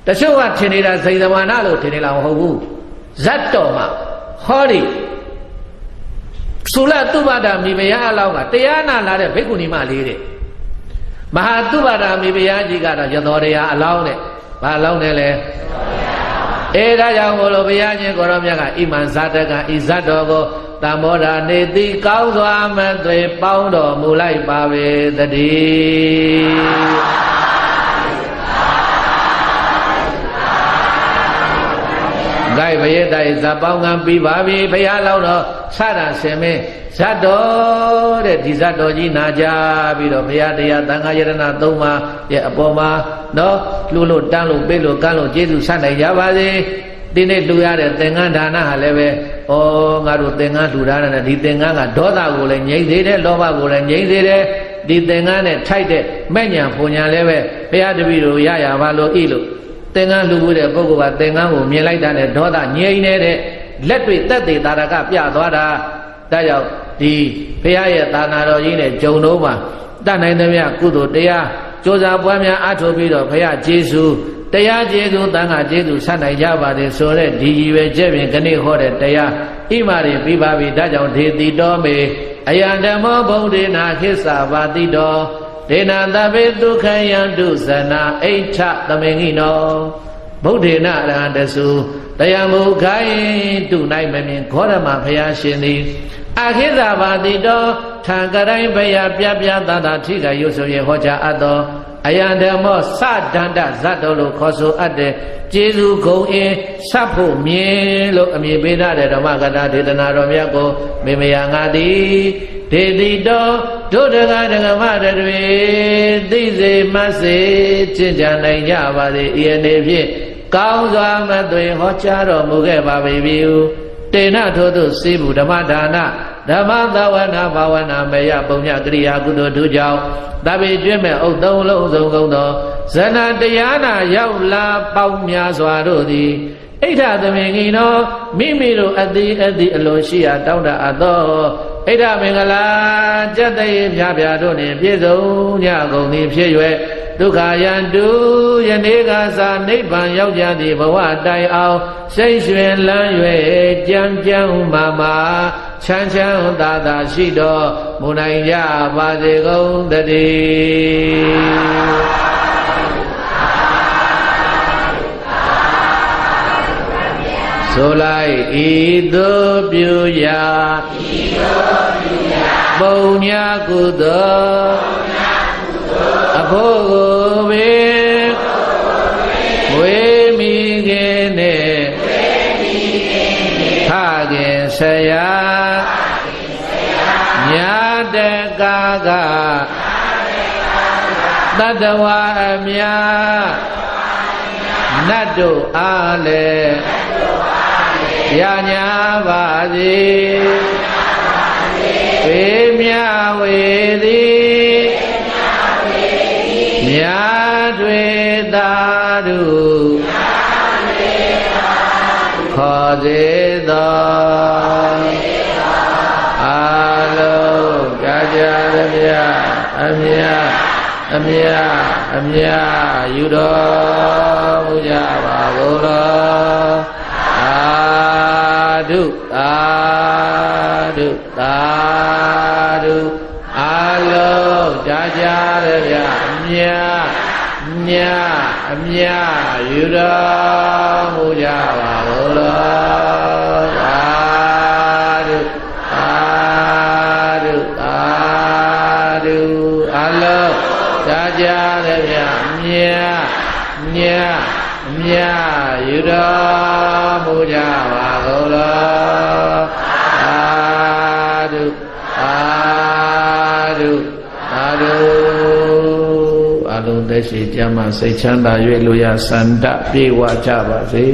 [SPEAKER 1] တချို့ကထင်နေတာစိန်သမဏလို့ထင်နေလားမဟုတ်ဘူးဇတ်တော်မှာဟောဒီသုလသုဘတာမိဖုရားအလောင်းကတရားနာလာတဲ့ဘိက္ခုနီမလေးတဲ့မဟာသုဘတာမိဖုရားကြီးကတော့ယသောတရားအလောင်းတဲ့ဘာအလောင်းနဲ့လဲဒါကြောင့်မို့လို့ဘုရားရှင်ကိုရောမြတ်ကဣမံဇာတကဤဇတ်တော်ကိုတမောဓာနေတိကောင်းစွာမသွေပေါင်းတော်မူလိုက်ပါပေတည်းဂိုက်ဘယေတိုင်ဇပေါင်းကံပြီးပါပြီဘုရားလောင်းတော်စတာဆင်မင်းဇတ်တော်တဲ့ဒီဇတ်တော်ကြီးနာကြပြီးတော့ဘုရားတရားသံဃာယတနာ၃ပါးရဲ့အပေါ်မှာနော်လှူလို့တန်းလို့ပေးလို့ကမ်းလို့ကျေးဇူးဆက်နိုင်ကြပါစေဒီနေ့လှူရတဲ့သင်္ကန်းဒါနဟာလည်းပဲငါတို့သင်္ကန်းလှူထားတဲ့ဒီသင်္ကန်းကဒေါသကိုလည်းငြိမ့်စေတယ်လောဘကိုလည်းငြိမ့်စေတယ်ဒီသင်္ကန်းနဲ့ထိုက်တဲ့မဲ့ညာဖွညာလည်းပဲဘုရားတပည့်တို့ရရပါလို့ဤလို့သင်္ကန်းလှူဖို့တဲ့ပုဂ္ဂိုလ်ကသင်္ကန်းကိုမြင်လိုက်တာနဲ့ဒေါသငြိမ့်နေတဲ့လက်တွေတက်သေးတာကပြသွားတာဒါကြောင့်ဒီဘုရားရဲ့သာနာတော်ကြီးနဲ့ဂျုံတော်မှာ တတ်နိုင်သမျှကုသိုလ်တရားကြိုးစားပွားများအားထုတ်ပြီးတော့ဘုရားကျေးဇူးတရားကျေးဇူးသံဃာကျေးဇူးဆက်နိုင်ကြပါစေဆိုတဲ့ဒီရည်ရွယ်ချက်ဖြင့်ခဏဟောတဲ့တရားဣမာရိပြပါပြီဒါကြောင့်ဒေတိတော်မေအယံဓမ္မောဗုဒ္ဓေနာခိစ္ဆာပါတိတော်ဒေနာတပေဒုက္ခယံတုဇနာအိဋ္ဌသမင်္ဂိနောဗုဒ္ဓေနအရဟံတစုတရားမူခိုင်းတုနိုင်မမြင်ခောရမဘုရားရှင်သည်အခိစ္ဆာပါတိတော်ထံကတိုင်းဘယပြပြသာသာထိကရုပ်ဆိုရဟောကြားအပ်သောအယံဓမ္မောစဒန္တဇတ်တော်လို့ခေါ်ဆိုအပ်တဲ့ကျေးဇူးဂုဏ်အင်းဆက်ဖို့မြင်လို့အမည်ပေးထားတဲ့ဓမ္မကထာဒေသနာတော်မြတ်ကိုမေမယငါသည်ဒေတိတော်ဒုဒကဒကမတွေသိစေမစေကျင့်ကြံနိုင်ကြပါစေဤအနေဖြင့်ကောင်းစွာမသွေဟောကြားတော်မူခဲ့ပါပြီတေနထို့သို့စေဘူးဓမ္မဒါနဓမ္မသဝနာဘာဝနာမေယပုံညကရိယာကုသိုလ်တို့ကြောင့်တပိကျွဲ့မဲ့ဥသုံးလုံးစုံကုန်သောဇဏတရားနာရောက်လာပေါင်းများစွာတို့သည်ဣဋ္ဌသမင်္ဂိနောမိမိတို့အတိအလိုရှိရာတောင်းတအပ်သောဣဋ္ဌမင်္ဂလာကျက်တရေဖြာဖြာတို့နှင့်ပြည့်စုံကြကုန်သည်ဖြစ်၍ဒုက္ခယံတုယနေ့ကသာနိဗ္ဗာန်ရောက်ကြသည့်ဘဝတိုင်အောင်စိတ်ရွှင်လန်း၍ကြံကြံမာမာချမ်းချမ်းသာသာရှိတော်မူနိုင်ကြပါစေကုန်သတည်းဆိုလိုက်ဤသို့ပြုရာပုံညာကုသိုလ်အဖို့ကိုပင်ဝေမိခင်နဲ့ခခင်ဆရာညာတကာကတတဝအမြနတ်တို့အားလည်းရညာပါစေပေမြဝေသည်မြာတွေသာတို့ခေါ်စေသောအာလုံးကြာကြာရမြအမြယူတော်မူကြပါကုန်တော်သာဓုအာလုံးကြာကြာရမြအမြယူတော်မူကြပါကုန်တော်သာဓုအာလုံးကြာကြာရမြယူတော်မူကြပါကုန်တော်သာဓုအလုံးသက်ရှိကြမှာစိတ်ချမ်းသာ၍လူရစန္ဒပြေဝကြပါစေ